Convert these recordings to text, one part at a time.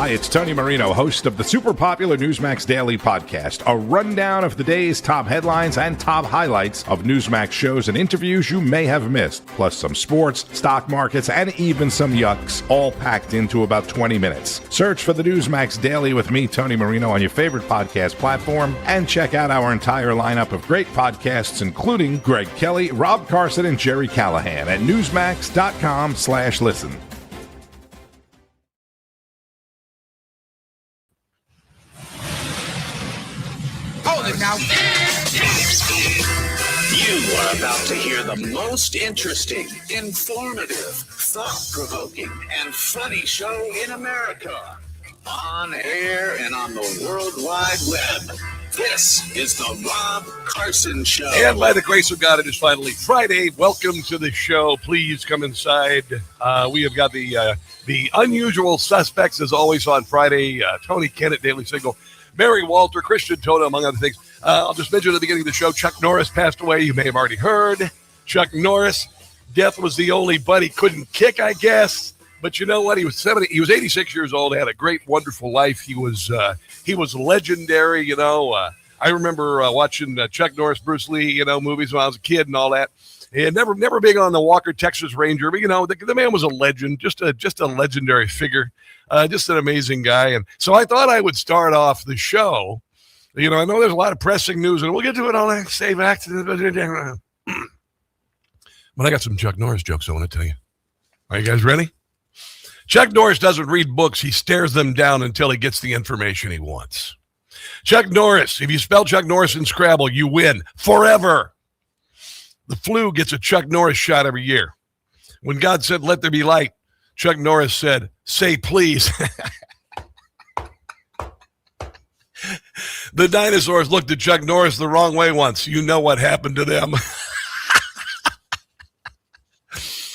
Hi, it's Tony Marino, host of the super popular Newsmax Daily Podcast, a rundown of the day's top headlines and top highlights of Newsmax shows and interviews you may have missed, plus some sports, stock markets, and even some yucks, all packed into about 20 minutes. Search for the Newsmax Daily with me, Tony Marino, on your favorite podcast platform, and check out our entire lineup of great podcasts, including Greg Kelly, Rob Carson, and Jerry Callahan at newsmax.com/listen. Now. You are about to hear the most interesting, informative, thought-provoking, and funny show in America. On air and on the World Wide Web. This is the Rob Carson Show. And by the grace of God, it is finally Friday. Welcome to the show. Please come inside. We have got the unusual suspects, as always, on Friday. Tony Kinnett, Daily Signal. Mary Walter, Christian Toto, among other things. I'll just mention at the beginning of the show, Chuck Norris passed away. You may have already heard. Chuck Norris, death was the only butt he couldn't kick, I guess. But you know what? He was 86 years old, had a great, wonderful life. He was legendary, you know. I remember watching Chuck Norris, Bruce Lee, movies when I was a kid and all that. And never big on the Walker, Texas Ranger. But, the man was a legend, just a legendary figure. Just an amazing guy. And so I thought I would start off the show. I know there's a lot of pressing news, and we'll get to it all that save accident. But I got some Chuck Norris jokes I want to tell you. Are you guys ready? Chuck Norris doesn't read books. He stares them down until he gets the information he wants. Chuck Norris, if you spell Chuck Norris in Scrabble, you win forever. The flu gets a Chuck Norris shot every year. When God said, "Let there be light," Chuck Norris said, "Say please." The dinosaurs looked at Chuck Norris the wrong way once. You know what happened to them.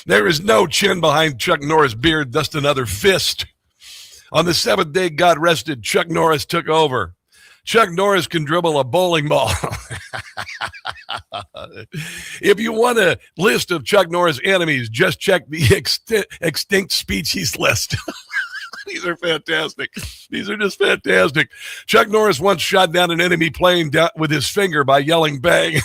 There is no chin behind Chuck Norris' beard, just another fist. On the seventh day God rested, Chuck Norris took over. Chuck Norris can dribble a bowling ball. If you want a list of Chuck Norris enemies, just check the extinct species list. These are fantastic. These are just fantastic. Chuck Norris once shot down an enemy plane with his finger by yelling bang.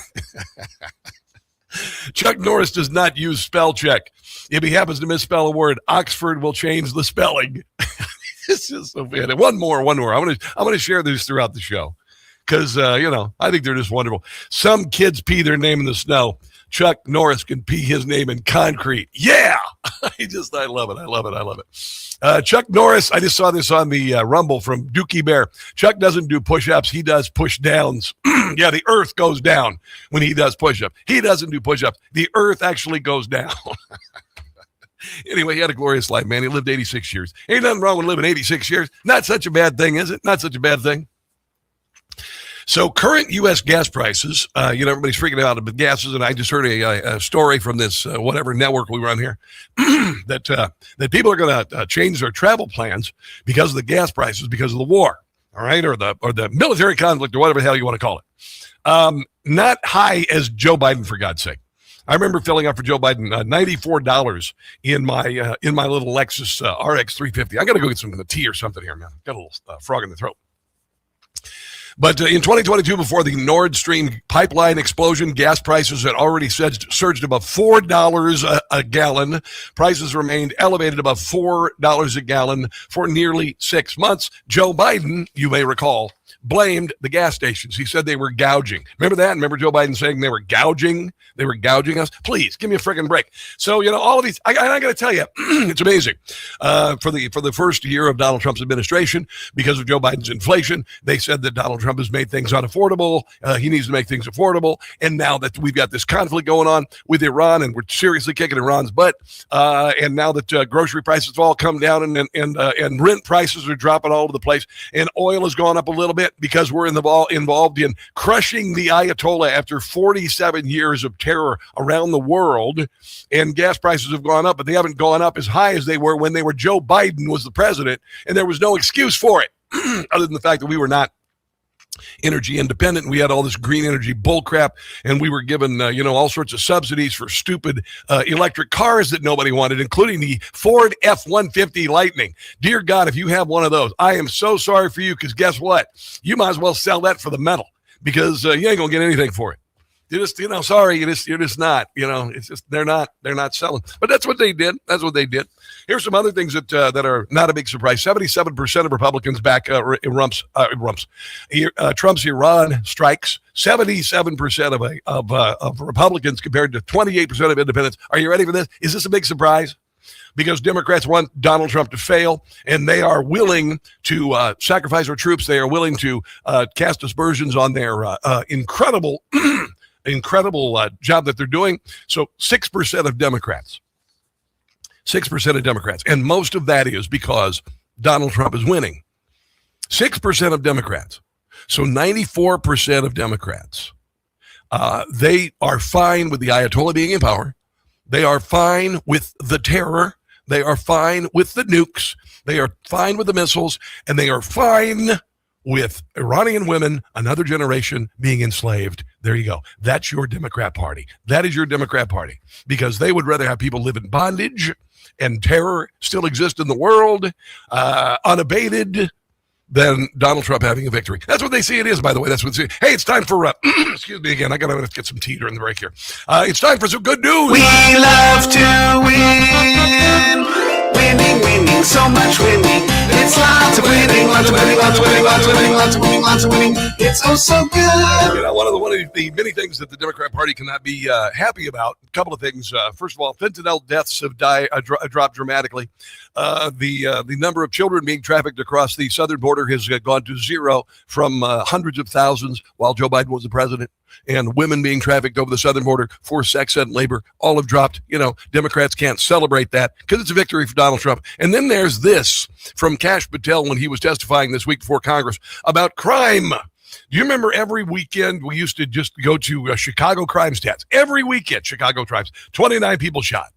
Chuck Norris does not use spell check. If he happens to misspell a word, Oxford will change the spelling. It's just so bad. One more. I'm going to share these throughout the show because, I think they're just wonderful. Some kids pee their name in the snow. Chuck Norris can pee his name in concrete. Yeah. I love it. Chuck Norris, I just saw this on the Rumble from Dookie Bear. Chuck doesn't do push-ups. He does push-downs. Yeah, the earth goes down when he does push-ups. He doesn't do push-ups. The earth actually goes down. Anyway, he had a glorious life, man. He lived 86 years. Ain't nothing wrong with living 86 years. Not such a bad thing, is it? Not such a bad thing. So current U.S. gas prices, everybody's freaking out about gases, and I just heard a story from this whatever network we run here that people are going to change their travel plans because of the gas prices, because of the war, all right, or the military conflict or whatever the hell you want to call it. Not high as Joe Biden, for God's sake. I remember filling up for Joe Biden $94 in my little Lexus RX 350. I got to go get some tea or something here, man. Got a little frog in the throat. But in 2022, before the Nord Stream pipeline explosion, gas prices had already surged above $4 a gallon. Prices remained elevated above $4 a gallon for nearly 6 months. Joe Biden, you may recall, blamed the gas stations. He said they were gouging. Remember that? Remember Joe Biden saying they were gouging? They were gouging us? Please, give me a freaking break. So, all of these, I got to tell you, it's amazing. For the first year of Donald Trump's administration, because of Joe Biden's inflation, they said that Donald Trump has made things unaffordable. He needs to make things affordable. And now that we've got this conflict going on with Iran, and we're seriously kicking Iran's butt, and now that grocery prices have all come down and rent prices are dropping all over the place, and oil has gone up a little bit because we're involved in crushing the Ayatollah after 47 years of terror around the world, and gas prices have gone up, but they haven't gone up as high as they were when Joe Biden was the president, and there was no excuse for it other than the fact that we were not energy independent. We had all this green energy bullcrap, and we were given, all sorts of subsidies for stupid electric cars that nobody wanted, including the Ford F-150 Lightning. Dear God, if you have one of those, I am so sorry for you, because guess what? You might as well sell that for the metal, because you ain't gonna get anything for it. You're just, sorry, you're just not, it's just, they're not selling. But that's what they did. That's what they did. Here's some other things that are not a big surprise. 77% of Republicans back Trump's Iran strikes. 77% of Republicans compared to 28% of independents. Are you ready for this? Is this a big surprise? Because Democrats want Donald Trump to fail, and they are willing to sacrifice our troops. They are willing to cast aspersions on their incredible job that they're doing. So 6% of Democrats, and most of that is because Donald Trump is winning. 6% of Democrats. So 94% of Democrats, they are fine with the Ayatollah being in power. They are fine with the terror. They are fine with the nukes. They are fine with the missiles, and they are fine with Iranian women, another generation being enslaved. There you go. That's your Democrat Party. That is your Democrat Party, because they would rather have people live in bondage and terror still exist in the world, unabated, than Donald Trump having a victory. That's what they see it is, by the way. That's what they see. Hey, it's time for, excuse me again, I got to get some tea during the break here. It's time for some good news. We love to win. Winning, so much winning. It's lots of winning, lots of winning, lots of winning, lots of winning, lots of winning, lots of winning. It's oh so good. One of the many things that the Democrat Party cannot be happy about. A couple of things. First of all, fentanyl deaths have dropped dramatically. The number of children being trafficked across the southern border has gone to zero from hundreds of thousands while Joe Biden was the president. And women being trafficked over the southern border for sex and labor, all have dropped. Democrats can't celebrate that because it's a victory for Donald Trump. And then there's this from Kash Patel when he was testifying this week before Congress about crime. Do you remember every weekend we used to just go to Chicago crime stats? Every weekend, Chicago crimes, 29 people shot,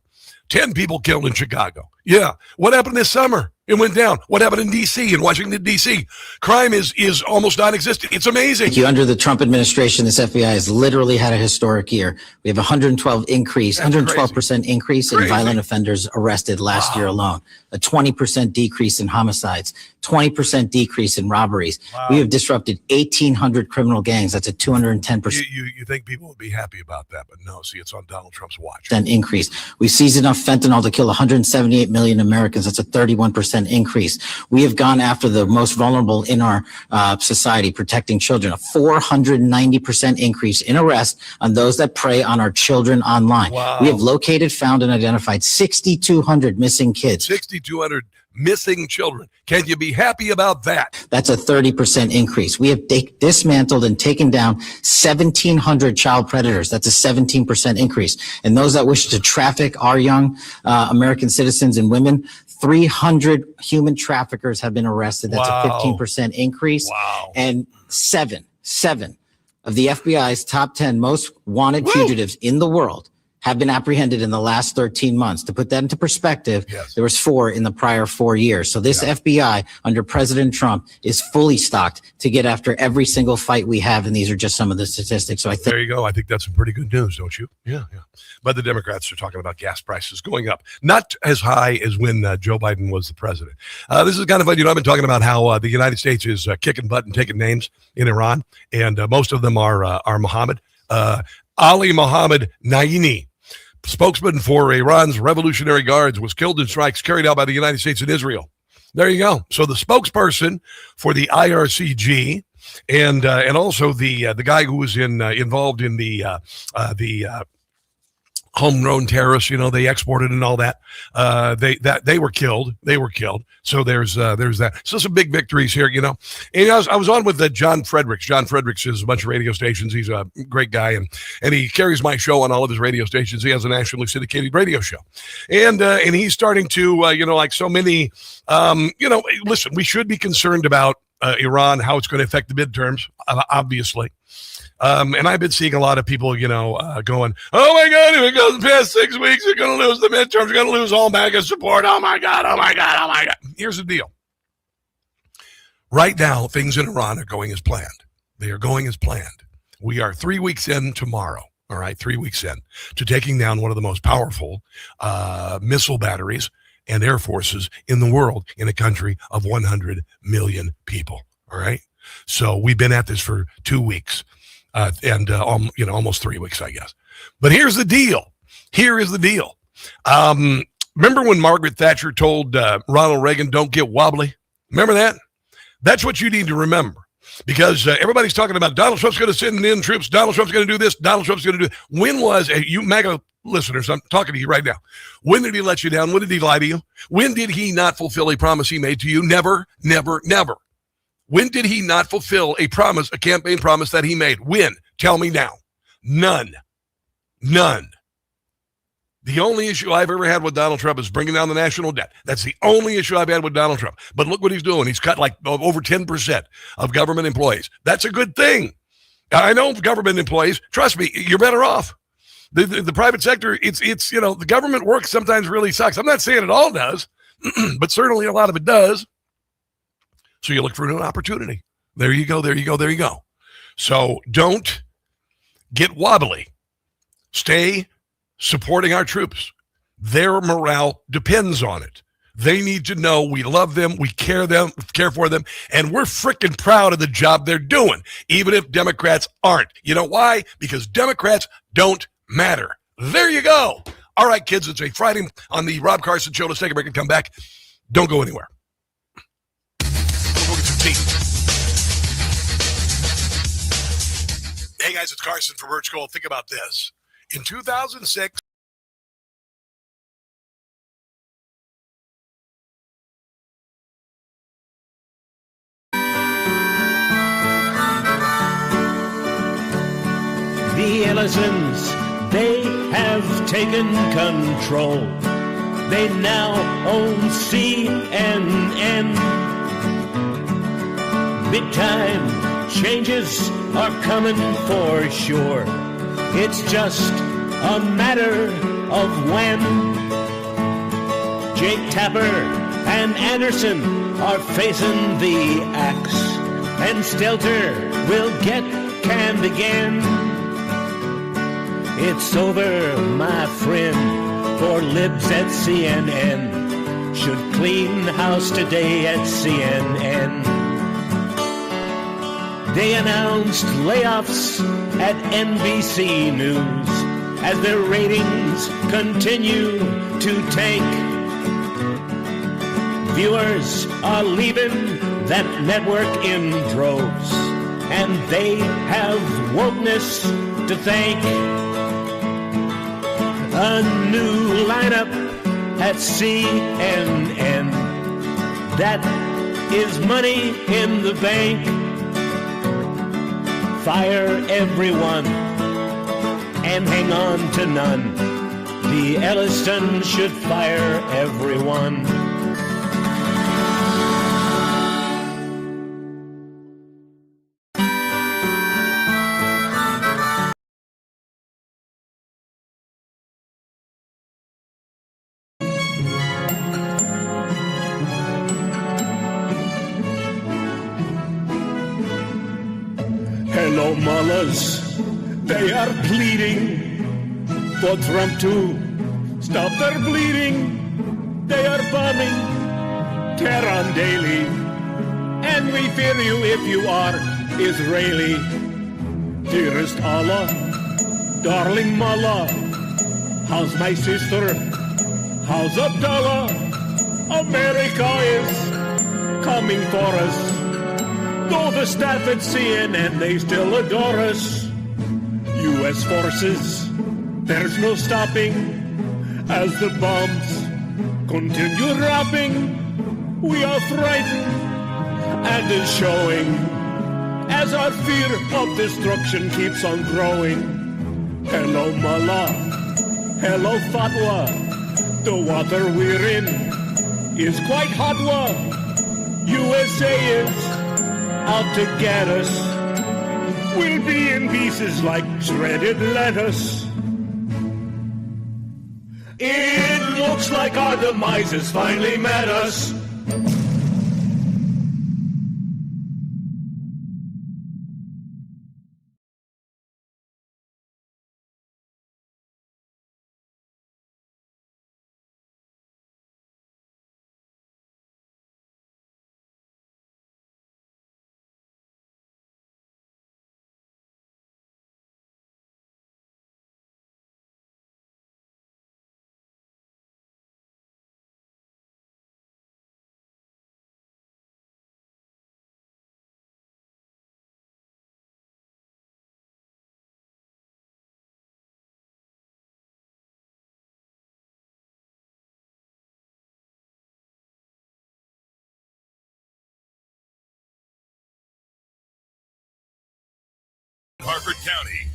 10 people killed in Chicago. Yeah. What happened this summer? It went down. What happened in D.C., in Washington, D.C.? Crime is almost non-existent. It's amazing. Under the Trump administration, this FBI has literally had a historic year. We have 112% increase in violent offenders arrested last year alone, a 20% decrease in homicides, 20% decrease in robberies. We have disrupted 1,800 criminal gangs. That's a 210%. You think people would be happy about that, but no, see, it's on Donald Trump's watch. Increase. We seized enough fentanyl to kill 178 million Americans. That's a 31% increase. We have gone after the most vulnerable in our society, protecting children. A 490% increase in arrest on those that prey on our children online. Wow. We have located, found, and identified 6,200 missing kids. 6,200 missing children. Can you be happy about that? That's a 30% increase. We have dismantled and taken down 1,700 child predators. That's a 17% increase. And those that wish to traffic our young American citizens and women, 300 human traffickers have been arrested. That's a 15% increase. Wow. And seven of the FBI's top 10 most wanted fugitives in the world have been apprehended in the last 13 months. To put that into perspective, there was 4 in the prior 4 years. So this FBI under President Trump is fully stocked to get after every single fight we have. And these are just some of the statistics. So I think there you go. I think that's some pretty good news, don't you? Yeah. But the Democrats are talking about gas prices going up, not as high as when Joe Biden was the president. This is kind of fun. I've been talking about how the United States is kicking butt and taking names in Iran. And most of them are Mohammed. Ali Mohammed Naini, spokesman for Iran's Revolutionary Guards, was killed in strikes carried out by the United States and Israel. There you go. So the spokesperson for the IRCG and also the guy who was involved in the homegrown terrorists, they exported and all that. They were killed. So there's that. So some big victories here, And I was on with John Fredericks. John Fredericks is a bunch of radio stations. He's a great guy, and he carries my show on all of his radio stations. He has a nationally syndicated radio show, and he's starting to, like so many, listen, we should be concerned about Iran, how it's going to affect the midterms, obviously. And I've been seeing a lot of people, going, oh my God, if it goes past 6 weeks, they're going to lose the midterms. They're going to lose all MAGA support. Oh my God. Here's the deal. Right now, things in Iran are going as planned. They are going as planned. We are 3 weeks in tomorrow. All right, 3 weeks in to taking down one of the most powerful missile batteries and air forces in the world in a country of 100 million people. All right. So we've been at this for 2 weeks and almost 3 weeks, I guess. But here's the deal. Here is the deal. Remember when Margaret Thatcher told Ronald Reagan, don't get wobbly? Remember that? That's what you need to remember. Because everybody's talking about Donald Trump's going to send in troops. Donald Trump's going to do this. Donald Trump's going to do. When was you MAGA listeners? I'm talking to you right now. When did he let you down? When did he lie to you? When did he not fulfill a promise he made to you? Never, never, never. When did he not fulfill a promise, a campaign promise that he made? When? Tell me now. None. The only issue I've ever had with Donald Trump is bringing down the national debt. That's the only issue I've had with Donald Trump. But look what he's doing. He's cut like over 10% of government employees. That's a good thing. I know government employees, trust me, you're better off. The private sector, it's the government work sometimes really sucks. I'm not saying it all does, but certainly a lot of it does. So you look for an opportunity. There you go. So don't get wobbly. Stay supporting our troops. Their morale depends on it. They need to know we love them, we care for them, and we're freaking proud of the job they're doing, even if Democrats aren't. You know why? Because Democrats don't matter. There you go. All right, kids, it's a Friday on the Rob Carson Show. Let's take a break and come back. Don't go anywhere. We'll get some tea. Hey, guys, it's Carson from Birch Gold. Think about this. In 2006, the Ellisons, they have taken control. They now own CNN. Big time changes are coming for sure. It's just a matter of when. Jake Tapper and Anderson are facing the axe, and Stelter will get canned again. It's over, my friend, for libs at CNN. Should clean house today at CNN. They announced layoffs at NBC News as their ratings continue to tank. Viewers are leaving that network in droves, and they have wokeness to thank. A new lineup at CNN. That is money in the bank. Fire everyone and hang on to none. The Elliston should fire everyone. Hello, mullahs. They are pleading for Trump to stop their bleeding. They are bombing Tehran daily, and we fear you if you are Israeli. Dearest Allah, darling mullah, how's my sister? How's Abdullah? America is coming for us. Though the staff at CNN, they still adore us. U.S. forces, there's no stopping. As the bombs continue dropping, we are frightened, and it's showing. As our fear of destruction keeps on growing. Hello, Mullah. Hello, Fatwa. The water we're in is quite hot. USA is out to get us. We'll be in pieces like shredded lettuce. It looks like our demise has finally met us. County.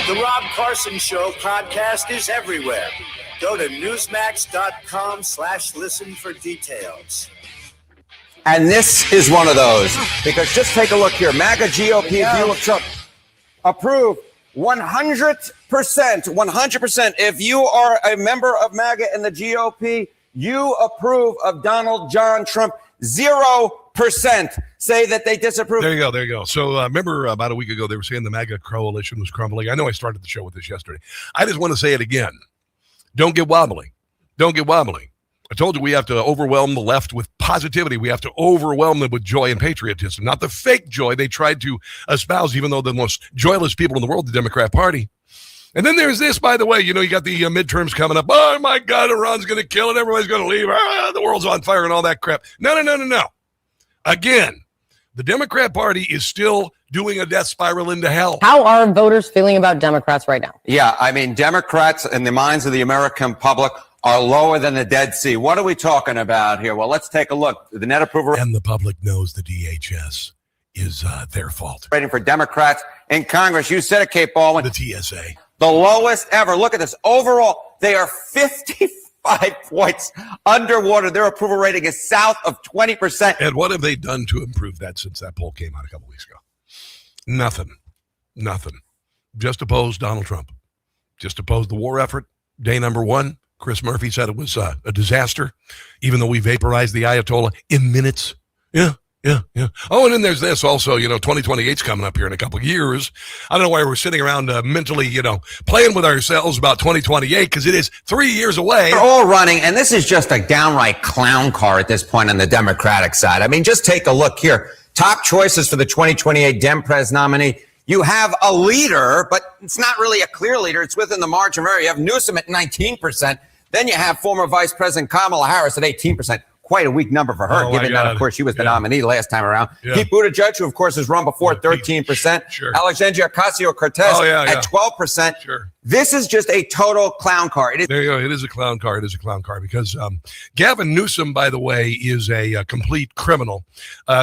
The Rob Carson Show podcast is everywhere. Go to newsmax.com/listen for details. And this is one of those, because just take a look here. MAGA GOP view of Trump. Approve 100%. If you are a member of MAGA and the GOP, you approve of Donald John Trump. 0% say that they disapprove. There you go. So remember about a week ago, they were saying the MAGA coalition was crumbling. I know I started the show with this yesterday. I just want to say it again. Don't get wobbly. I told you we have to overwhelm the left with positivity. We have to overwhelm them with joy and patriotism, not the fake joy they tried to espouse, even though the most joyless people in the world, the Democrat Party. And then there's this, by the way, you got the midterms coming up. Oh, my God, Iran's going to kill it. Everybody's going to leave. The world's on fire and all that crap. No. Again, the Democrat Party is still doing a death spiral into hell. How are voters feeling about Democrats right now? Yeah, I mean, Democrats in the minds of the American public are lower than the Dead Sea. What are we talking about here? Well, let's take a look. The net approval. And the public knows the DHS is their fault. Rating for Democrats in Congress. You said it, Kate Baldwin. The TSA. The lowest ever. Look at this. Overall, they are 55 points underwater. Their approval rating is south of 20%. And what have they done to improve that since that poll came out a couple weeks ago? Nothing. Just opposed Donald Trump. Just opposed the war effort. Day number 1. Chris Murphy said it was a disaster, even though we vaporized the Ayatollah in minutes. Yeah. Oh, and then there's this also, 2028's coming up here in a couple of years. I don't know why we're sitting around mentally, playing with ourselves about 2028, because it is 3 years away. They're all running, and this is just a downright clown car at this point on the Democratic side. I mean, just take a look here. Top choices for the 2028 Dem-Pres nominee. You have a leader, but it's not really a clear leader. It's within the margin of error. You have Newsom at 19%. Then you have former Vice President Kamala Harris at 18%. Quite a weak number for her, given that, of course, she was the nominee last time around. Yeah. Pete Buttigieg, who, of course, has run before, 13%. Sure. Alexandria Ocasio-Cortez at 12%. Sure. This is just a total clown car. There you go. It is a clown car. Because Gavin Newsom, by the way, is a complete criminal.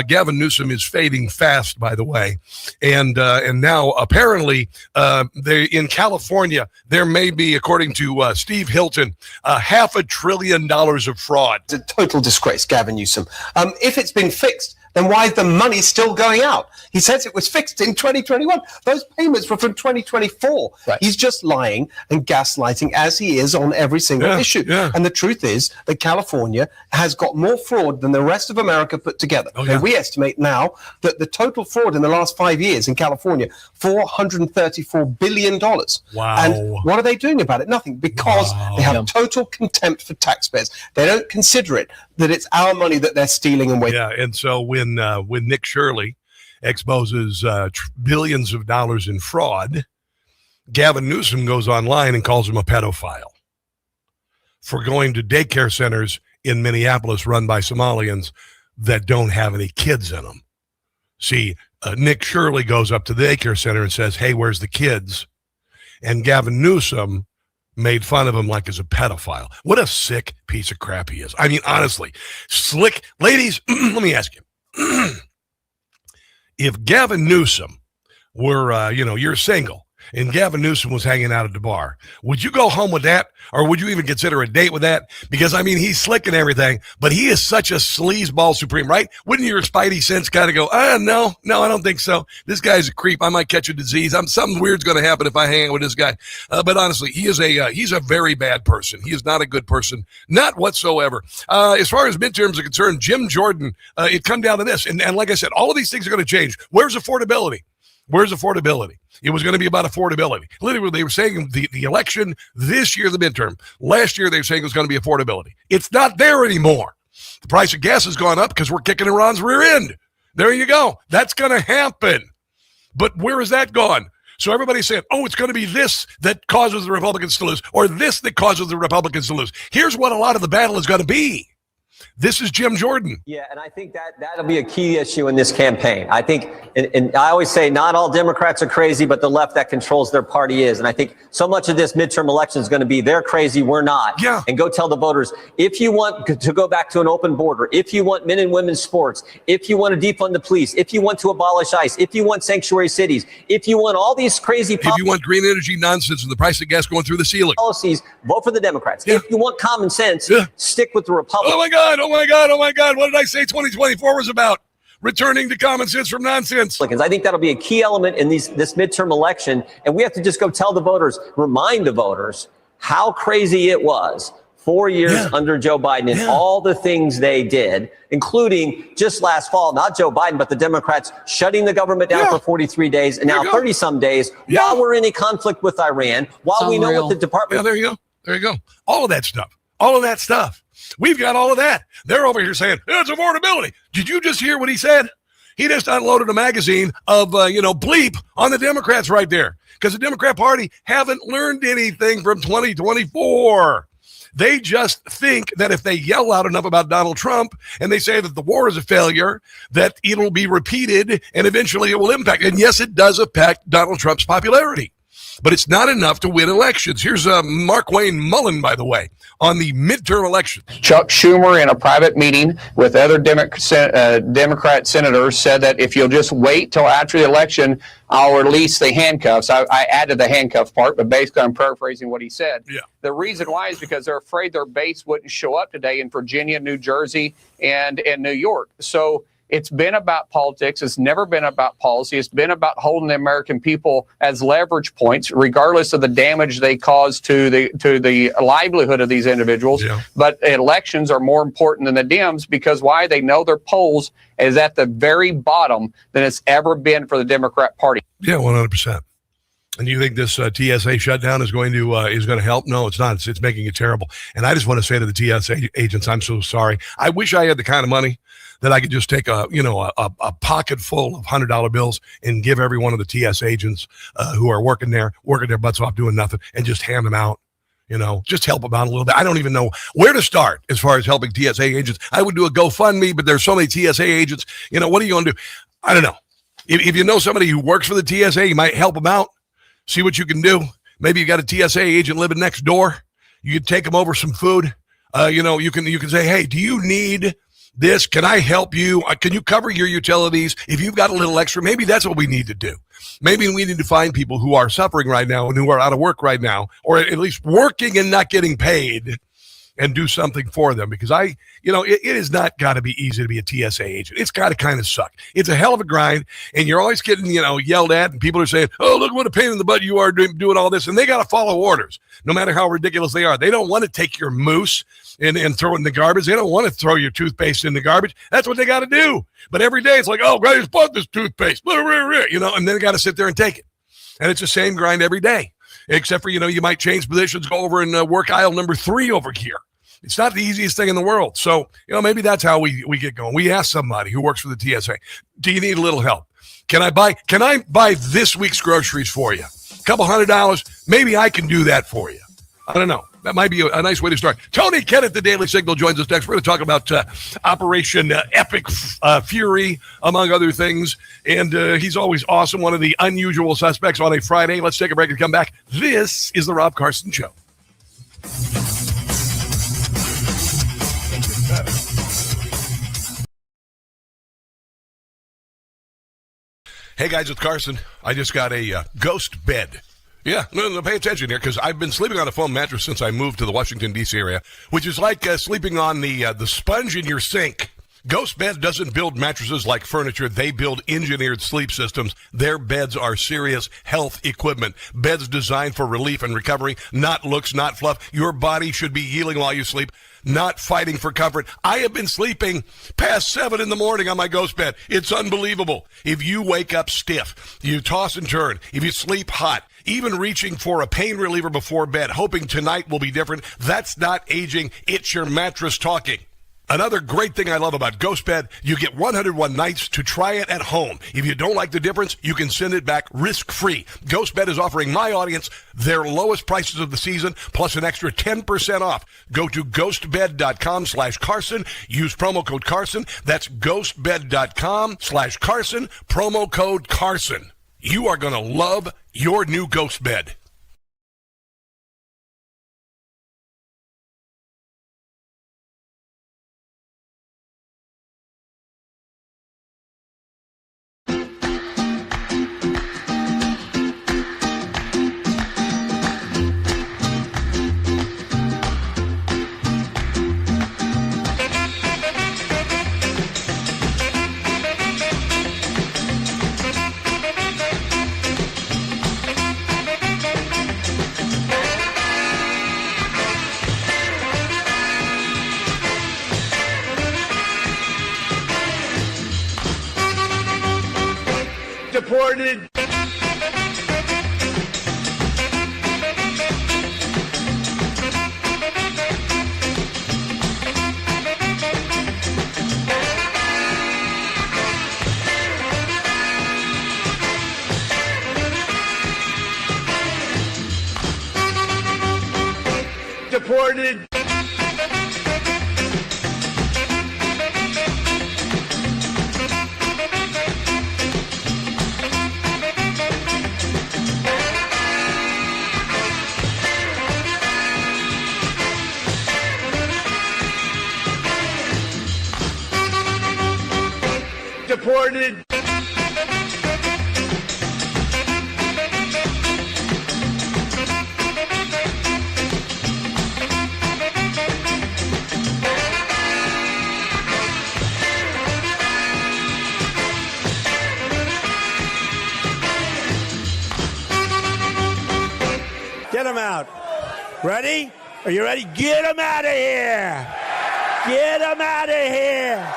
Gavin Newsom is fading fast, by the way. And now, apparently, in California, there may be, according to Steve Hilton, $500 billion of fraud. It's a total disgrace, Gavin Newsom. If it's been fixed, then why is the money still going out? He says it was fixed in 2021. Those payments were from 2024. Right. He's just lying and gaslighting, as he is on every single issue. Yeah. And the truth is that California has got more fraud than the rest of America put together. And we estimate now that the total fraud in the last 5 years in California, $434 billion. Wow. And what are they doing about it? Nothing, because they have total contempt for taxpayers. They don't consider it that it's our money that they're stealing and wasting. Yeah, and so when Nick Shirley exposes billions of dollars in fraud, Gavin Newsom goes online and calls him a pedophile for going to daycare centers in Minneapolis run by Somalians that don't have any kids in them. See, Nick Shirley goes up to the daycare center and says, hey, where's the kids? And Gavin Newsom made fun of him like he's a pedophile. What a sick piece of crap he is. I mean, honestly, slick. Ladies, let me ask you. If Gavin Newsom were, you're single, and Gavin Newsom was hanging out at the bar, would you go home with that? Or would you even consider a date with that? Because, I mean, he's slick and everything, but he is such a sleazeball supreme, right? Wouldn't your spidey sense kind of go, no, I don't think so. This guy's a creep. I might catch a disease. Something weird's going to happen if I hang out with this guy. But honestly, he's a very bad person. He is not a good person, not whatsoever. As far as midterms are concerned, Jim Jordan, it come down to this. And like I said, all of these things are going to change. Where's affordability? It was going to be about affordability. Literally, they were saying the election this year, the midterm. Last year, they were saying it was going to be affordability. It's not there anymore. The price of gas has gone up because we're kicking Iran's rear end. There you go. That's going to happen. But where has that gone? So everybody's saying, it's going to be this that causes the Republicans to lose, or this that causes the Republicans to lose. Here's what a lot of the battle is going to be. This is Jim Jordan. Yeah, and I think that'll be a key issue in this campaign. I think, and I always say not all Democrats are crazy, but the left that controls their party is. And I think so much of this midterm election is going to be they're crazy, we're not. Yeah. And go tell the voters, if you want to go back to an open border, if you want men and women's sports, if you want to defund the police, if you want to abolish ICE, if you want sanctuary cities, if you want all these crazy if you want green energy nonsense and the price of gas going through the ceiling policies, vote for the Democrats. Yeah. If you want common sense, stick with the Republicans. Oh my God, oh my God, oh my God. What did I say 2024 was about? Returning to common sense from nonsense. I think that'll be a key element in this midterm election. And we have to just go tell the voters, remind the voters how crazy it was 4 years under Joe Biden and all the things they did, including just last fall, not Joe Biden, but the Democrats shutting the government down for 43 days and now 30 some days while we're in a conflict with Iran, while we know what the department. Yeah, there you go. There you go. All of that stuff. All of that stuff. We've got all of that. They're over here saying, it's affordability. Did you just hear what he said? He just unloaded a magazine of, bleep on the Democrats right there. Because the Democrat Party haven't learned anything from 2024. They just think that if they yell loud enough about Donald Trump and they say that the war is a failure, that it'll be repeated and eventually it will impact. And yes, it does affect Donald Trump's popularity. But it's not enough to win elections. Here's Mark Wayne Mullen, by the way, on the midterm elections. Chuck Schumer, in a private meeting with other Democrat senators, said that if you'll just wait till after the election, I'll release the handcuffs. I added the handcuff part, but basically I'm paraphrasing what he said. Yeah. The reason why is because they're afraid their base wouldn't show up today in Virginia, New Jersey, and in New York. So it's been about politics. It's never been about policy. It's been about holding the American people as leverage points, regardless of the damage they cause to the livelihood of these individuals. Yeah. But elections are more important than the Dems because why? They know their polls is at the very bottom than it's ever been for the Democrat Party. Yeah, 100%. And you think this TSA shutdown is going to help? No, it's not. It's making it terrible. And I just want to say to the TSA agents, I'm so sorry. I wish I had the kind of money that I could just take a pocket full of $100 bills and give every one of the TSA agents who are working their butts off doing nothing and just hand them out. Just help them out a little bit. I don't even know where to start as far as helping TSA agents. I would do a GoFundMe, but there's so many TSA agents. What are you going to do? I don't know. If you know somebody who works for the TSA, you might help them out. See what you can do. Maybe you got a TSA agent living next door. You could take them over some food. You can say, hey, do you need this? Can I help you? Can you cover your utilities? If you've got a little extra, maybe that's what we need to do. Maybe we need to find people who are suffering right now and who are out of work right now, or at least working and not getting paid, and do something for them. Because it has not got to be easy to be a TSA agent. It's got to kind of suck. It's a hell of a grind, and you're always getting, yelled at, and people are saying, oh, look what a pain in the butt you are doing all this. And they got to follow orders, no matter how ridiculous they are. They don't want to take your moose and throw it in the garbage. They don't want to throw your toothpaste in the garbage. That's what they got to do. But every day it's like, oh, I just bought this toothpaste, and then they got to sit there and take it. And it's the same grind every day, except for, you might change positions, go over and work aisle number 3 over here. It's not the easiest thing in the world. So, maybe that's how we get going. We ask somebody who works for the TSA, do you need a little help? Can I buy this week's groceries for you? A couple $100. Maybe I can do that for you. I don't know. That might be a nice way to start. Tony Kinnett, the Daily Signal, joins us next. We're going to talk about Operation Epic Fury, among other things. And he's always awesome, one of the unusual suspects on a Friday. Let's take a break and come back. This is the Rob Carson Show. Hey guys, it's Carson. I just got a ghost bed. Yeah, no, pay attention here, because I've been sleeping on a foam mattress since I moved to the Washington, D.C. area, which is like sleeping on the sponge in your sink. Ghost Bed doesn't build mattresses like furniture. They build engineered sleep systems. Their beds are serious health equipment. Beds designed for relief and recovery, not looks, not fluff. Your body should be healing while you sleep, not fighting for comfort. I have been sleeping past 7 a.m. on my Ghost Bed. It's unbelievable. If you wake up stiff, you toss and turn, if you sleep hot, even reaching for a pain reliever before bed, hoping tonight will be different, that's not aging. It's your mattress talking. Another great thing I love about GhostBed, you get 101 nights to try it at home. If you don't like the difference, you can send it back risk-free. GhostBed is offering my audience their lowest prices of the season, plus an extra 10% off. Go to ghostbed.com/Carson. Use promo code Carson. That's ghostbed.com/Carson, promo code Carson. You are going to love your new GhostBed. Deported. Deported. Deported. Get him out. Ready? Are you ready? Get him out of here. Get him out of here.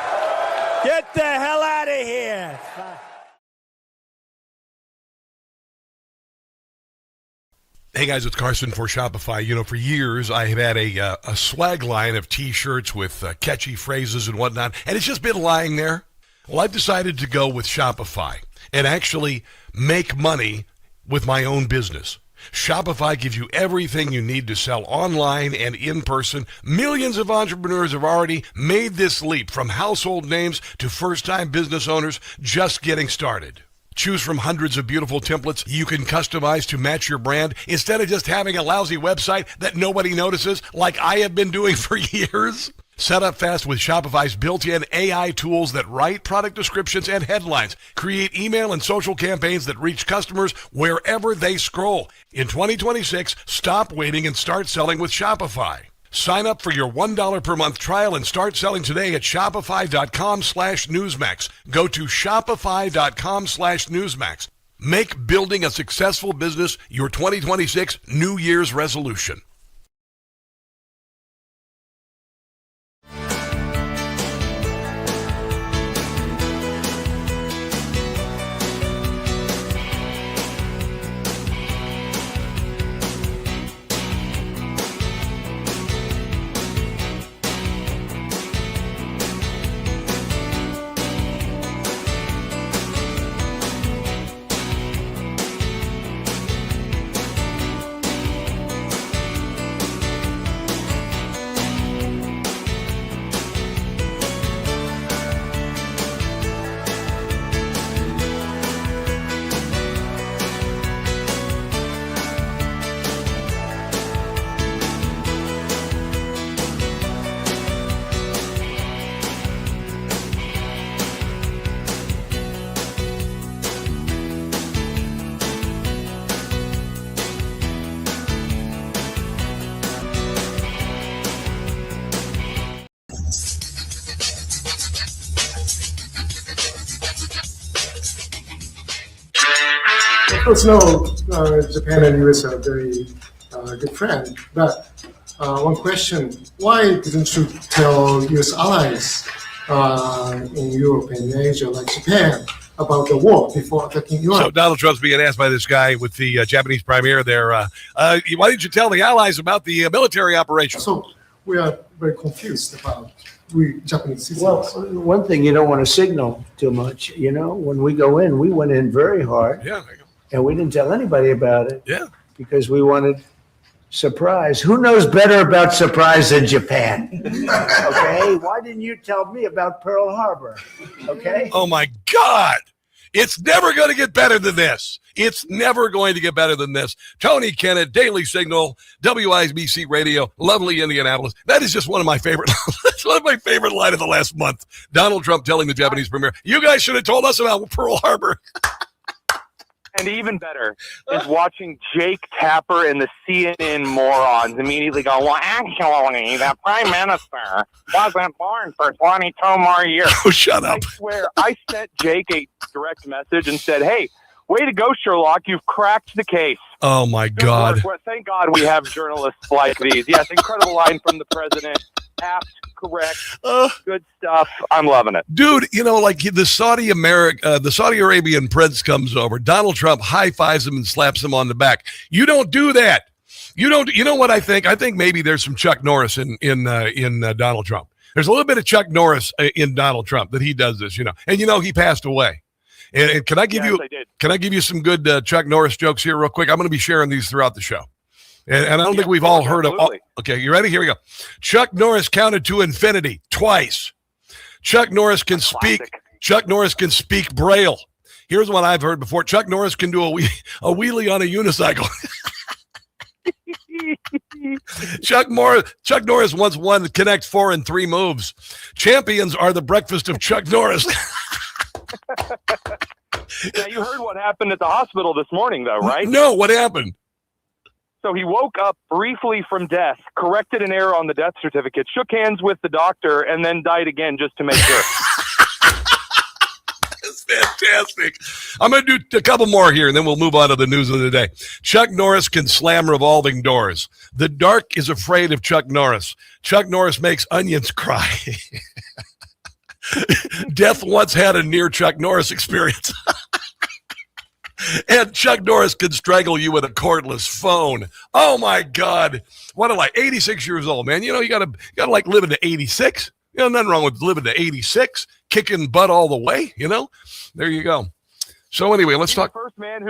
Get the hell out of here. Hey guys, it's Carson for Shopify. You know, for years I have had a swag line of T-shirts with catchy phrases and whatnot, and it's just been lying there. Well, I've decided to go with Shopify and actually make money with my own business. Shopify gives you everything you need to sell online and in person. Millions of entrepreneurs have already made this leap, from household names to first-time business owners just getting started. Choose from hundreds of beautiful templates you can customize to match your brand instead of just having a lousy website that nobody notices like I have been doing for years. Set up fast with Shopify's built-in AI tools that write product descriptions and headlines, create email and social campaigns that reach customers wherever they scroll. In 2026, stop waiting and start selling with Shopify. Sign up for your $1 per month trial and start selling today at shopify.com/Newsmax. Go to shopify.com/Newsmax. Make building a successful business your 2026 New Year's resolution. Of course, no, Japan and US are very good friends. But one question, why didn't you tell US allies in Europe and Asia, like Japan, about the war before attacking Iran? So Donald Trump's being asked by this guy with the Japanese premier there, why didn't you tell the allies about the military operation? So we are very confused about we Japanese citizens. Well, one thing you don't want to signal too much. You know, when we go in, we went in very hard. Yeah. And we didn't tell anybody about it. Yeah. Because we wanted surprise. Who knows better about surprise than Japan? Okay. Why didn't you tell me about Pearl Harbor? Okay. Oh my God. It's never going to get better than this. It's never going to get better than this. Tony Kinnett, Daily Signal, WIBC Radio, lovely Indianapolis. That is just one of my favorite. That's one of my favorite line of the last month. Donald Trump telling the Japanese premier, "You guys should have told us about Pearl Harbor." And even better is watching Jake Tapper and the CNN morons immediately go, well, actually, the prime minister wasn't born for 22 more years. Oh, shut up. I swear, I sent Jake a direct message and said, hey, way to go, Sherlock. You've cracked the case. Oh, my God. Well, thank God we have journalists like these. Yes, incredible line from the president. Apt, correct, good stuff. I'm loving it. Dude, you know, like the Saudi Arabian prince comes over. Donald Trump high fives him and slaps him on the back. You don't do that. You know what I think? I think maybe there's some Chuck Norris in Donald Trump. There's a little bit of Chuck Norris in Donald Trump that he does this, you know. And you know he passed away. And can I give you some good Chuck Norris jokes here real quick? I'm going to be sharing these throughout the show. And I don't think we've all heard of. Okay, you ready? Here we go. Chuck Norris counted to infinity twice. Chuck Norris can speak. Chuck Norris can speak Braille. Here's one I've heard before. Chuck Norris can do a wheelie on a unicycle. Chuck Norris once won the Connect 4 in 3 moves. Champions are the breakfast of Chuck Norris. Now, you heard what happened at the hospital this morning, though, right? No, what happened? So he woke up briefly from death, corrected an error on the death certificate, shook hands with the doctor, and then died again just to make sure. That's fantastic. I'm going to do a couple more here, and then we'll move on to the news of the day. Chuck Norris can slam revolving doors. The dark is afraid of Chuck Norris. Chuck Norris makes onions cry. Death once had a near Chuck Norris experience. And Chuck Norris could strangle you with a cordless phone. Oh my God. What a life. 86 years old, man. You know, you gotta like living to 86. You know, nothing wrong with living to 86, kicking butt all the way, you know? There you go. So anyway, let's talk. He's the first man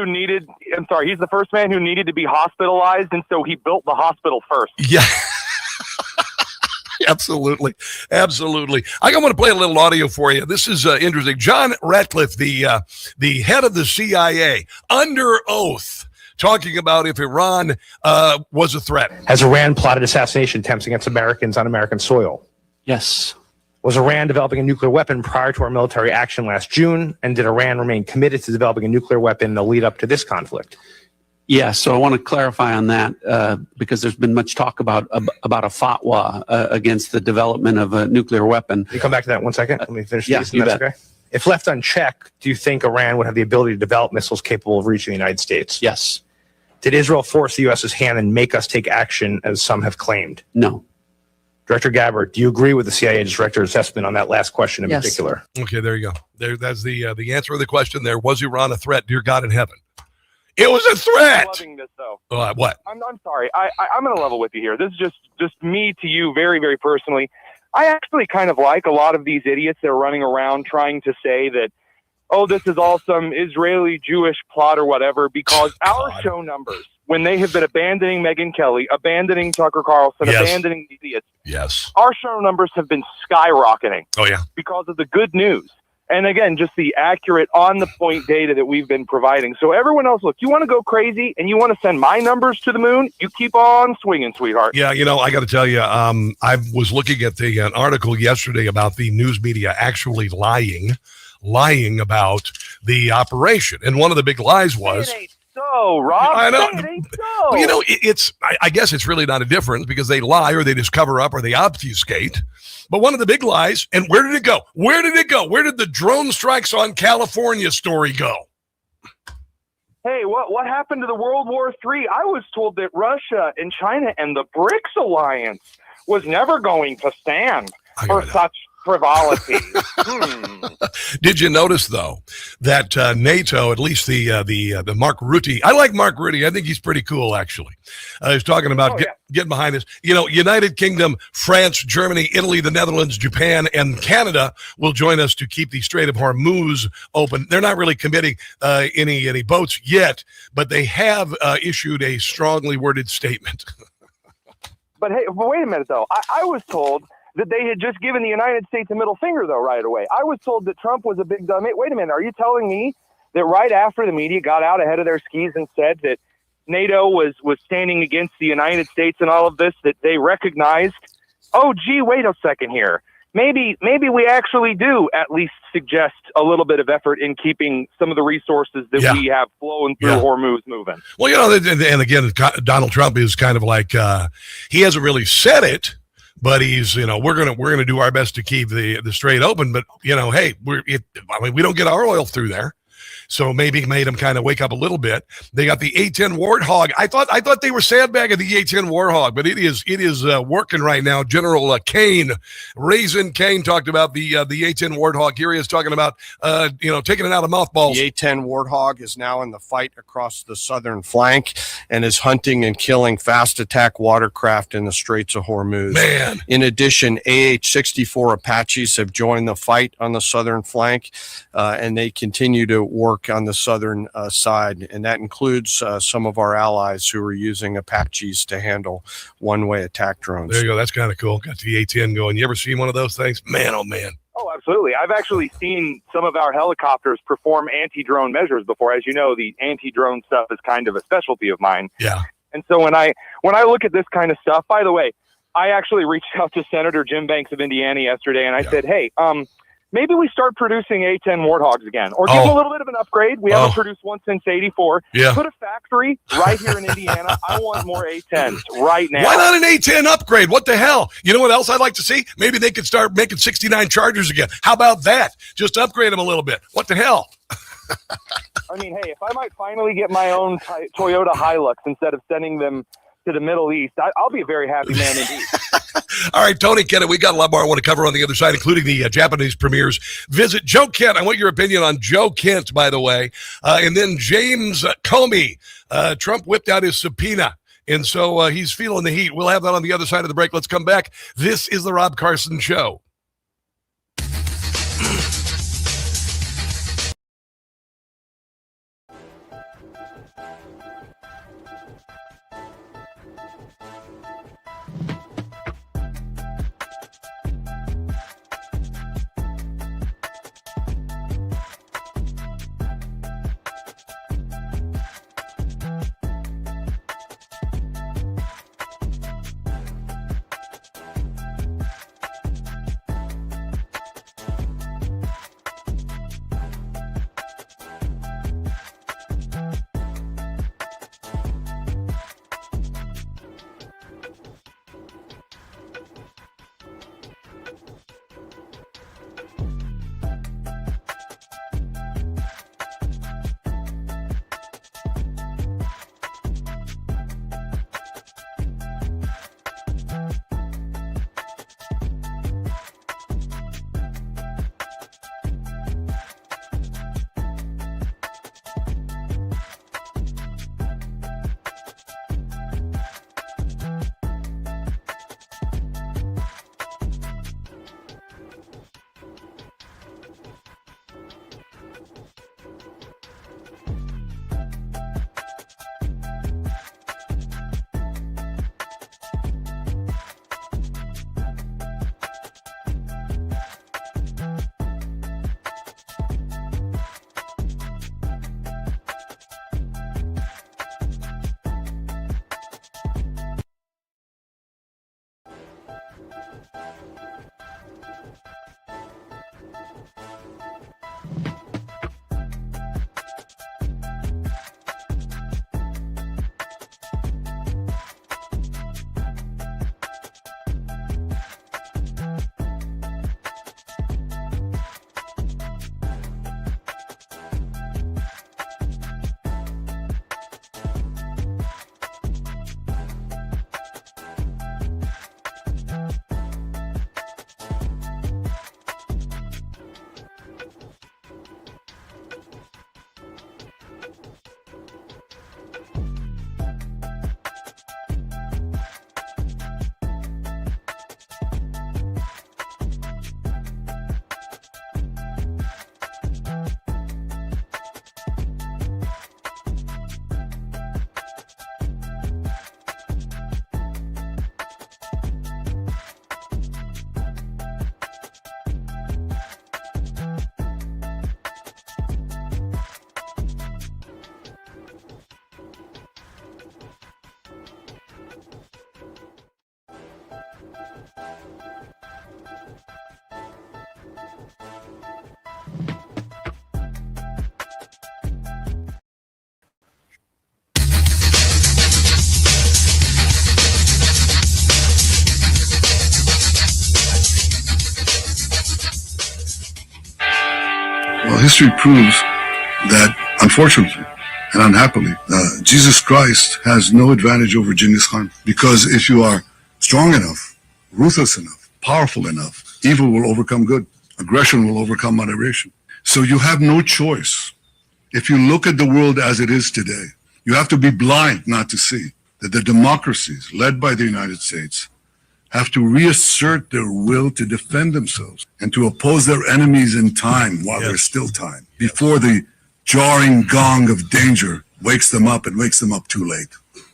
who needed to be hospitalized, and so he built the hospital first. Yeah. Absolutely. Absolutely. I want to play a little audio for you. This is interesting. John Ratcliffe, the head of the CIA, under oath, talking about if Iran was a threat. Has Iran plotted assassination attempts against Americans on American soil? Yes. Was Iran developing a nuclear weapon prior to our military action last June? And did Iran remain committed to developing a nuclear weapon in the lead up to this conflict? Yeah, so I want to clarify on that because there's been much talk about a fatwa against the development of a nuclear weapon. Can you come back to that 1 second? Let me finish this. You bet. Okay? If left unchecked, do you think Iran would have the ability to develop missiles capable of reaching the United States? Yes. Did Israel force the U.S.'s hand and make us take action, as some have claimed? No. Director Gabbard, do you agree with the CIA director's assessment on that last question in particular? Okay, there you go. That's the answer of the question there. Was Iran a threat? Dear God in heaven. It was a threat. I'm loving this, though. What? I'm sorry. I'm going to level with you here. This is just me to you very, very personally. I actually kind of like a lot of these idiots that are running around trying to say that, oh, this is all some Israeli Jewish plot or whatever, because our show numbers, when they have been abandoning Megyn Kelly, abandoning Tucker Carlson, abandoning the idiots, our show numbers have been skyrocketing. Oh, yeah. Because of the good news. And again, just the accurate, on-the-point data that we've been providing. So everyone else, look, you want to go crazy and you want to send my numbers to the moon, you keep on swinging, sweetheart. Yeah, you know, I got to tell you, I was looking at an article yesterday about the news media actually lying about the operation. And one of the big lies was... It ain't so, Rob. I know. It ain't so. You know, I guess it's really not a difference because they lie or they just cover up or they obfuscate. But one of the big lies, and where did it go? Where did it go? Where did the drone strikes on California story go? Hey, what happened to the World War III? I was told that Russia and China and the BRICS alliance was never going to stand for such frivolity. Did you notice though that NATO, at least the Mark Rutte, I like Mark Rutte. I think he's pretty cool actually. He's talking about getting behind this. You know, United Kingdom, France, Germany, Italy, the Netherlands, Japan, and Canada will join us to keep the Strait of Hormuz open. They're not really committing any boats yet, but they have issued a strongly worded statement. But hey, wait a minute though. I was told that they had just given the United States a middle finger, though, right away. I was told that Trump was a big dummy. Wait a minute. Are you telling me that right after the media got out ahead of their skis and said that NATO was standing against the United States and all of this, that they recognized, oh, gee, wait a second here. Maybe we actually do at least suggest a little bit of effort in keeping some of the resources that we have flowing through Hormuz moving. Well, you know, and again, Donald Trump is kind of like, he hasn't really said it, but he's, you know, we're gonna do our best to keep the strait open. But you know, hey, we don't get our oil through there, so maybe made them kind of wake up a little bit. They got the A-10 Warthog. I thought they were sandbagging the A-10 Warthog, but it is working right now. General Kane, Raisin Kane, talked about the A-10 Warthog. Here he is talking about taking it out of mothballs. The A-10 Warthog is now in the fight across the southern flank and is hunting and killing fast attack watercraft in the Straits of Hormuz. Man. In addition, AH-64 Apaches have joined the fight on the southern flank, and they continue to work on the southern side, and that includes some of our allies who are using Apaches to handle one-way attack drones. There you go. That's kind of cool. Got the A-10 going. You ever seen one of those things? Man, oh man. Oh, absolutely. I've actually seen some of our helicopters perform anti-drone measures before. As you know, the anti-drone stuff is kind of a specialty of mine. Yeah. And so when I look at this kind of stuff, by the way, I actually reached out to Senator Jim Banks of Indiana yesterday, and I said, hey, maybe we start producing A-10 Warthogs again, or give them a little bit of an upgrade. We haven't produced one since '84. Yeah. Put a factory right here in Indiana. I want more A-10s right now. Why not an A-10 upgrade? What the hell? You know what else I'd like to see? Maybe they could start making 69 Chargers again. How about that? Just upgrade them a little bit. What the hell? I mean, hey, if I might finally get my own Toyota Hilux instead of sending them to the Middle East, I'll be a very happy man indeed. All right, Tony Kinnett, we got a lot more I want to cover on the other side, including the Japanese premieres. Visit Joe Kent. I want your opinion on Joe Kent, by the way. And then James Comey. Trump whipped out his subpoena, and so he's feeling the heat. We'll have that on the other side of the break. Let's come back. This is the Rob Carson Show. Well, history proves that, unfortunately and unhappily, Jesus Christ has no advantage over Genghis Khan, because if you are strong enough, ruthless enough, powerful enough, evil will overcome good. Aggression will overcome moderation. So you have no choice. If you look at the world as it is today, you have to be blind not to see that the democracies led by the United States have to reassert their will to defend themselves and to oppose their enemies in time while there's still time, before the jarring gong of danger wakes them up and wakes them up too late.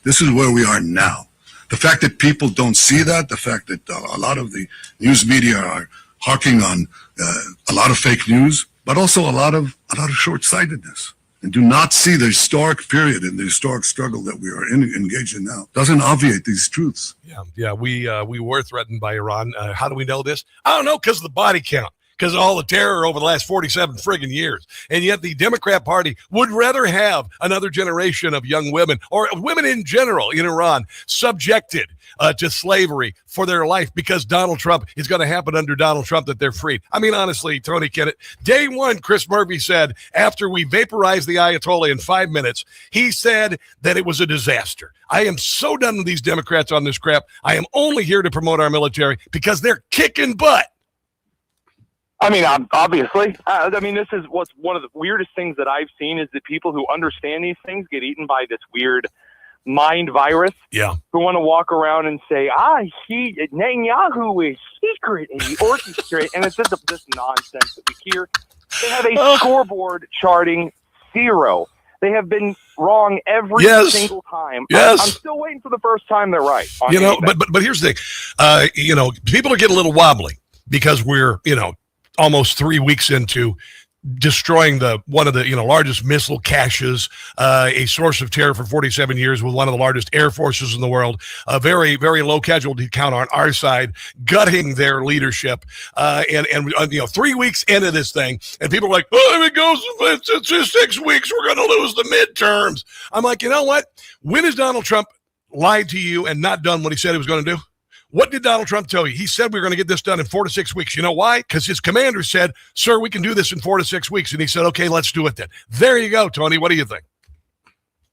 This is where we are now. The fact that people don't see that, the fact that a lot of the news media are harking on a lot of fake news, but also a lot of short-sightedness, and do not see the historic period and the historic struggle that we are engaged in now, doesn't obviate these truths. Yeah, we were threatened by Iran. How do we know this? I don't know, because of the body count, because of all the terror over the last 47 friggin' years. And yet the Democrat Party would rather have another generation of young women, or women in general in Iran, subjected to slavery for their life, because Donald Trump is going to happen under Donald Trump that they're freed. I mean, honestly, Tony Kinnett, day one, Chris Murphy said, after we vaporized the Ayatollah in 5 minutes, he said that it was a disaster. I am so done with these Democrats on this crap. I am only here to promote our military because they're kicking butt. I mean, obviously. I mean, this is what's one of the weirdest things that I've seen, is that people who understand these things get eaten by this weird mind virus. Yeah. Who want to walk around and say, he Netanyahu is secret and he orchestrates, and it's just this nonsense that we hear. They have a scoreboard charting 0. They have been wrong every single time. Yes. I'm still waiting for the first time they're right. But here's the thing. People are getting a little wobbly because we're, almost 3 weeks into destroying one of the largest missile caches, a source of terror for 47 years with one of the largest air forces in the world, a very, very low casualty count on our side, gutting their leadership, and 3 weeks into this thing, and people are like, if it goes to 6 weeks, we're going to lose the midterms. I'm like, you know what? When has Donald Trump lied to you and not done what he said he was going to do? What did Donald Trump tell you? He said we were going to get this done in 4 to 6 weeks. You know why? Because his commander said, sir, we can do this in 4 to 6 weeks. And he said, okay, let's do it then. There you go, Tony. What do you think?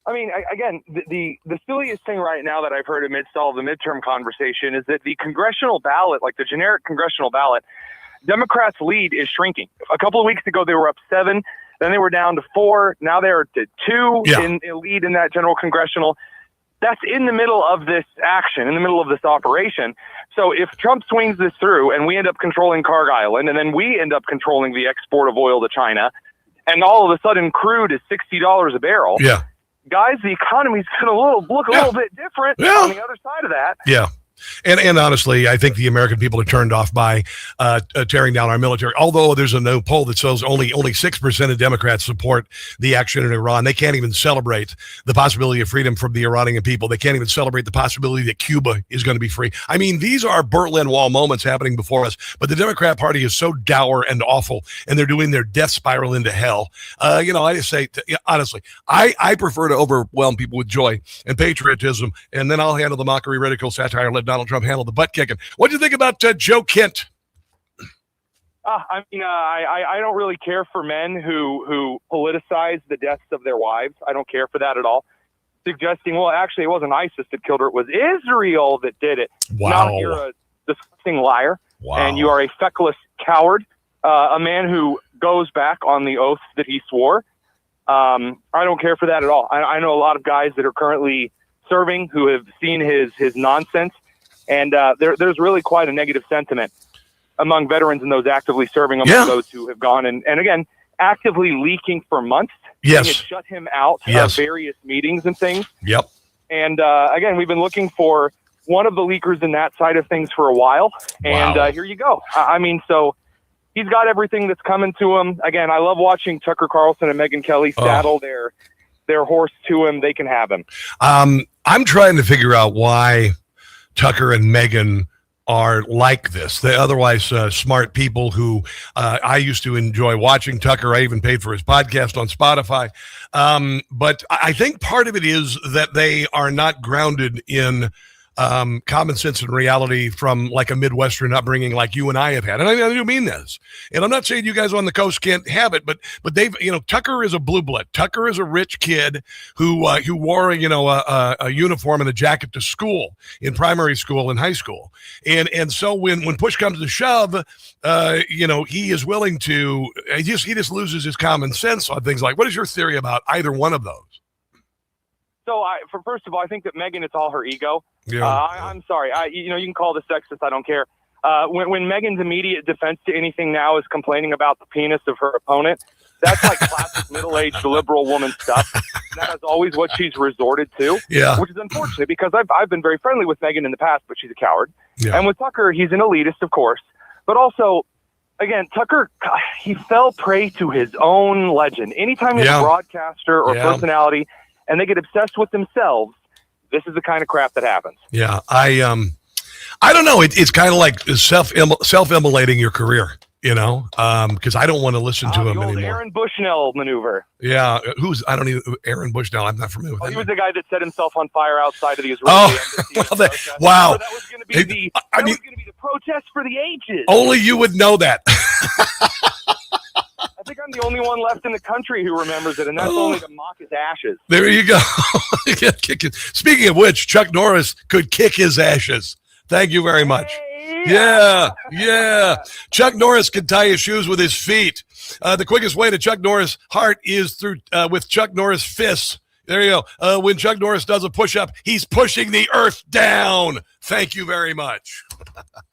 I mean, again, the silliest thing right now that I've heard amidst all the midterm conversation is that the congressional ballot, like the generic congressional ballot, Democrats' lead is shrinking. A couple of weeks ago, they were up 7. Then they were down to 4. Now they're to 2 in lead in that general congressional. That's in the middle of this action, in the middle of this operation. So if Trump swings this through and we end up controlling Carg Island, and then we end up controlling the export of oil to China, and all of a sudden crude is $60 a barrel, guys, the economy's going to look a little bit different on the other side of that. Yeah. And honestly, I think the American people are turned off by tearing down our military. Although there's a new poll that shows only 6% of Democrats support the action in Iran. They can't even celebrate the possibility of freedom from the Iranian people. They can't even celebrate the possibility that Cuba is going to be free. I mean, these are Berlin Wall moments happening before us. But the Democrat Party is so dour and awful, and they're doing their death spiral into hell. I just say, honestly, I prefer to overwhelm people with joy and patriotism, and then I'll handle the mockery, ridicule, satire, let Donald Trump handle the butt kicking. What do you think about Joe Kent? I mean, I don't really care for men who politicize the deaths of their wives. I don't care for that at all. Suggesting, well, actually, it wasn't ISIS that killed her. It was Israel that did it. Wow. Now you're a disgusting liar, wow, and you are a feckless coward, a man who goes back on the oath that he swore. I don't care for that at all. I know a lot of guys that are currently serving who have seen his nonsense. And there's really quite a negative sentiment among veterans and those actively serving, among those who have gone and again, actively leaking for months. Yes. It shut him out of various meetings and things. Yep. And again, we've been looking for one of the leakers in that side of things for a while. And here you go. I mean, so he's got everything that's coming to him. Again, I love watching Tucker Carlson and Megyn Kelly saddle their horse to him. They can have him. I'm trying to figure out why Tucker and Megyn are like this. They're otherwise smart people who I used to enjoy watching Tucker. I even paid for his podcast on Spotify. But I think part of it is that they are not grounded in common sense and reality from like a Midwestern upbringing like you and I have had. And I do mean this. And I'm not saying you guys on the coast can't have it, but they've, Tucker is a blue blood. Tucker is a rich kid who wore, a uniform and a jacket to school in primary school and high school. And so when push comes to shove, he is willing to, he just loses his common sense on things like, what is your theory about either one of those? So, first of all, I think that Meghan, it's all her ego. Yeah. I'm sorry. You can call this sexist. I don't care. When Meghan's immediate defense to anything now is complaining about the penis of her opponent, that's like classic middle-aged liberal woman stuff. That is always what she's resorted to, which is unfortunate because I've been very friendly with Meghan in the past, but she's a coward. Yeah. And with Tucker, he's an elitist, of course. But also, again, Tucker, he fell prey to his own legend. Anytime he's a broadcaster or personality and they get obsessed with themselves, this is the kind of crap that happens. Yeah, I don't know. It's kind of like self-immolating your career, because I don't want to listen to him anymore. Aaron Bushnell maneuver. Yeah, Aaron Bushnell. I'm not familiar with that. He was the guy that set himself on fire outside of the Israeli embassy. Wow. So that was going to be the protest for the ages. Only you would know that. I think I'm the only one left in the country who remembers it, and that's only to mock his ashes. There you go. Speaking of which, Chuck Norris could kick his ashes. Thank you very much. Yeah. Chuck Norris can tie his shoes with his feet. The quickest way to Chuck Norris' heart is through with Chuck Norris fists. There you go. When Chuck Norris does a push-up, he's pushing the earth down. Thank you very much.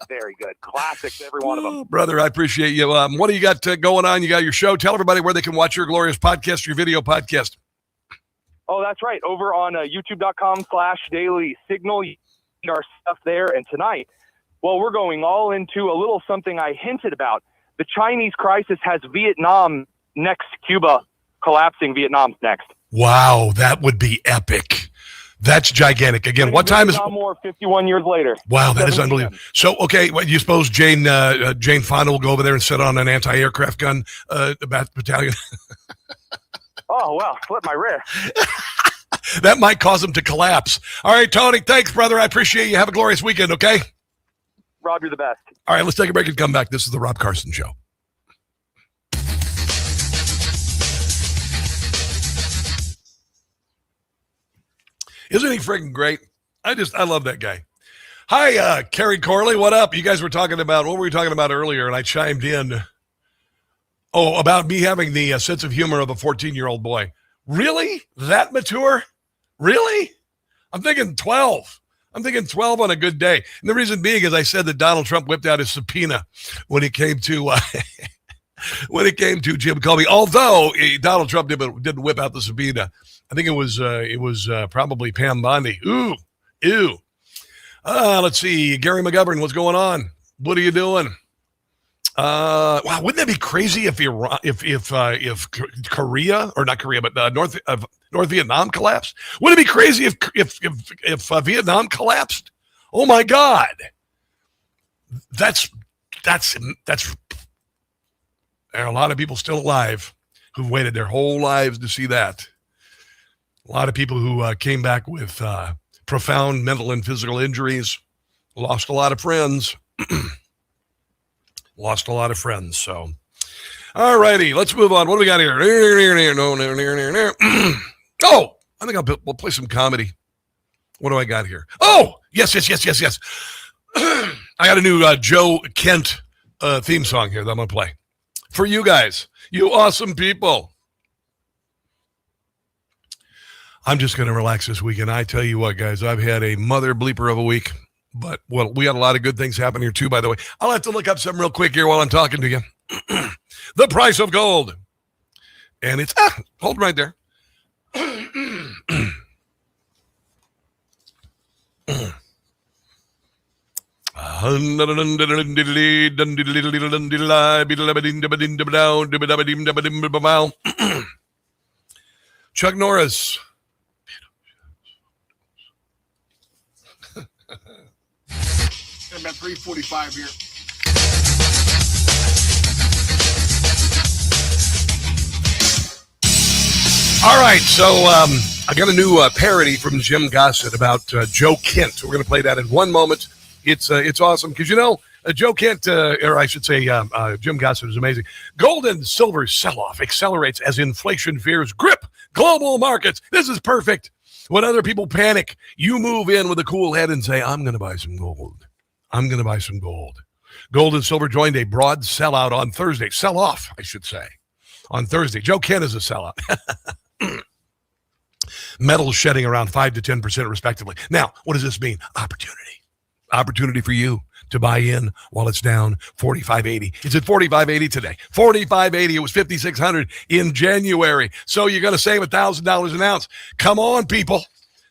Very good. Classics, every one of them. Brother, I appreciate you. What do you got going on? You got your show. Tell everybody where they can watch your glorious podcast, your video podcast. Oh, that's right. Over on youtube.com/Daily Signal. You see our stuff there. And tonight, we're going all into a little something I hinted about. The Chinese crisis has Vietnam next. Cuba collapsing. Vietnam's next. Wow, that would be epic. That's gigantic. Again, what time is... More 51 years later. Wow, that is unbelievable. So, okay, you suppose Jane Fonda will go over there and sit on an anti-aircraft gun battalion? Oh, well, flip my wrist. That might cause them to collapse. All right, Tony, thanks, brother. I appreciate you. Have a glorious weekend, okay? Rob, you're the best. All right, let's take a break and come back. This is the Rob Carson Show. Isn't he freaking great? I love that guy. Hi, Carrie Corley. What up? You guys were talking about, what were we talking about earlier? And I chimed in. Oh, about me having the sense of humor of a 14-year-old boy. Really? That mature? Really? I'm thinking 12. I'm thinking 12 on a good day. And the reason being is I said that Donald Trump whipped out his subpoena when it came to Jim Comey. Although Donald Trump didn't whip out the subpoena. I think it was probably Pam Bondi. Ooh. Let's see. Gary McGovern, what's going on? What are you doing? Wow, wouldn't that be crazy if Korea, or not Korea, but North Vietnam collapsed? Wouldn't it be crazy if Vietnam collapsed? Oh my God, that's there are a lot of people still alive who've waited their whole lives to see that. A lot of people who came back with profound mental and physical injuries, lost a lot of friends. So, all righty, let's move on. What do we got here? Oh, I think we'll play some comedy. What do I got here? Oh, yes. I got a new Joe Kent theme song here that I'm going to play for you guys, you awesome people. I'm just going to relax this weekend. I tell you what, guys, I've had a mother bleeper of a week. But, we got a lot of good things happening here, too, by the way. I'll have to look up something real quick here while I'm talking to you. The price of gold. And it's, hold right there. Chuck Norris. About 3:45 here. All right, so I got a new parody from Jim Gossett about Joe Kent. We're going to play that in one moment. It's awesome because, Joe Kent, or I should say Jim Gossett is amazing. Gold and silver sell-off accelerates as inflation fears grip global markets. This is perfect. When other people panic, you move in with a cool head and say, I'm going to buy some gold. I'm going to buy some gold. Gold and silver joined a broad sellout on Thursday. Sell-off, I should say, on Thursday. Joe Kent is a sellout. Metals shedding around 5 to 10% respectively. Now, what does this mean? Opportunity for you to buy in while it's down 45.80. It's at 45.80 today. 45.80. It was 5,600 in January. So you're going to save $1,000 an ounce. Come on, people.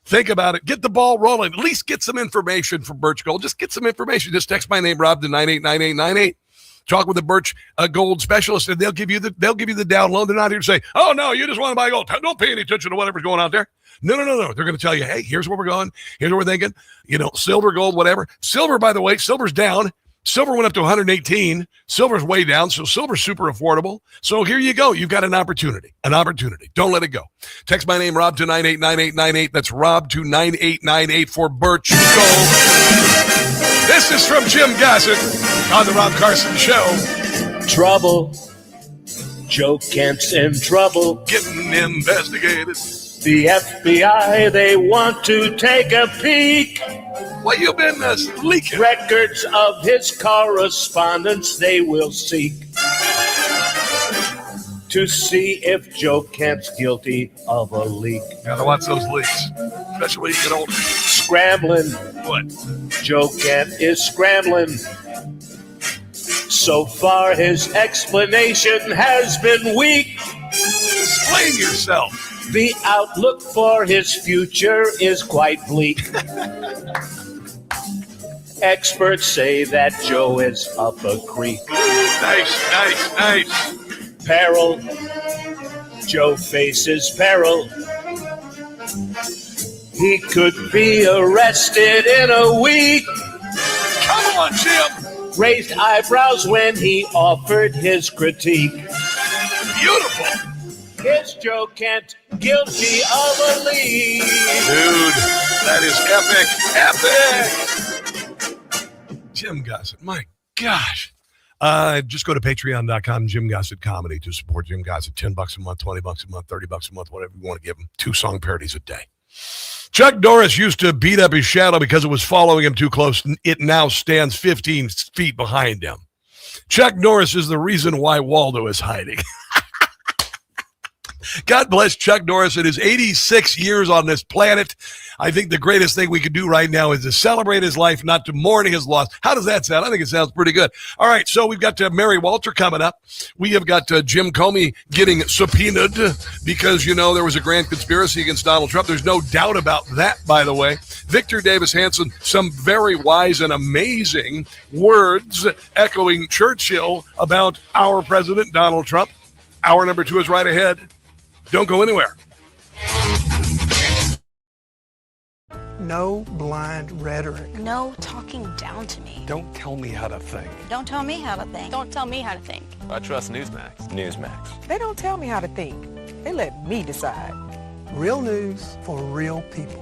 Think about it. Get the ball rolling. At least get some information from Birch Gold. Just get some information. Just text my name, Rob, to 989898. Talk with the Birch Gold specialist, and they'll give you the download. They're not here to say, "Oh no, you just want to buy gold. Don't pay any attention to whatever's going out there." No. They're going to tell you, "Hey, here's where we're going. Here's what we're thinking. Silver, gold, whatever." Silver, by the way, silver's down. Silver went up to 118. Silver's way down, so silver's super affordable. So here you go. You've got an opportunity. Don't let it go. Text my name, Rob, to 989898. That's Rob to 9898 for Birch Gold. This is from Jim Gossett on the Rob Carson Show. Trouble. Joe Kent's in trouble. Getting investigated. The FBI, they want to take a peek. What you been leaking? Records of his correspondence they will seek to see if Joe Kent's guilty of a leak. Gotta watch those leaks, especially when you get older. Scrambling. What? Joe Kent is scrambling. So far, his explanation has been weak. Explain yourself. The outlook for his future is quite bleak. Experts say that Joe is up a creek. Nice. Peril. Joe faces peril. He could be arrested in a week. Come on, Jim. Raised eyebrows when he offered his critique. Beautiful. Is Joe Kent guilty of a leak? Dude, that is epic. Jim Gossett, my gosh. Just go to patreon.com, Jim Gossett Comedy, to support Jim Gossett. $10 a month, $20 a month, $30 a month, whatever you want to give him. 2 song parodies a day. Chuck Norris used to beat up his shadow because it was following him too close. It now stands 15 feet behind him. Chuck Norris is the reason why Waldo is hiding. God bless Chuck Norris at his 86 years on this planet. I think the greatest thing we could do right now is to celebrate his life, not to mourn his loss. How does that sound? I think it sounds pretty good. All right, so we've got Mary Walter coming up. We have got Jim Comey getting subpoenaed because, there was a grand conspiracy against Donald Trump. There's no doubt about that, by the way. Victor Davis Hanson, some very wise and amazing words echoing Churchill about our president, Donald Trump. Hour number 2 is right ahead. Don't go anywhere. No blind rhetoric. No talking down to me. Don't tell me how to think. Don't tell me how to think. Don't tell me how to think. I trust Newsmax. Newsmax. They don't tell me how to think. They let me decide. Real news for real people.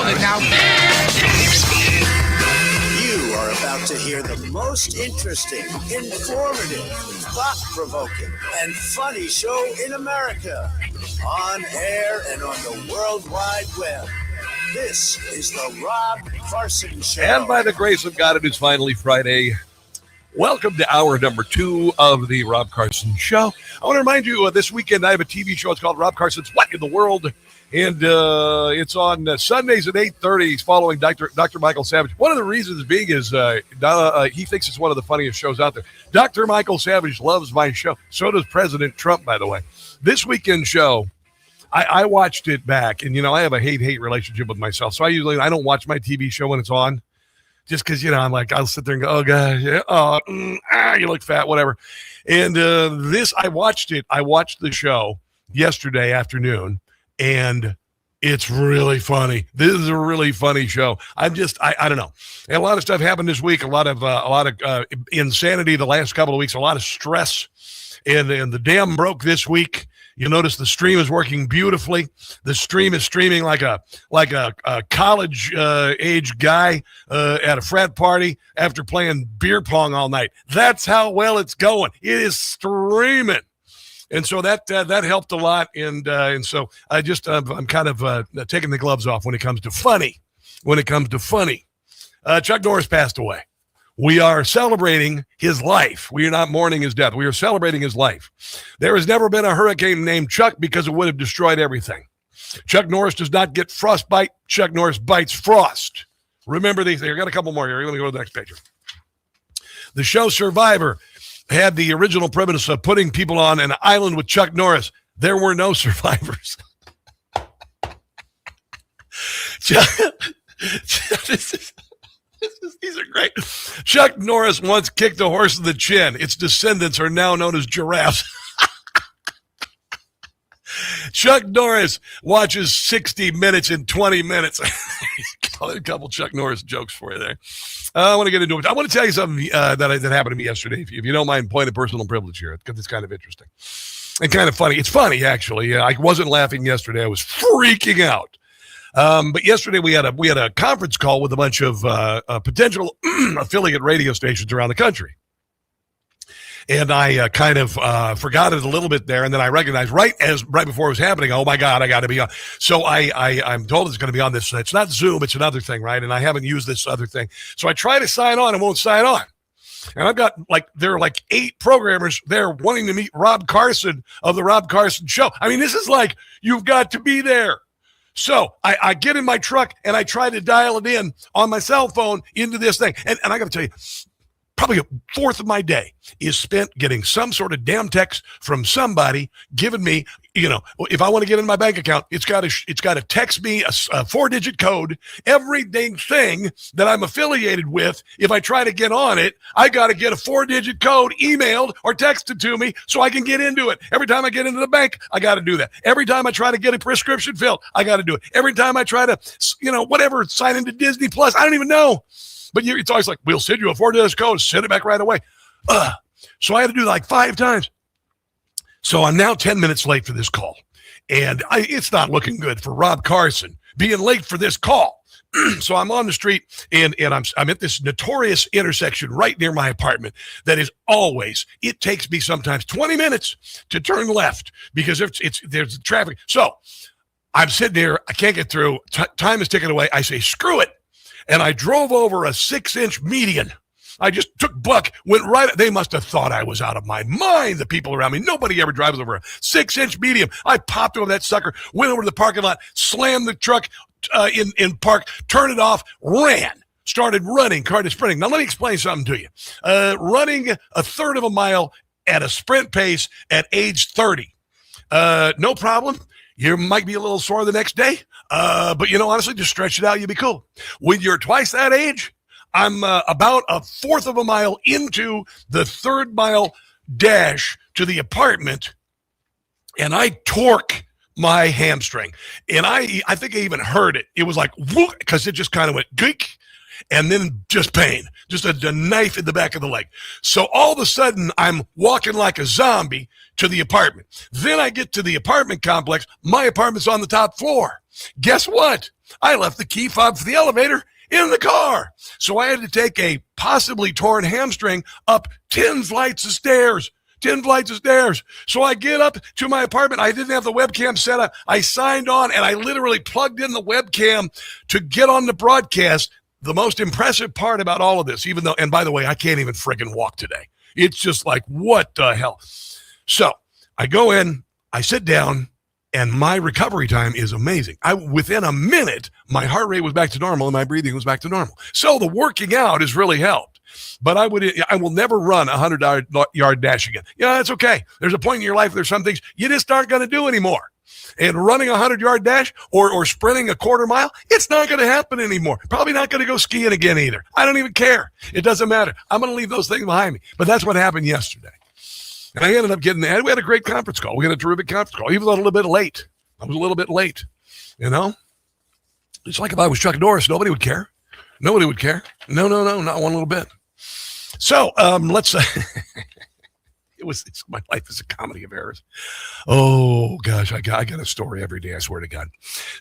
it now. You are about to hear the most interesting, informative, thought-provoking, and funny show in America. On air and on the World Wide Web. This is the Rob Carson Show. And by the grace of God, it is finally Friday. Welcome to hour number 2 of the Rob Carson Show. I want to remind you, this weekend I have a TV show. It's called Rob Carson's What in the World? And it's on Sundays at 8:30 following Dr. Michael Savage. One of the reasons being is he thinks it's one of the funniest shows out there. Dr. Michael Savage loves my show. So does President Trump, by the way. This weekend show, I watched it back, and, I have a hate-hate relationship with myself. So I don't watch my TV show when it's on. Just because, I'm like, I'll sit there and go, oh, gosh, you look fat, whatever. And I watched it. I watched the show yesterday afternoon, and it's really funny. This is a really funny show. I don't know. And a lot of stuff happened this week, a lot of insanity the last couple of weeks, a lot of stress. And the dam broke this week. You'll notice the stream is working beautifully. The stream is streaming like a college age guy at a frat party after playing beer pong all night. That's how well it's going. It is streaming, and so that helped a lot. And so I'm kind of taking the gloves off when it comes to funny. Chuck Norris passed away. We are celebrating his life. We are not mourning his death. We are celebrating his life. There has never been a hurricane named Chuck because it would have destroyed everything. Chuck Norris does not get frostbite. Chuck Norris bites frost. Remember these. I got a couple more here. You're going to go to the next page. The show Survivor had the original premise of putting people on an island with Chuck Norris. There were no survivors. These are great. Chuck Norris once kicked a horse in the chin. Its descendants are now known as giraffes. Chuck Norris watches 60 Minutes in 20 minutes. A couple Chuck Norris jokes for you there. I want to get into it. I want to tell you something that happened to me yesterday. If you don't mind, point of personal privilege here, because it's kind of interesting and kind of funny. It's funny, actually. I wasn't laughing yesterday. I was freaking out. But yesterday we had a conference call with a bunch of potential affiliate radio stations around the country. And I kind of forgot it a little bit there, and then I recognized right before it was happening, oh my God, I got to be on. So I'm told it's going to be on this. It's not Zoom, it's another thing, right? And I haven't used this other thing. So I try to sign on and won't sign on. And I've got there are 8 programmers there wanting to meet Rob Carson of the Rob Carson Show. I mean, this is like, you've got to be there. So I get in my truck and I try to dial it in on my cell phone into this thing. And I got to tell you, probably a fourth of my day is spent getting some sort of damn text from somebody giving me, if I want to get in my bank account, it's got to text me a 4-digit code. Every dang thing that I'm affiliated with, if I try to get on it, I got to get a 4-digit code emailed or texted to me so I can get into it. Every time I get into the bank, I got to do that. Every time I try to get a prescription filled, I got to do it. Every time I try to, sign into Disney Plus, I don't even know. But it's always like, we'll send you a 4-digit code, send it back right away. So I had to do it 5 times. So I'm now 10 minutes late for this call. And it's not looking good for Rob Carson being late for this call. So I'm on the street, and I'm at this notorious intersection right near my apartment that is always, it takes me sometimes 20 minutes to turn left because there's traffic. So I'm sitting there, I can't get through, time is ticking away. I say, screw it. And I drove over a 6-inch median. I just took buck, went right. They must have thought I was out of my mind, the people around me. Nobody ever drives over a 6-inch median. I popped over that sucker, went over to the parking lot, slammed the truck in park, turned it off, ran, started running, started sprinting. Now, let me explain something to you. Running a third of a mile at a sprint pace at age 30. No problem. You might be a little sore the next day. But, honestly, just stretch it out. You'll be cool. When you're twice that age, I'm about a fourth of a mile into the 3rd mile dash to the apartment, and I torque my hamstring. And I think I even heard it. It was like, whoop, because it just kind of went geek, and then just pain, just a knife in the back of the leg. So all of a sudden, I'm walking like a zombie to the apartment. Then I get to the apartment complex. My apartment's on the top floor. Guess what? I left the key fob for the elevator in the car. So I had to take a possibly torn hamstring up 10 flights of stairs. 10 flights of stairs. So I get up to my apartment. I didn't have the webcam set up. I signed on and I literally plugged in the webcam to get on the broadcast. The most impressive part about all of this, even though, and by the way, I can't even friggin' walk today. It's just like, what the hell? So I go in, I sit down, and my recovery time is amazing. Within a minute, my heart rate was back to normal and my breathing was back to normal. So the working out has really helped. But I will never run a 100-yard dash again. Yeah, that's okay. There's a point in your life, there's some things you just aren't going to do anymore. And running a 100-yard dash or sprinting a quarter mile, it's not going to happen anymore. Probably not going to go skiing again either. I don't even care. It doesn't matter. I'm going to leave those things behind me. But that's what happened yesterday. And I ended up we had a great conference call. We had a terrific conference call. He was a little bit late. I was a little bit late, you know? It's like if I was Chuck Norris, nobody would care. Nobody would care. No, not one little bit. So let's my life is a comedy of errors. Oh gosh, I got a story every day, I swear to God.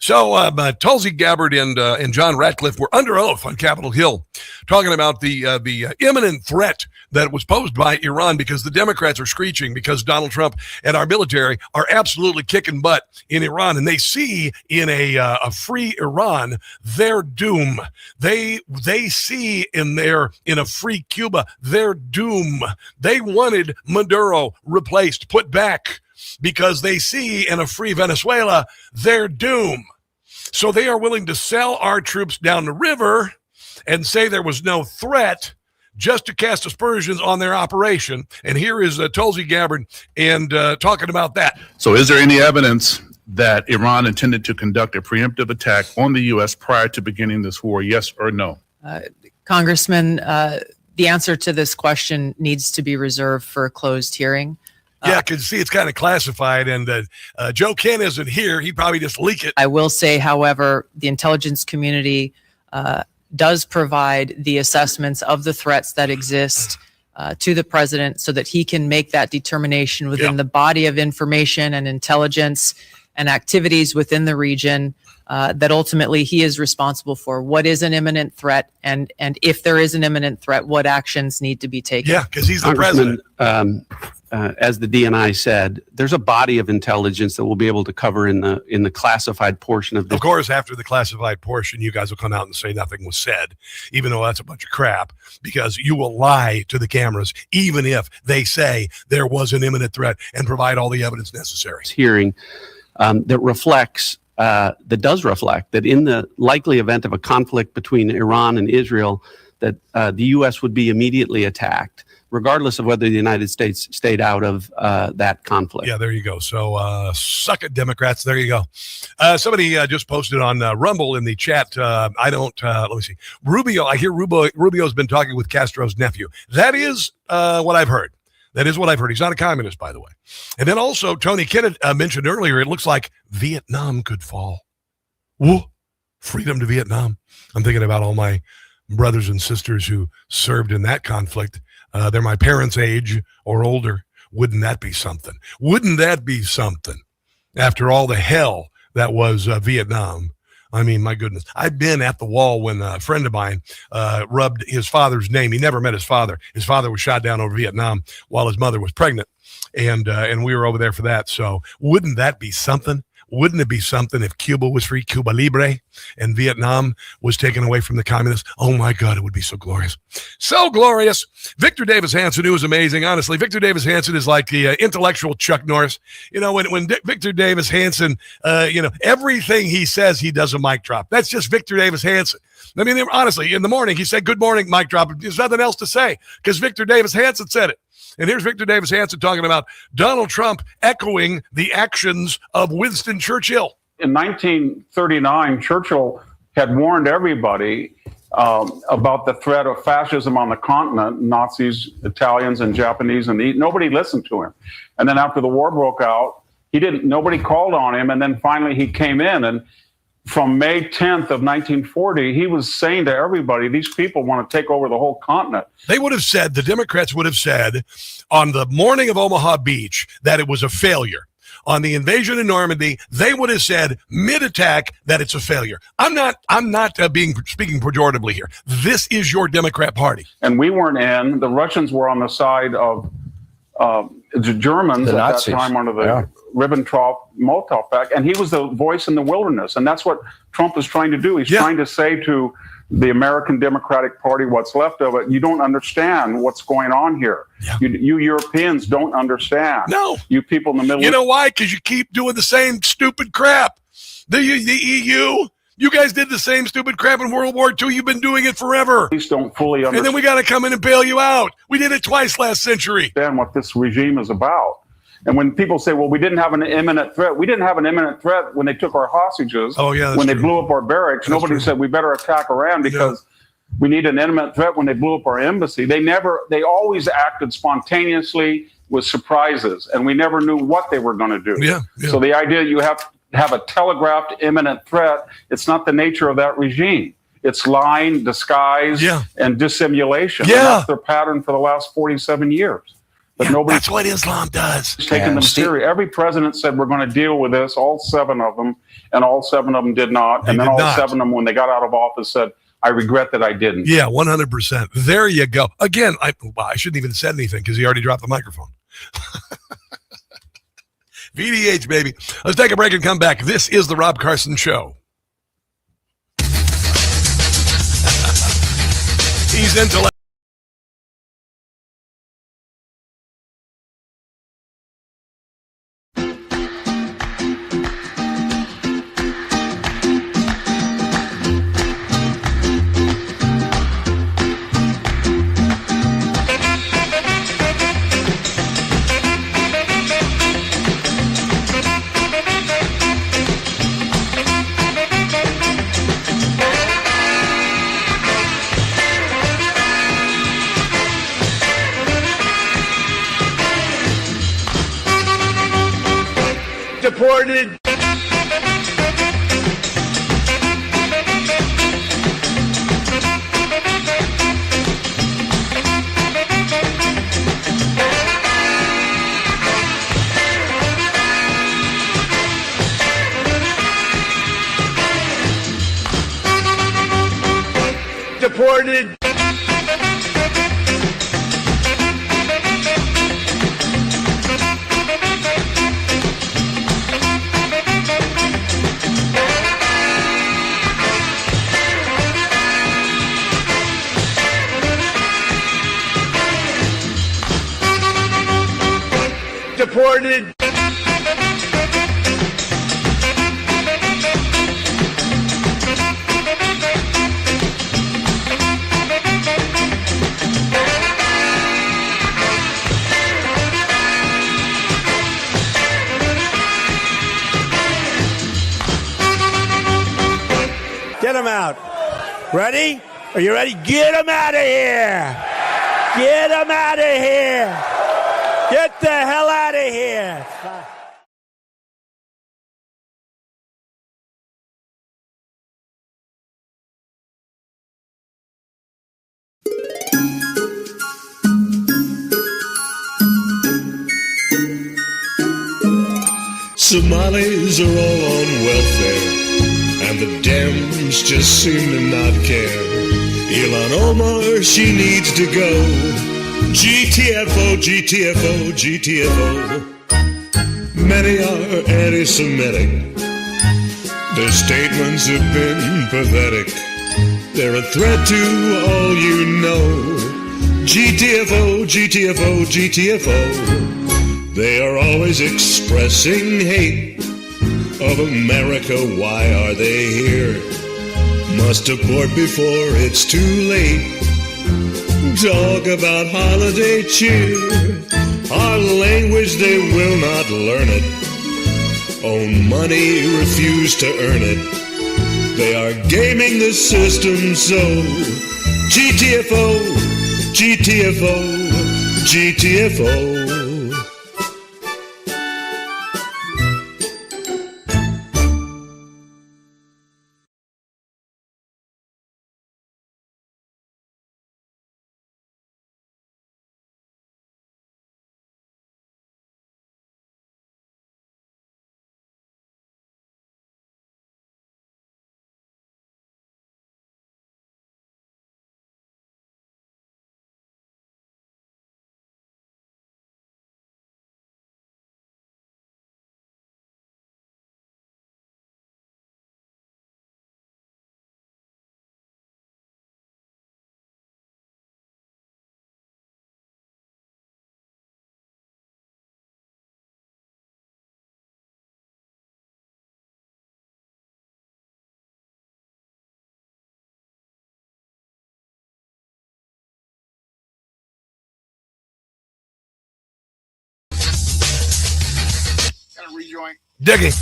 So Tulsi Gabbard and John Ratcliffe were under oath on Capitol Hill talking about the imminent threat that was posed by Iran, because the Democrats are screeching because Donald Trump and our military are absolutely kicking butt in Iran, and they see in a free Iran their doom. They see in a free Cuba their doom. They wanted Maduro replaced, put back, because they see in a free Venezuela their doom. So they are willing to sell our troops down the river and say there was no threat just to cast aspersions on their operation. And here is Tulsi Gabbard and talking about that. So is there any evidence that Iran intended to conduct a preemptive attack on the U.S. prior to beginning this war, yes or no? Congressman, the answer to this question needs to be reserved for a closed hearing. Yeah, because see, it's kind of classified, and Joe Ken isn't here. He'd probably just leak it. I will say, however, the intelligence community does provide the assessments of the threats that exist to the president so that he can make that determination within the body of information and intelligence and activities within the region that ultimately he is responsible for. What is an imminent threat, and if there is an imminent threat, what actions need to be taken? Yeah, because he's the president. As the DNI said, there's a body of intelligence that we'll be able to cover in the classified portion of this. Of course, after the classified portion, you guys will come out and say nothing was said, even though that's a bunch of crap, because you will lie to the cameras, even if they say there was an imminent threat, and provide all the evidence necessary. Hearing that does reflect that in the likely event of a conflict between Iran and Israel, that the U.S. would be immediately attacked, regardless of whether the United States stayed out of that conflict. Yeah, there you go. So suck it, Democrats. There you go. Somebody just posted on Rumble in the chat. Let me see. Rubio, I hear Rubio's been talking with Castro's nephew. That is what I've heard. That is what I've heard. He's not a communist, by the way. And then also, Tony Kinnett mentioned earlier, it looks like Vietnam could fall. Woo! Freedom to Vietnam. I'm thinking about all my brothers and sisters who served in that conflict. They're my parents' age or older. Wouldn't that be something? Wouldn't that be something? After all the hell that was Vietnam. I mean, my goodness. I've been at the wall when a friend of mine rubbed his father's name. He never met his father. His father was shot down over Vietnam while his mother was pregnant. And we were over there for that. So wouldn't that be something? Wouldn't it be something if Cuba was free, Cuba Libre, and Vietnam was taken away from the communists? Oh, my God, it would be so glorious. So glorious. Victor Davis Hanson, who is amazing. Honestly, Victor Davis Hanson is like the intellectual Chuck Norris. You know, when Victor Davis Hanson, everything he says, he does a mic drop. That's just Victor Davis Hanson. I mean, honestly, in the morning, he said, good morning, mic drop. There's nothing else to say because Victor Davis Hanson said it. And here's Victor Davis Hanson talking about Donald Trump echoing the actions of Winston Churchill. In 1939, Churchill had warned everybody about the threat of fascism on the continent, Nazis, Italians, and Japanese, and nobody listened to him. And then after the war broke out, nobody called on him, and then finally he came in, and from May 10th of 1940, he was saying to everybody, these people want to take over the whole continent. They would have said, the Democrats would have said on the morning of Omaha Beach that it was a failure. on the invasion of Normandy, they would have said mid-attack that it's a failure. I'm not speaking pejoratively here. This is your Democrat Party. And we weren't in. The Russians were on the side of the Germans The at Nazis. that time under the Ribbentrop-Molotov Pact, and he was the voice in the wilderness. And that's what Trump is trying to do. He's trying to say to the American Democratic Party, what's left of it, you don't understand what's going on here. You Europeans don't understand. No. You people in the Middle You East. know why? Because you keep doing the same stupid crap. The EU, you guys did the same stupid crap in World War II. You've been doing it forever. Police don't fully And understand. then we got to come in and bail you out. We did it twice last century. What this regime is about. And when people say, well, we didn't have an imminent threat, we didn't have an imminent threat when they took our hostages. Oh, yeah, that's when they true. blew up our barracks, That's nobody true. said we better attack Iran because we need an imminent threat when they blew up our embassy. They always acted spontaneously with surprises, and we never knew what they were going to do. Yeah. So the idea you have to have a telegraphed imminent threat, it's not the nature of that regime. It's lying, disguise, and dissimulation. And that's their pattern for the last 47 years. But that's what Islam does. Taking them serious. Every president said we're going to deal with this. All 7 of them, and all 7 of them did not. And then all 7 of them, when they got out of office, said, "I regret that I didn't." Yeah, 100%. There you go. Again, I shouldn't even have said anything because he already dropped the microphone. VDH, baby. Let's take a break and come back. This is the Rob Carson Show. He's intellect. Deported. Deported. Deported. Get him out. Ready? Are you ready? Get him out of here. Get him out of here. Get the hell out of here. Somalis are all on welfare, and the Dems just seem to not care. Ilhan Omar, she needs to go. GTFO, GTFO, GTFO. Many are anti-Semitic. Their statements have been pathetic. They're a threat to all you know. GTFO, GTFO, GTFO. They are always expressing hate of America. Why are they here? Must deport before it's too late. Talk about holiday cheer. Our language, they will not learn it. Own money, refuse to earn it. They are gaming the system so. GTFO, GTFO, GTFO. joint. Diggy.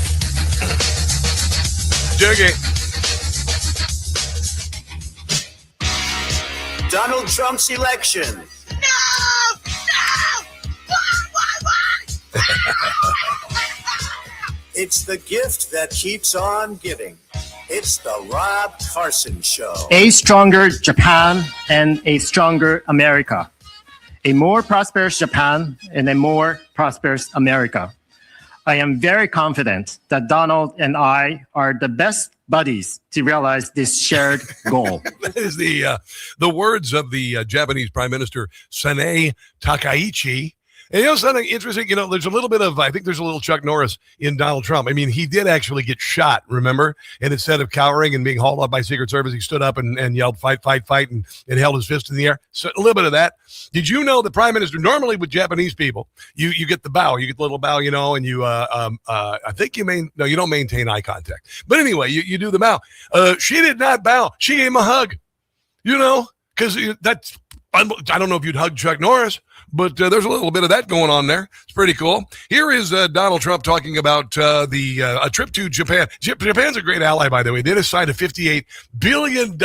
Donald Trump's election. It's the gift that keeps on giving. It's the Rob Carson Show. A stronger Japan and a stronger America. A more prosperous Japan and a more prosperous America. I am very confident that Donald and I are the best buddies to realize this shared goal. That is the words of the Japanese Prime Minister Sanae Takaichi. And you know something interesting? You know, there's a little bit of, I think there's a little Chuck Norris in Donald Trump. I mean, he did actually get shot, remember? And instead of cowering and being hauled up by Secret Service, he stood up and yelled, fight, fight, fight, and held his fist in the air. So a little bit of that. Did you know the Prime Minister, normally with Japanese people, you get the bow, you get the little bow, you know, and you, I think you don't maintain eye contact. But anyway, you do the bow. She did not bow. She gave him a hug, you know, because that's, I don't know if you'd hug Chuck Norris, but there's a little bit of that going on there. It's pretty cool. Here is Donald Trump talking about a trip to Japan. Japan's a great ally, by the way. They just signed a $58 billion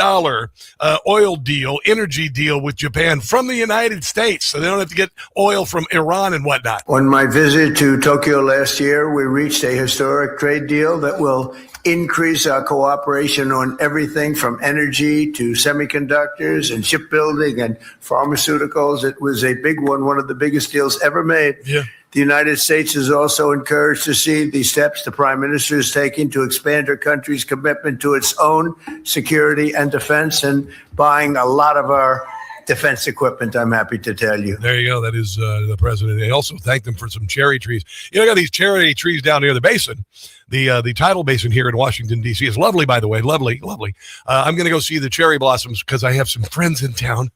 oil deal, energy deal with Japan from the United States, so they don't have to get oil from Iran and whatnot. On my visit to Tokyo last year, we reached a historic trade deal that will increase our cooperation on everything from energy to semiconductors and shipbuilding and pharmaceuticals. It was a big one of the biggest deals ever made. Yeah. The United States is also encouraged to see the steps the Prime Minister is taking to expand her country's commitment to its own security and defense and buying a lot of our defense equipment, I'm happy to tell you. There you go. That is the president. They also thanked them for some cherry trees. You know, I got these cherry trees down near the basin. The tidal basin here in Washington, D.C. is lovely, by the way. Lovely. I'm going to go see the cherry blossoms because I have some friends in town.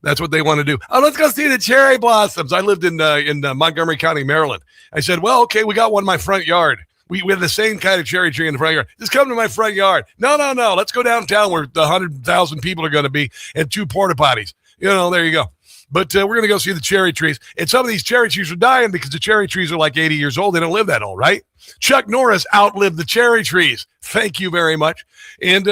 That's what they want to do. Oh, let's go see the cherry blossoms. I lived in Montgomery County, Maryland. I said, well, okay, we got one in my front yard. We have the same kind of cherry tree in the front yard. Just come to my front yard. No. Let's go downtown where the 100,000 people are going to be and 2 porta potties. You know, there you go. But we're going to go see the cherry trees. And some of these cherry trees are dying because the cherry trees are like 80 years old. They don't live that old, right? Chuck Norris outlived the cherry trees. Thank you very much. And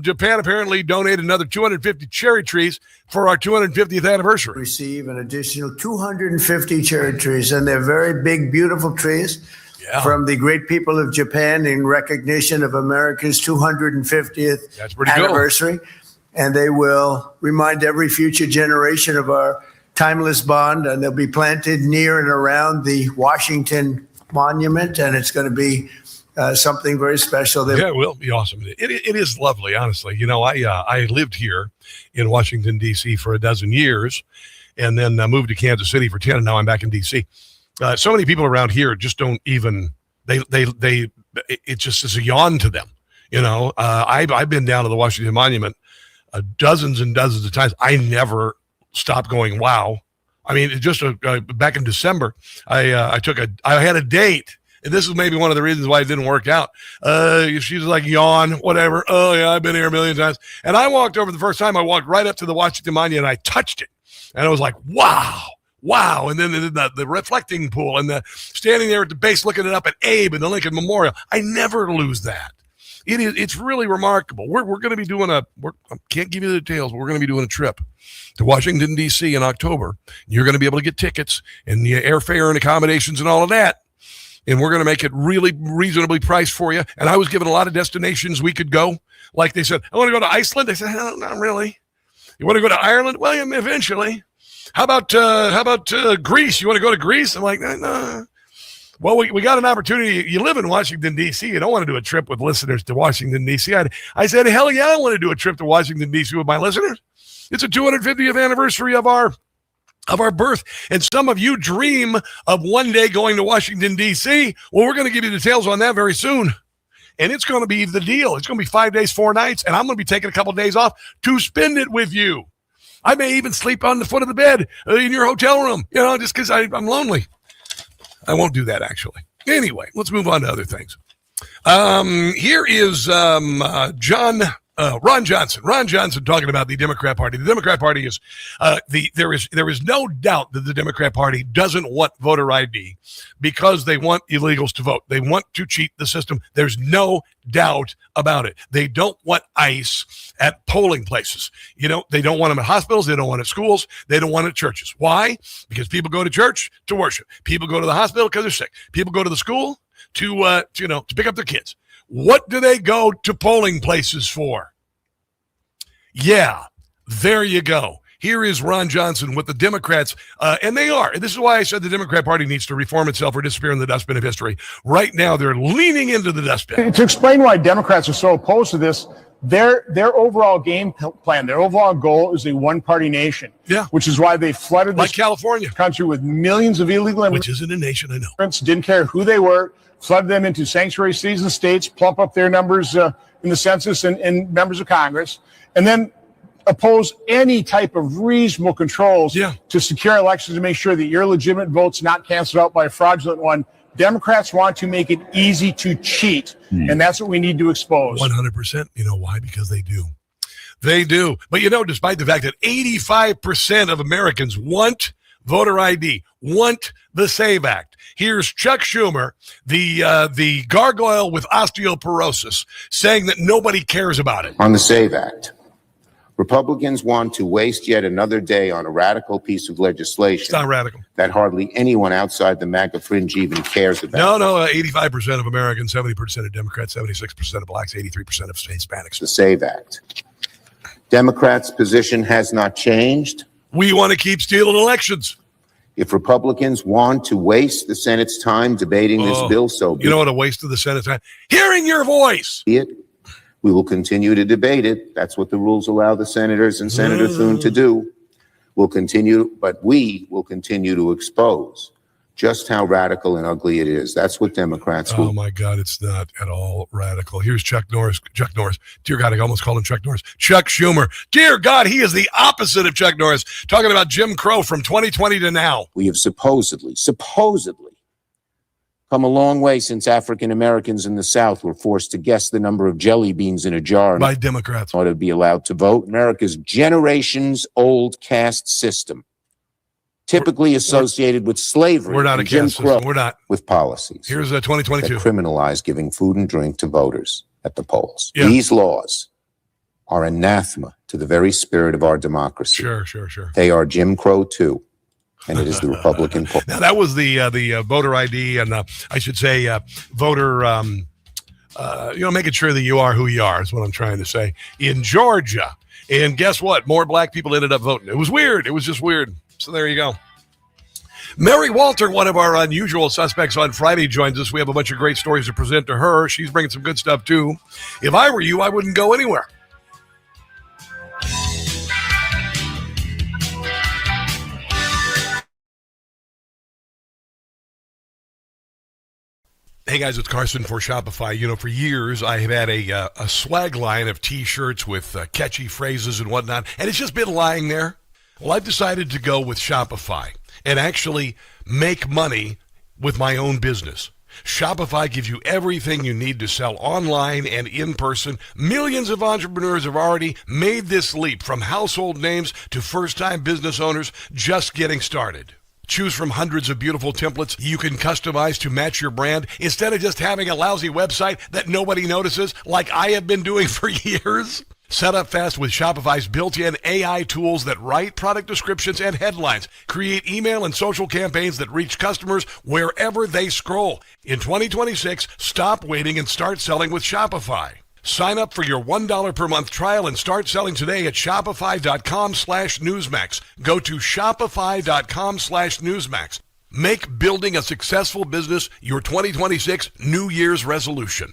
Japan apparently donated another 250 cherry trees for our 250th anniversary. Receive an additional 250 cherry trees, and they're very big, beautiful trees. Yeah. From the great people of Japan in recognition of America's 250th anniversary. Cool. And they will remind every future generation of our timeless bond, and they'll be planted near and around the Washington Monument, and it's going to be something very special. Yeah, it will be awesome. It is lovely, honestly. You know, I lived here in Washington, D.C. for a dozen years, and then moved to Kansas City for 10, and now I'm back in D.C. So many people around here just don't even, it just is a yawn to them. You know, I've been down to the Washington Monument dozens and dozens of times. I never stopped going, wow. I mean, just back in December, I had a date, and this is maybe one of the reasons why it didn't work out. She was like, yawn, whatever. Oh yeah, I've been here a million times. And I walked over the first time. I walked right up to the Washington Monument, and I touched it, and I was like, wow. And then the reflecting pool, and the standing there at the base looking it up at Abe and the Lincoln Memorial. I never lose that. It's really remarkable. We're going to be doing I can't give you the details, but we're going to be doing a trip to Washington, D.C. in October. You're going to be able to get tickets and the airfare and accommodations and all of that. And we're going to make it really reasonably priced for you. And I was given a lot of destinations we could go. Like they said, I want to go to Iceland. I said, not really. You want to go to Ireland? Well, yeah, eventually. How about Greece? You want to go to Greece? I'm like, no. Well, we got an opportunity. You live in Washington, D.C. You don't want to do a trip with listeners to Washington, D.C. I said, hell yeah, I want to do a trip to Washington, D.C. with my listeners. It's a 250th anniversary of our birth. And some of you dream of one day going to Washington, D.C. Well, we're going to give you details on that very soon. And it's going to be the deal. It's going to be 5 days, 4 nights. And I'm going to be taking a couple of days off to spend it with you. I may even sleep on the foot of the bed in your hotel room, you know, just because I'm lonely. I won't do that, actually. Anyway, let's move on to other things. Here is John Ron Johnson talking about the Democrat Party. The Democrat Party is there is no doubt that the Democrat Party doesn't want voter ID because they want illegals to vote. They want to cheat the system. There's no doubt about it. They don't want ICE at polling places. You know, they don't want them at hospitals. They don't want it at schools. They don't want it at churches. Why? Because people go to church to worship. People go to the hospital because they're sick. People go to the school to pick up their kids. What do they go to polling places for? Yeah, there you go. Here is Ron Johnson with the Democrats, and they are. And this is why I said the Democrat Party needs to reform itself or disappear in the dustbin of history. Right now, they're leaning into the dustbin. To explain why Democrats are so opposed to this, their overall game plan, their overall goal is a one-party nation. Yeah. Which is why they flooded this California country with millions of illegal immigrants. Which isn't a nation, I know. Didn't care who they were, flooded them into sanctuary cities and states, plump up their numbers in the census and members of Congress, and then oppose any type of reasonable controls to secure elections to make sure that your legitimate vote's not canceled out by a fraudulent one. Democrats want to make it easy to cheat, and that's what we need to expose. 100%. You know why? Because they do. They do. But, you know, despite the fact that 85% of Americans want voter ID, want the SAVE Act. Here's Chuck Schumer, the gargoyle with osteoporosis, saying that nobody cares about it. On the SAVE Act, Republicans want to waste yet another day on a radical piece of legislation. It's not radical. That hardly anyone outside the MAGA fringe even cares about. No, 85% of Americans, 70% of Democrats, 76% of blacks, 83% of Hispanics. The SAVE Act. Democrats' position has not changed. We want to keep stealing elections. If Republicans want to waste the Senate's time debating this bill, so you know what a waste of the Senate's time? Hearing your voice. We will continue to debate it. That's what the rules allow the senators and Senator Thune to do. We'll continue, but we will continue to expose just how radical and ugly it is. That's what Democrats will. Oh my God, it's not at all radical. Here's Chuck Norris. Dear God, I almost called him Chuck Norris. Chuck Schumer. Dear God, he is the opposite of Chuck Norris, talking about Jim Crow from 2020 to now. We have supposedly come a long way since African Americans in the South were forced to guess the number of jelly beans in a jar by Democrats ought to be allowed to vote. America's generations-old caste system, typically associated with slavery. We're not a caste system. We're not. With policies. Here's 2022. That criminalize giving food and drink to voters at the polls. Yeah. These laws are anathema to the very spirit of our democracy. Sure. They are Jim Crow too. And it is the Republican Party. Now, that was the voter ID and I should say voter, making sure that you are who you are is what I'm trying to say. In Georgia. And guess what? More black people ended up voting. It was weird. It was just weird. So there you go. Mary Walter, one of our unusual suspects on Friday, joins us. We have a bunch of great stories to present to her. She's bringing some good stuff, too. If I were you, I wouldn't go anywhere. Hey guys, it's Carson for Shopify. You know, for years I have had a swag line of T-shirts with catchy phrases and whatnot, and it's just been lying there. Well, I've decided to go with Shopify and actually make money with my own business. Shopify gives you everything you need to sell online and in person. Millions of entrepreneurs have already made this leap, from household names to first-time business owners just getting started. Choose from hundreds of beautiful templates you can customize to match your brand instead of just having a lousy website that nobody notices like I have been doing for years. Set up fast with Shopify's built-in AI tools that write product descriptions and headlines, create email and social campaigns that reach customers wherever they scroll. In 2026, stop waiting and start selling with Shopify. Sign up for your $1 per month trial and start selling today at shopify.com/Newsmax. Go to shopify.com/Newsmax. Make building a successful business your 2026 New Year's resolution.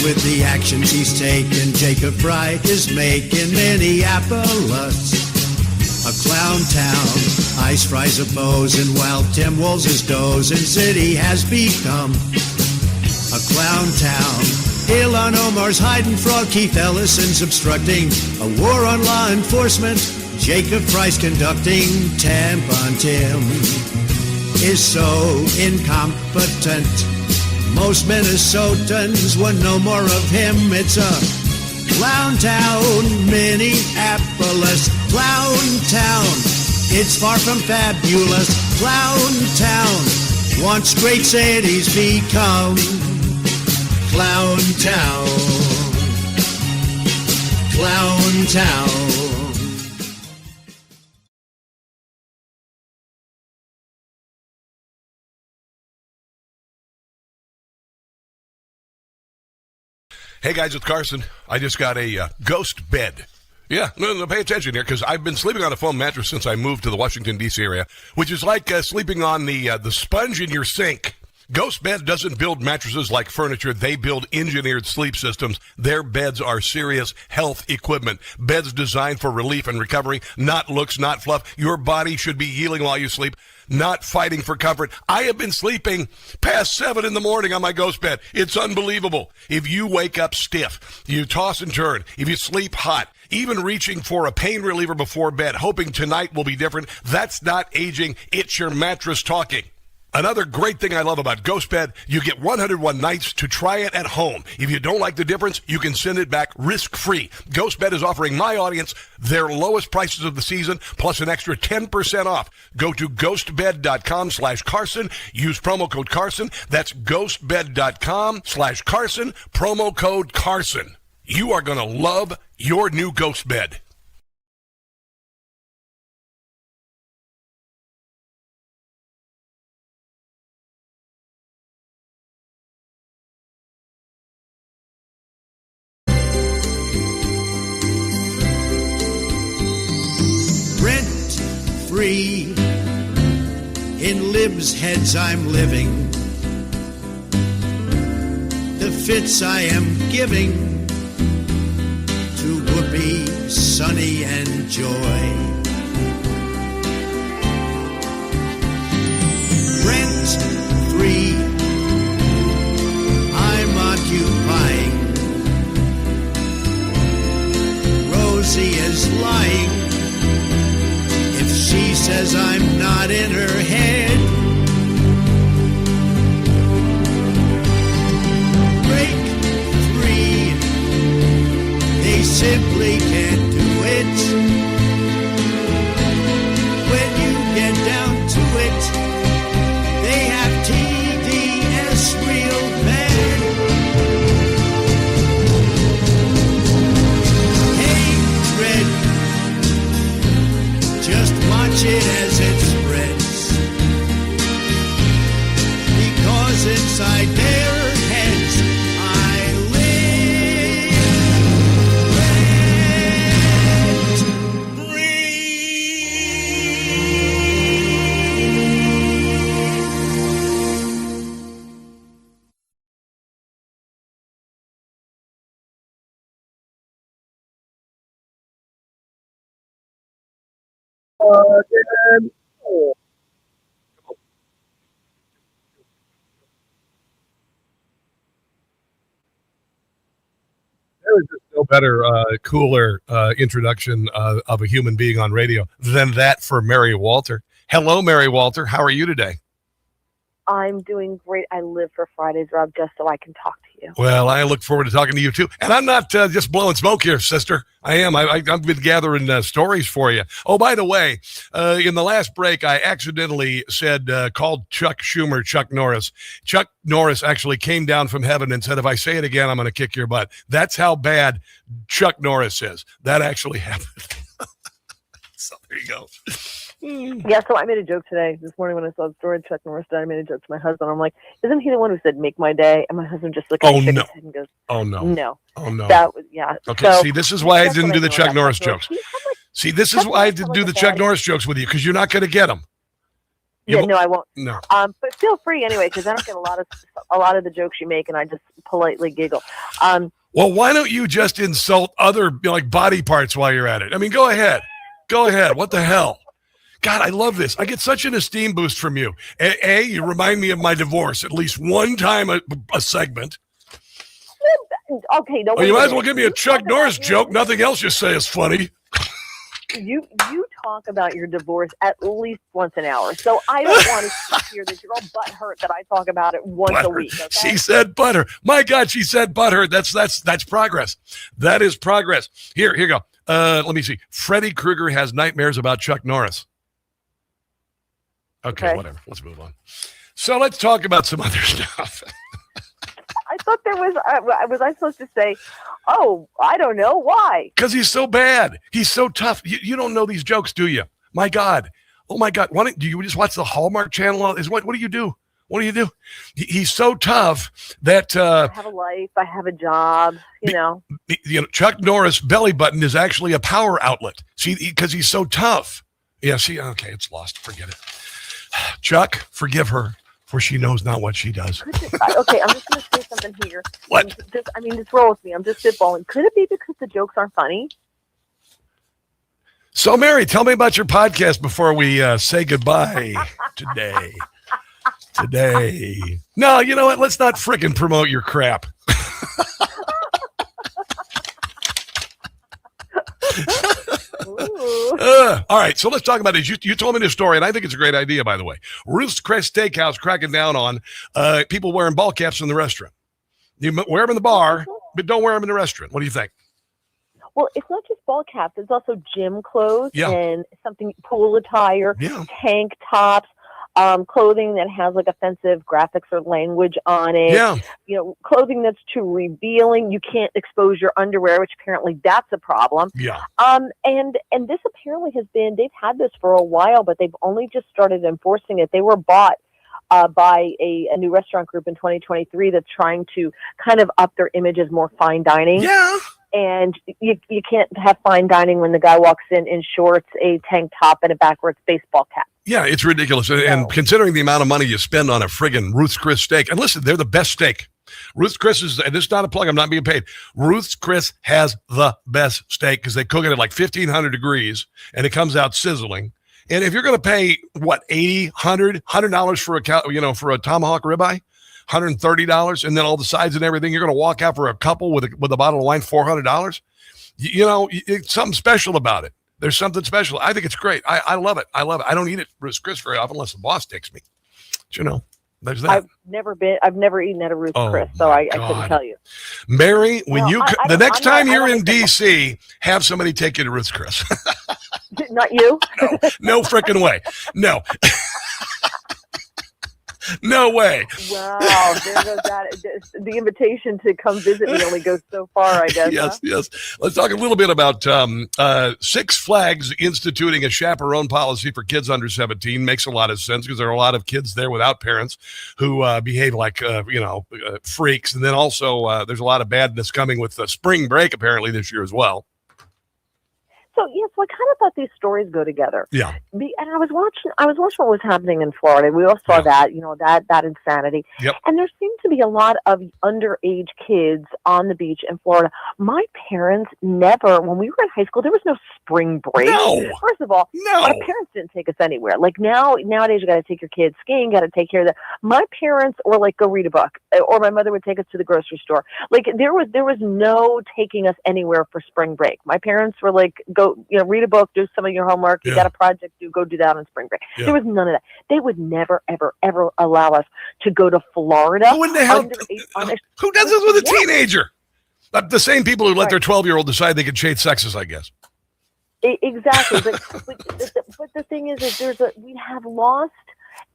With the actions he's taken, Jacob Bright is making Minneapolis a clown town. Ice fries a bows, and while Tim Wolves is dozing, city has become a clown town. Ilhan Omar's hiding fraud, Keith Ellison's obstructing a war on law enforcement, Jacob Price conducting. Tampon Tim is so incompetent. Most Minnesotans want no more of him. It's a clown town, Minneapolis, clown town. It's far from fabulous, clown town. Once great cities become clown town, clown town. Hey guys, it's Carson. I just got a ghost bed. Yeah, no, pay attention here, because I've been sleeping on a foam mattress since I moved to the Washington, D.C. area, which is like sleeping on the sponge in your sink. Ghost Bed doesn't build mattresses like furniture. They build engineered sleep systems. Their beds are serious health equipment. Beds designed for relief and recovery, not looks, not fluff. Your body should be healing while you sleep, not fighting for comfort. I have been sleeping past 7 in the morning on my Ghost Bed. It's unbelievable. If you wake up stiff, you toss and turn, if you sleep hot, even reaching for a pain reliever before bed, hoping tonight will be different, that's not aging. It's your mattress talking. Another great thing I love about Ghost Bed, you get 101 nights to try it at home. If you don't like the difference, you can send it back risk-free. Ghost Bed is offering my audience their lowest prices of the season, plus an extra 10% off. Go to ghostbed.com/Carson. Use promo code Carson. That's ghostbed.com/Carson. Promo code Carson. You are going to love your new Ghost Bed. Free in libs' heads I'm living, the fits I am giving to Whoopi, Sunny, and Joy. Rent free, I'm occupying. Rosie is lying. She says I'm not in her head. Break free, they simply can't do it. When you get down to it, they have TDS real bad. Hatred, just watch it as it spreads, because inside their heads I live. Rent There is just no better, cooler introduction of a human being on radio than that for Mary Walter. Hello, Mary Walter. How are you today? I'm doing great. I live for Fridays, Rob, just so I can talk to you. Well, I look forward to talking to you, too. And I'm not just blowing smoke here, sister. I am. I've been gathering stories for you. Oh, by the way, in the last break, I accidentally said, called Chuck Schumer Chuck Norris. Chuck Norris actually came down from heaven and said, if I say it again, I'm going to kick your butt. That's how bad Chuck Norris is. That actually happened. So there you go. Yeah, so I made a joke today. This morning when I saw the story, Chuck Norris died, I made a joke to my husband. I'm like, isn't he the one who said, make my day? And my husband just looked at me and goes, Oh, no. No. Oh, no. That was, yeah. Okay, so, see, this is why I didn't do the Chuck Norris Chuck jokes. See, this is why I didn't do the Chuck Norris jokes with you, because you're not going to get them. Yeah, no, I won't. No. But feel free anyway, because I don't get a lot of the jokes you make, and I just politely giggle. Well, why don't you just insult other like body parts while you're at it? I mean, go ahead. Go ahead. What the hell? God, I love this. I get such an esteem boost from you. You remind me of my divorce at least one time a segment. Okay, no. Oh, you might as well give me a Chuck Norris joke. Nothing else you say is funny. You talk about your divorce at least once an hour, so I don't want to hear that you're all butthurt that I talk about it once a week. Okay? She said butthurt. My God, she said butthurt. That's progress. That is progress. Here you go. Let me see. Freddy Krueger has nightmares about Chuck Norris. Okay, whatever. Let's move on. So let's talk about some other stuff. I thought there was. Was I supposed to say? Oh, I don't know why. Because he's so bad. He's so tough. You don't know these jokes, do you? My God. Oh my God. Do you just watch the Hallmark Channel? What do you do? What do you do? He's so tough that I have a life. I have a job. You know, Chuck Norris belly button is actually a power outlet. See, because he's so tough. Yeah. See. Okay, it's lost. Forget it. Chuck, forgive her, for she knows not what she does. Okay, I'm just going to say something here. What? Just roll with me. I'm just spitballing. Could it be because the jokes aren't funny? So, Mary, tell me about your podcast before we say goodbye today. No, you know what? Let's not frickin' promote your crap. All right, so let's talk about it. You told me this story, and I think it's a great idea, by the way. Ruth's Chris Steakhouse cracking down on people wearing ball caps in the restaurant. You wear them in the bar, but don't wear them in the restaurant. What do you think? Well, it's not just ball caps. It's also gym clothes and something, pool attire, tank tops, clothing that has like offensive graphics or language on it. Yeah. Clothing that's too revealing. You can't expose your underwear, which apparently that's a problem. Yeah. And this apparently they've had this for a while, but they've only just started enforcing it. They were bought by a new restaurant group in 2023 that's trying to kind of up their image as more fine dining. Yeah. And you can't have fine dining when the guy walks in shorts, a tank top, and a backwards baseball cap. Yeah, it's ridiculous. And considering the amount of money you spend on a friggin' Ruth's Chris steak, and listen, they're the best steak. Ruth's Chris and this is not a plug, I'm not being paid. Ruth's Chris has the best steak because they cook it at like 1,500 degrees and it comes out sizzling. And if you're going to pay, what, $80, $100 for a tomahawk ribeye, $130, and then all the sides and everything, you're going to walk out for a couple with a bottle of wine, $400. It's something special about it. There's something special. I think it's great. I love it. I don't eat it Ruth's Chris very often unless the boss takes me. But, there's that. I've never eaten at a Ruth's Chris, so I couldn't tell you. Mary, the next time you're in DC, have somebody take you to Ruth's Chris. Not you? No frickin' way. No. No way. Wow, there goes that. The invitation to come visit me only goes so far, I guess. Yes. Let's talk a little bit about Six Flags instituting a chaperone policy for kids under 17. Makes a lot of sense because there are a lot of kids there without parents who behave like, freaks. And then also there's a lot of badness coming with spring break apparently this year as well. So I kind of thought these stories go together. Yeah. And I was watching what was happening in Florida. We all saw that, that insanity. Yep. And there seemed to be a lot of underage kids on the beach in Florida. My parents never, when we were in high school, there was no spring break. No. First of all, our parents didn't take us anywhere. Like nowadays, you got to take your kids skiing, got to take care of that. My parents were like, go read a book, or my mother would take us to the grocery store. Like there was no taking us anywhere for spring break. My parents were like, go, read a book, do some of your homework. You got a project, go do that on spring break. Yeah. There was none of that. They would never, ever, ever allow us to go to Florida. Who does this with a teenager? The same people who let their 12-year-old decide they can change sexes, I guess. Exactly. But the thing is we have lost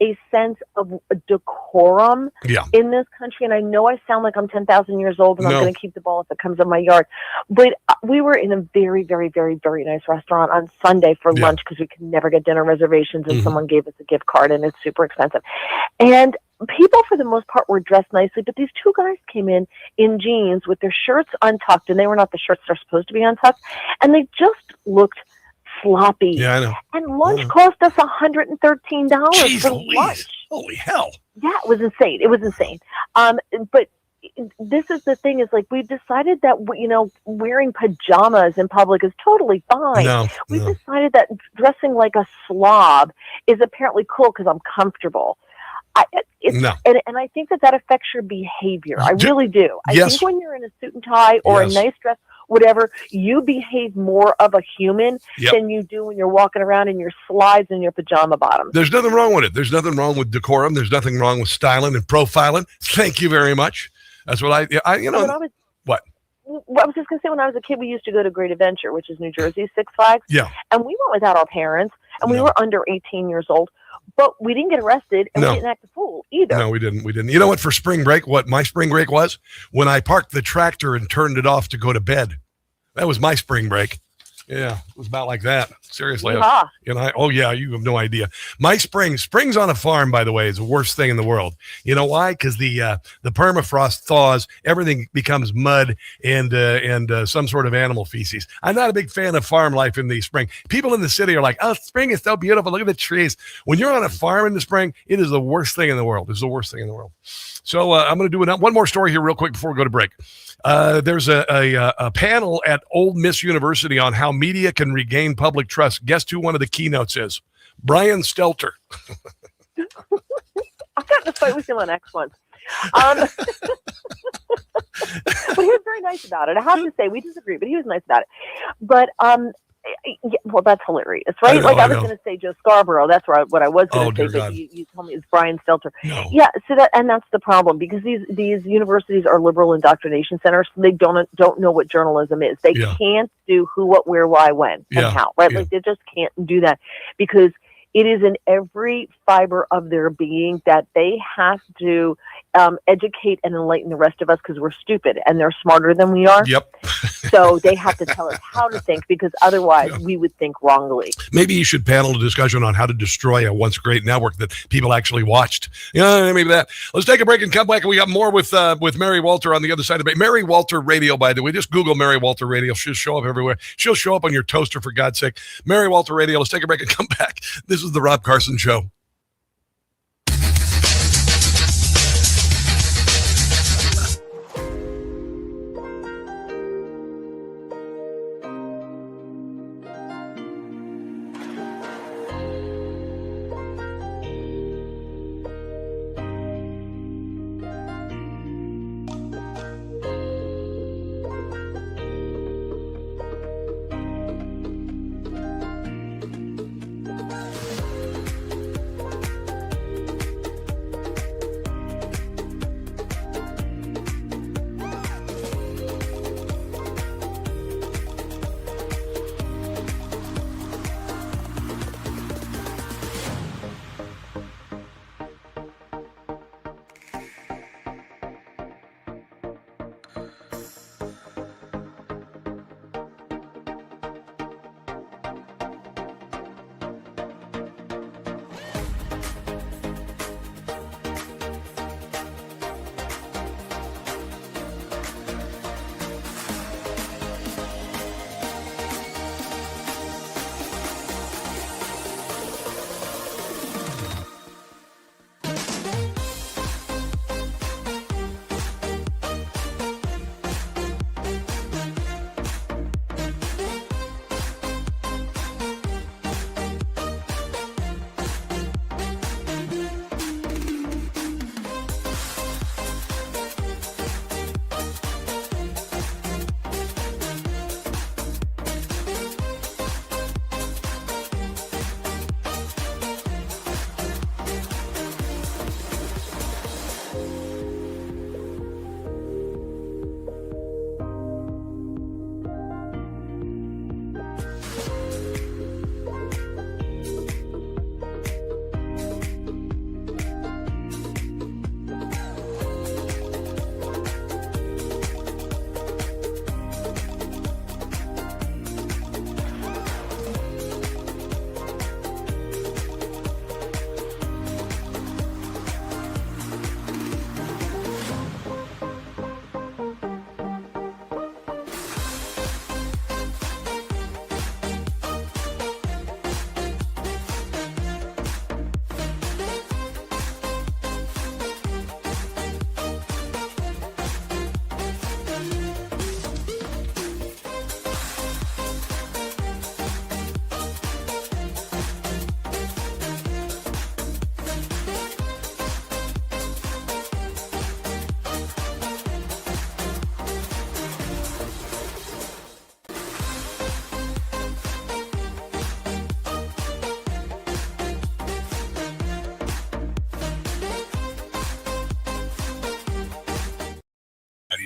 a sense of decorum in this country. And I know I sound like I'm 10,000 years old and I'm going to keep the ball if it comes in my yard. But we were in a very, very, very, very nice restaurant on Sunday for lunch because we could never get dinner reservations and someone gave us a gift card and it's super expensive. And people, for the most part, were dressed nicely, but these two guys came in jeans with their shirts untucked, and they were not the shirts they're supposed to be untucked, and they just looked sloppy. Yeah, I know. And lunch cost us $113 Jeez, for lunch. Holy hell. Yeah, it was insane. But this is the thing, is like, we've decided that, wearing pajamas in public is totally fine. We've decided that dressing like a slob is apparently cool because I'm comfortable. And I think that affects your behavior. I really do. I think when you're in a suit and tie or a nice dress, whatever, you behave more of a human than you do when you're walking around in your slides and your pajama bottoms. There's nothing wrong with it. There's nothing wrong with decorum. There's nothing wrong with styling and profiling. Thank you very much. That's what what? Well, I was just going to say, when I was a kid, we used to go to Great Adventure, which is New Jersey, Six Flags. Yeah. And we went without our parents, and we were under 18 years old. But we didn't get arrested, and we didn't act a fool either. No, we didn't. You know what, for spring break, what my spring break was? When I parked the tractor and turned it off to go to bed. That was my spring break. Yeah, it was about like that. Seriously. You have no idea. My springs on a farm, by the way, is the worst thing in the world. You know why? Because the permafrost thaws, everything becomes mud and some sort of animal feces. I'm not a big fan of farm life in the spring. People in the city are like, oh, spring is so beautiful. Look at the trees. When you're on a farm in the spring, it is the worst thing in the world. It's the worst thing in the world. So I'm going to do one more story here real quick before we go to break. There's a panel at Ole Miss University on how media can regain public trust. Guess who one of the keynotes is? Brian Stelter. I got in a fight with him on X once. But he was very nice about it. I have to say, we disagree, but he was nice about it. But well, that's hilarious, right? I was going to say Joe Scarborough. That's what I was going to say, but you told me it's Brian Stelter. No. Yeah, so that's the problem, because these universities are liberal indoctrination centers. So they don't know what journalism is. They can't do who, what, where, why, when, and how. Right? Like, they just can't do that, because it is in every fiber of their being that they have to educate and enlighten the rest of us, because we're stupid and they're smarter than we are. Yep. So they have to tell us how to think, because otherwise we would think wrongly. Maybe you should panel a discussion on how to destroy a once great network that people actually watched. Maybe that. Let's take a break and come back. And we got more with Mary Walter on the other side of it. Mary Walter Radio, by the way. Just Google Mary Walter Radio. She'll show up everywhere. She'll show up on your toaster, for God's sake. Mary Walter Radio. Let's take a break and come back. This is the Rob Carson Show.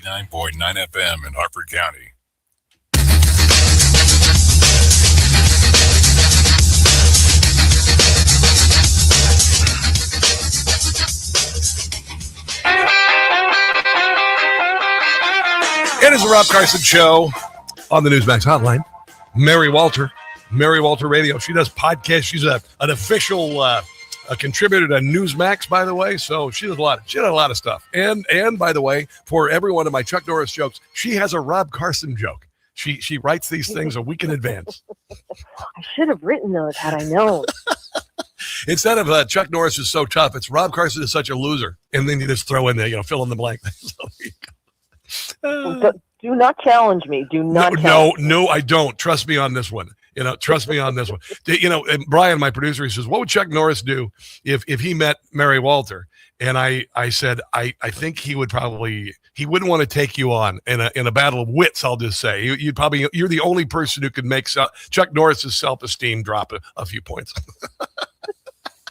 89.9 FM in Harford County. It is the Rob Carson Show on the Newsmax hotline. Mary Walter Radio. She does podcasts. She's an official a contributor to Newsmax, by the way. So she does a lot of stuff. And by the way, for every one of my Chuck Norris jokes, she has a Rob Carson joke. She writes these things a week in advance. I should have written those had I known. Instead of Chuck Norris is so tough, it's Rob Carson is such a loser. And then you just throw in the, fill in the blank. So there you go. Do not challenge me. Do not challenge me. No, I don't. Trust me on this one. Trust me on this one. And Brian, my producer, he says, what would Chuck Norris do if he met Mary Walter? And I said, I think he wouldn't want to take you on in a battle of wits, I'll just say. You're the only person who could make Chuck Norris's self-esteem drop a few points.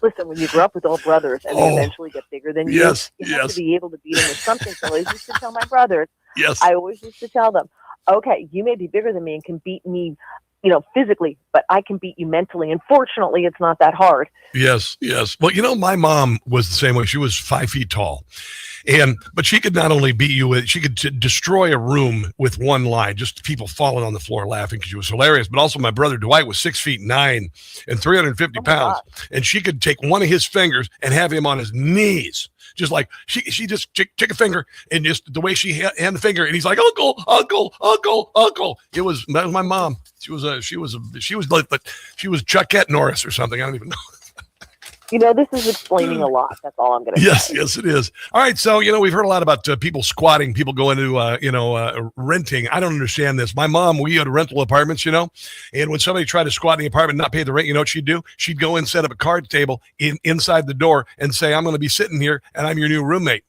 Listen, when you grow up with all brothers and they eventually get bigger than you, have to be able to beat them with something. So I always used to tell my brothers, I always used to tell them, okay, you may be bigger than me and can beat me, physically, but I can beat you mentally. And fortunately, it's not that hard. Yes. Well, my mom was the same way. She was 5 feet tall. But she could not only beat you, she could destroy a room with one line, just people falling on the floor laughing because she was hilarious. But also my brother Dwight was 6'9" and 350 pounds. And she could take one of his fingers and have him on his knees. Just like she just take a finger and just the way she hand the finger and he's like, uncle. That was my mom. She was Chuckette Norris or something. I don't even know. This is explaining a lot. That's all I'm going to say. Yes, it is. All right. So, we've heard a lot about people squatting, people going to, renting. I don't understand this. My mom, we had rental apartments, and when somebody tried to squat in the apartment and not pay the rent, you know what she'd do? She'd go and set up a card table inside the door and say, I'm going to be sitting here and I'm your new roommate.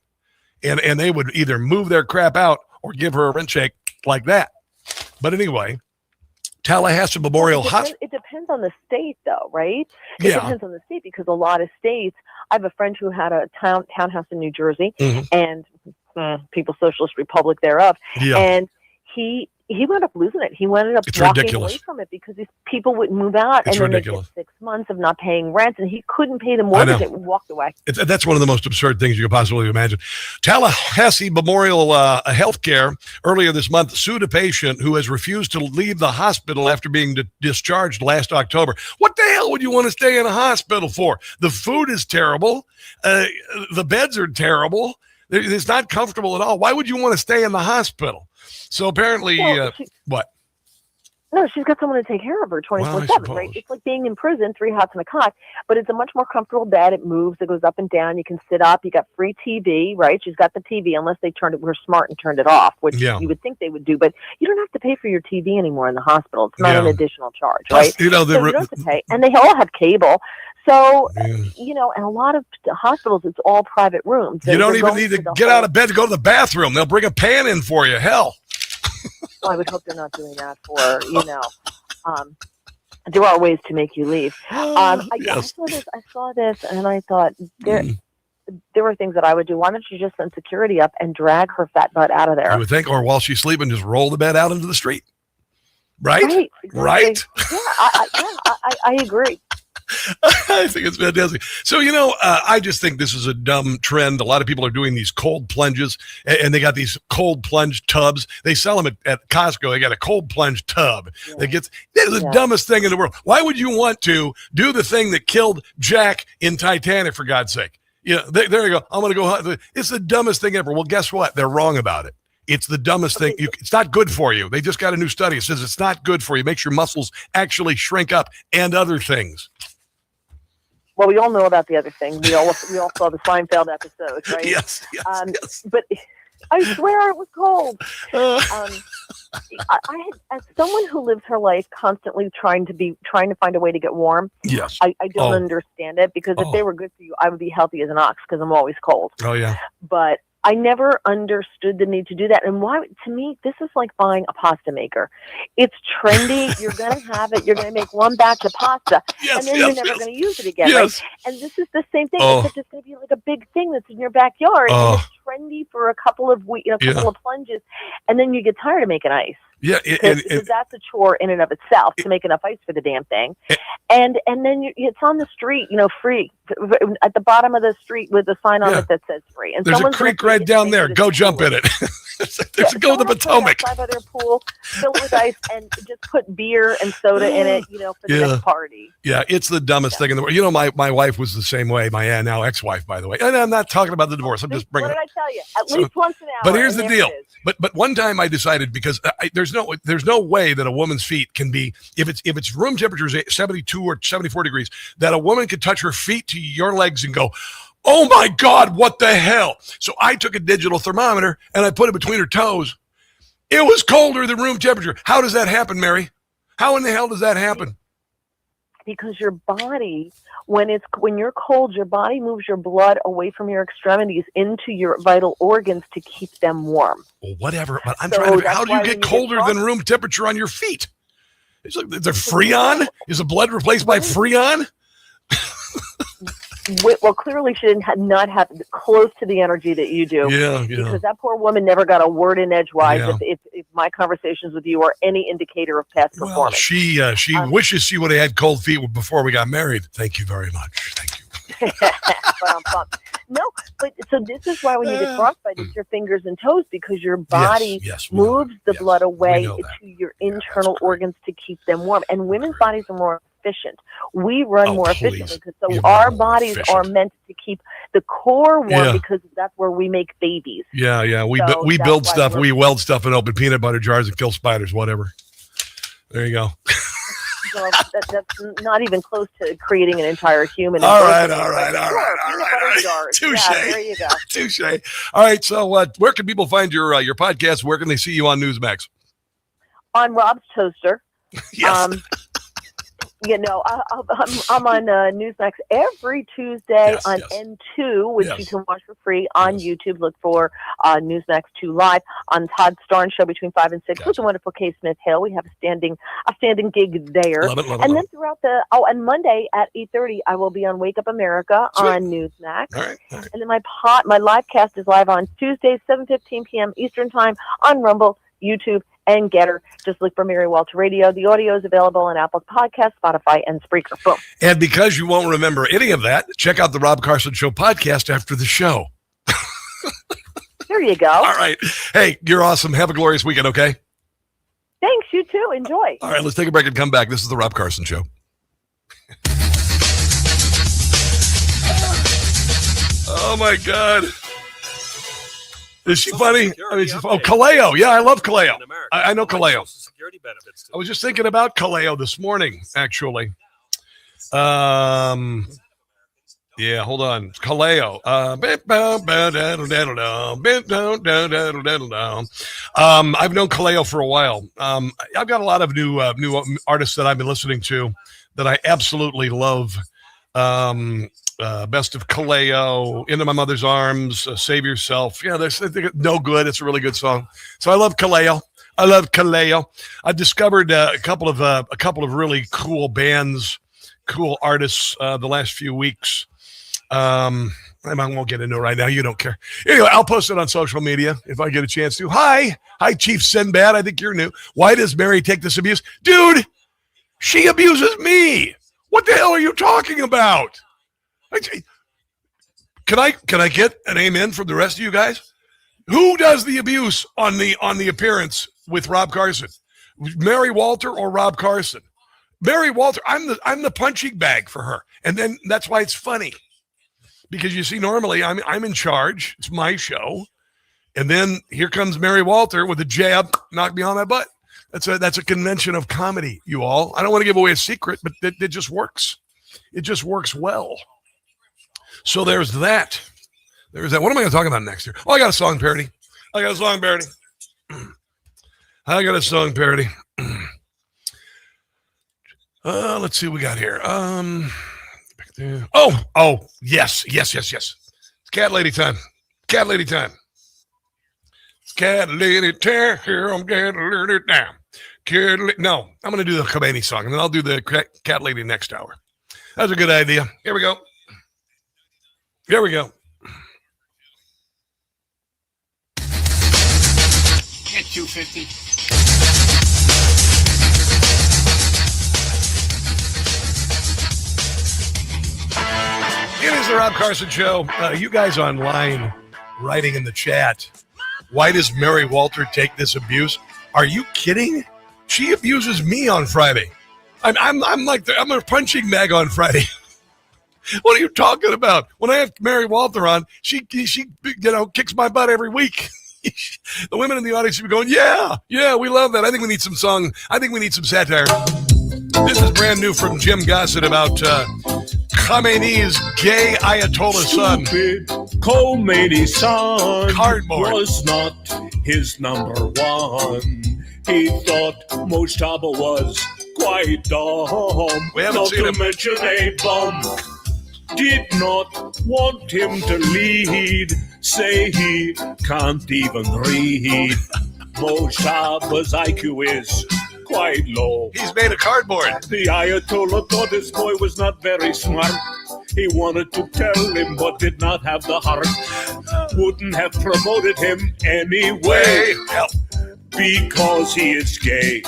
And they would either move their crap out or give her a rent check like that. But anyway, Tallahassee Memorial Hospital. It depends on the state, though, right? It depends on the state because a lot of states. I have a friend who had a townhouse in New Jersey, and People's Socialist Republic thereof, and he wound up losing it. He wound up walking away from it because these people wouldn't move out, and then they get 6 months of not paying rent, and he couldn't pay the mortgage and walked away. That's one of the most absurd things you could possibly imagine. Tallahassee Memorial Healthcare earlier this month sued a patient who has refused to leave the hospital after being discharged last October. What the hell would you want to stay in a hospital for? The food is terrible. The beds are terrible. It's not comfortable at all. Why would you want to stay in the hospital? So apparently, what? No, she's got someone to take care of her 24/7, right? It's like being in prison, 3 hots and a cot, but it's a much more comfortable bed. It moves, it goes up and down. You can sit up. You got free TV, right? She's got the TV, unless they were smart and turned it off, which you would think they would do. But you don't have to pay for your TV anymore in the hospital. It's not an additional charge, right? You don't have to pay, and they all have cable. So, and a lot of hospitals, it's all private rooms. You don't even need to get out of bed to go to the bathroom. They'll bring a pan in for you. Hell. Well, I would hope they're not doing that for, there are ways to make you leave. I saw this, and I thought, there were things that I would do. Why don't you just send security up and drag her fat butt out of there? I would think, or while she's sleeping, just roll the bed out into the street. Right? Exactly. Right? Yeah, I agree. I think it's fantastic. So, I just think this is a dumb trend. A lot of people are doing these cold plunges, and they got these cold plunge tubs. They sell them at Costco. They got a cold plunge tub. It's the dumbest thing in the world. Why would you want to do the thing that killed Jack in Titanic, for God's sake? There you go. I'm going to go. It's the dumbest thing ever. Well, guess what? They're wrong about it. It's the dumbest thing. It's not good for you. They just got a new study. It says it's not good for you. It makes your muscles actually shrink up and other things. Well, we all know about the other thing. We all saw the Seinfeld episode, right? Yes. But I swear it was cold. I had, as someone who lives her life constantly trying to find a way to get warm. Yes. I don't understand it because if they were good for you, I would be healthy as an ox because I'm always cold. Oh yeah. But I never understood the need to do that. And why, to me, this is like buying a pasta maker. It's trendy. You're going to have it. You're going to make one batch of pasta, and then you're never going to use it again. Right? And this is the same thing. Except it's going to be like a big thing that's in your backyard. And it's trendy for a couple of weeks, couple of plunges, and then you get tired of making ice. Yeah, because that's a chore in and of itself to make enough ice for the damn thing, and then it's on the street, free at the bottom of the street with a sign on it that says free. And there's a creek right down there. Go jump in it. Go to the Potomac. By their pool, fill it with ice, and just put beer and soda in it. For the next party. Yeah, it's the dumbest thing in the world. My wife was the same way. My now ex-wife, by the way. And I'm not talking about the divorce. I'm just bringing. What did I tell you? At least once an hour. But here's the deal. But one time I decided, because there's no way that a woman's feet can be, if it's room temperature is 72 or 74 degrees, that a woman could touch her feet to your legs and go, oh my God, what the hell? So I took a digital thermometer and I put it between her toes. It was colder than room temperature. How does that happen, Mary? How in the hell does that happen? Because your body, when you're cold, your body moves your blood away from your extremities into your vital organs to keep them warm. Well, whatever. But I'm trying to. How do you get colder than room temperature on your feet? Is there Freon? Is the blood replaced by Freon? Well, clearly she did not have close to the energy that you do. Yeah. Because that poor woman never got a word in edgewise. Yeah. If my conversations with you are any indicator of past performance. She wishes she would have had cold feet before we got married. Thank you very much. Thank you. No, but so this is why when you get frostbite, it's your fingers and toes, because your body moves the blood away to your internal organs to keep them warm. And women's bodies are more efficient. We run more efficiently, because our bodies are meant to keep the core warm, because that's where we make babies. Yeah. We build stuff, we weld stuff and open peanut butter jars and kill spiders, whatever. There you go. Well, that's not even close to creating an entire human. All right. Touche. Yeah, there you go. Touche. All right. So, where can people find your podcast? Where can they see you on Newsmax? On Rob's Toaster. Yes. I'm on Newsmax every Tuesday on N2, which you can watch for free on YouTube. Look for Newsmax 2 Live on Todd Starnes' show between 5 and 6 with the wonderful Kay Smith Hill. We have a standing gig there. Love it. Then throughout and Monday at 8:30, I will be on Wake Up America on Newsmax. All right. And then my live cast is live on Tuesdays, 7:15 p.m. Eastern Time on Rumble, YouTube, and Getter. Just look for Mary Walter Radio. The audio is available on Apple Podcasts, Spotify, and Spreaker. Boom. And because you won't remember any of that, check out the Rob Carson Show podcast after the show. There you go. All right. Hey, you're awesome. Have a glorious weekend, okay? Thanks. You too. Enjoy. All right, let's take a break and come back. This is the Rob Carson Show. Oh, my God. Is she funny? Kaleo. Yeah, I love Kaleo. I know Kaleo. I was just thinking about Kaleo this morning, actually. Yeah, hold on. Kaleo. I've known Kaleo for a while. I've got a lot of new artists that I've been listening to that I absolutely love. Best of Kaleo, Into My Mother's Arms, Save Yourself. Yeah, there's No Good. It's a really good song. So I love Kaleo. I've discovered a couple of really cool bands, cool artists the last few weeks. I won't get into it right now. You don't care. Anyway, I'll post it on social media if I get a chance to. Hi, Chief Sinbad. I think you're new. Why does Mary take this abuse? Dude, she abuses me. What the hell are you talking about? Can I get an amen from the rest of you guys? Who does the abuse on the appearance with Rob Carson? Mary Walter or Rob Carson? Mary Walter, I'm the punching bag for her. And then that's why it's funny. Because you see, normally I'm in charge. It's my show. And then here comes Mary Walter with a jab, knock me on my butt. That's a convention of comedy, you all. I don't want to give away a secret, but it just works. It just works well. So there's that. What am I going to talk about next here? Oh, I got a song parody. Let's see what we got here. Yes. It's cat lady time. Cat lady, tear here, I'm cat lady down. No, I'm going to do the Khomeini song, and then I'll do the cat lady next hour. That's a good idea. Here we go. Here we go. Get 250. It is the Rob Carson Show. You guys online writing in the chat, why does Mary Walter take this abuse? Are you kidding? She abuses me on Friday. I'm a punching bag on Friday. What are you talking about? When I have Mary Walter on, she kicks my butt every week. The women in the audience should be going, yeah, we love that. I think we need some song. I think we need some satire. This is brand new from Jim Gossett about Khomeini's gay Ayatollah son. Khomeini's son Cardboard. was not his number one. He thought Mojtaba was quite dumb. We haven't not seen to him. mention a bum. Did not want him to lead. Say he can't even read. Mojtaba's IQ is quite low. He's made of cardboard. The Ayatollah thought his boy was not very smart. He wanted to tell him but did not have the heart. Wouldn't have promoted him anyway. Help. Because he is gay.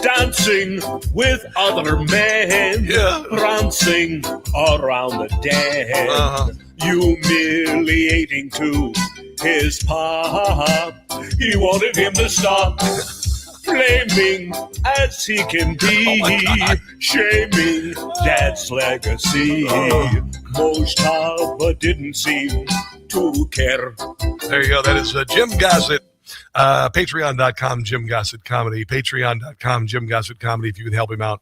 Dancing with other men. Prancing around the den. Humiliating to his pop. He wanted him to stop. Flaming as he can be, shaming dad's legacy. Mojtaba didn't seem to care. There you go. That is Jim Gossett. Patreon.com, Jim Gossett Comedy. Patreon.com, Jim Gossett Comedy. If you can help him out,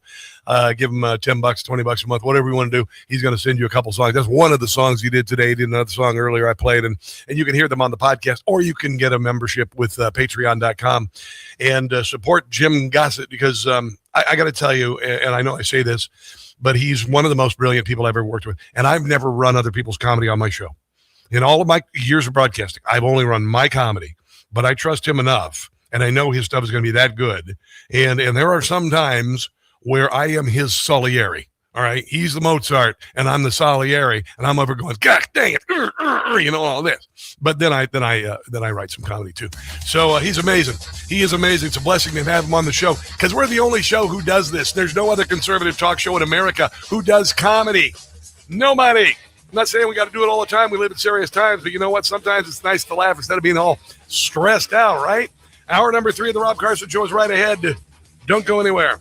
give him $10, $20 a month, whatever you want to do. He's going to send you a couple songs. That's one of the songs he did today. He did another song earlier I played, and you can hear them on the podcast, or you can get a membership with Patreon.com and support Jim Gossett, because I got to tell you, and I know I say this, but he's one of the most brilliant people I've ever worked with, and I've never run other people's comedy on my show. In all of my years of broadcasting, I've only run my comedy. But I trust him enough, and I know his stuff is going to be that good. And there are some times where I am his Salieri. All right, he's the Mozart, and I'm the Salieri, and I'm over going, God dang it, all this. But then I write some comedy too. So he's amazing. He is amazing. It's a blessing to have him on the show, because we're the only show who does this. There's no other conservative talk show in America who does comedy. Nobody. I'm not saying we got to do it all the time. We live in serious times, but you know what? Sometimes it's nice to laugh instead of being all stressed out, right? Hour number 3 of the Rob Carson Show is right ahead. Don't go anywhere.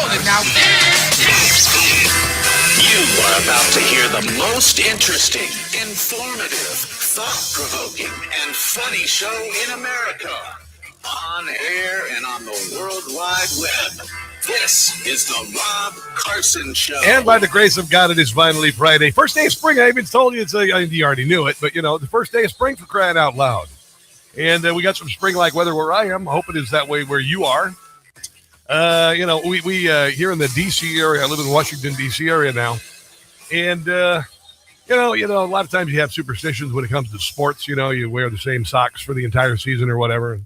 And now you are about to hear the most interesting, informative, thought-provoking, and funny show in America. On air and on the World Wide Web. This is the Rob Carson Show. And by the grace of God, it is finally Friday. First day of spring. I even told you, you already knew it, but, the first day of spring, for crying out loud. And we got some spring-like weather where I am. I hope it is that way where you are. We here in the D.C. area, I live in the Washington, D.C. area now. And, a lot of times you have superstitions when it comes to sports. You wear the same socks for the entire season or whatever.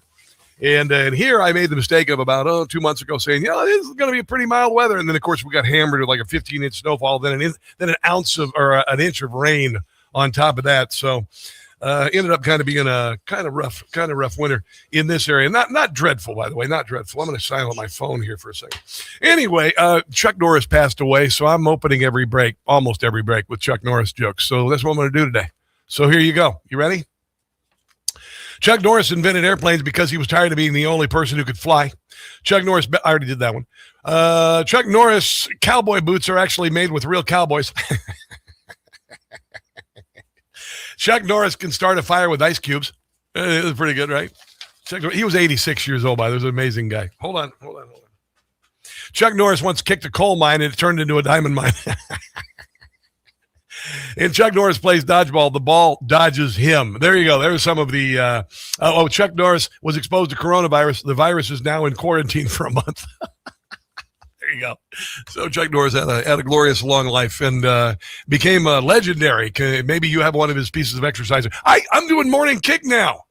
And here I made the mistake of about 2 months ago saying, this is going to be pretty mild weather. And then, of course, we got hammered with like a 15-inch snowfall, then an inch of rain on top of that. So ended up kind of being a kind of rough winter in this area. Not dreadful, by the way, not dreadful. I'm going to silence my phone here for a second. Anyway, Chuck Norris passed away, so I'm opening almost every break with Chuck Norris jokes. So that's what I'm going to do today. So here you go. You ready? Chuck Norris invented airplanes because he was tired of being the only person who could fly. Chuck Norris, I already did that one. Chuck Norris cowboy boots are actually made with real cowboys. Chuck Norris can start a fire with ice cubes. It was pretty good, right? He was 86 years old, by the way. He was an amazing guy. Hold on. Chuck Norris once kicked a coal mine and it turned into a diamond mine. And Chuck Norris plays dodgeball. The ball dodges him. There you go. There's some of the Chuck Norris was exposed to coronavirus. The virus is now in quarantine for a month. There you go. So Chuck Norris had a glorious long life and became legendary. Maybe you have one of his pieces of exercise. I'm doing morning kick now.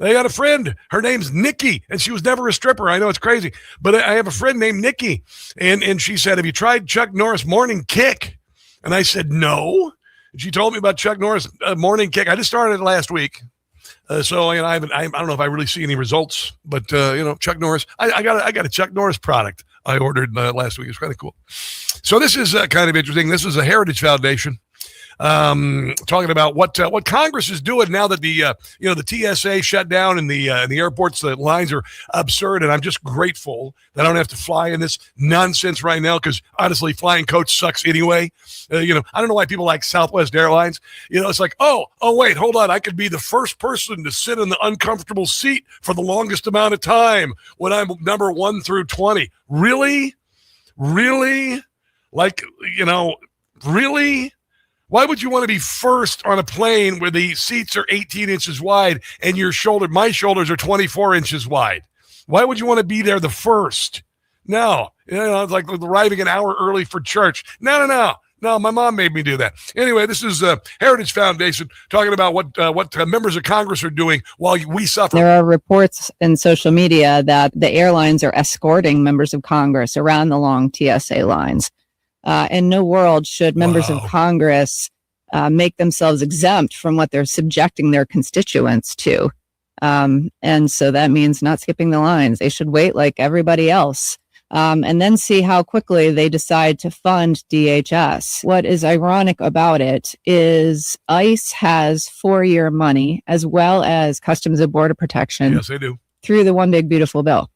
I got a friend. Her name's Nikki, and she was never a stripper. I know it's crazy, but I have a friend named Nikki, and she said, "Have you tried Chuck Norris morning kick?" And I said, no. And she told me about Chuck Norris morning kick. I just started it last week. I don't know if I really see any results, but Chuck Norris, I got a Chuck Norris product I ordered last week. It's kind of cool. So this is kind of interesting. This is a Heritage Foundation talking about what Congress is doing now that the TSA shut down and the airports, the lines are absurd. And I'm just grateful that I don't have to fly in this nonsense right now because honestly, flying coach sucks anyway. I don't know why people like Southwest Airlines. It's like, oh, wait, hold on. I could be the first person to sit in the uncomfortable seat for the longest amount of time when I'm number 1 through 20. Really? Really? Really? Why would you want to be first on a plane where the seats are 18 inches wide and my shoulders are 24 inches wide? Why would you want to be there the first? No, it's like arriving an hour early for church. No, my mom made me do that. Anyway, this is Heritage Foundation talking about what members of Congress are doing while we suffer. There are reports in social media that the airlines are escorting members of Congress around the long TSA lines. In no world should members of Congress make themselves exempt from what they're subjecting their constituents to. And so that means not skipping the lines. They should wait like everybody else. And then see how quickly they decide to fund DHS. What is ironic about it is ICE has 4-year money as well as Customs and Border Protection. Yes, they do. Through the One Big Beautiful Bill.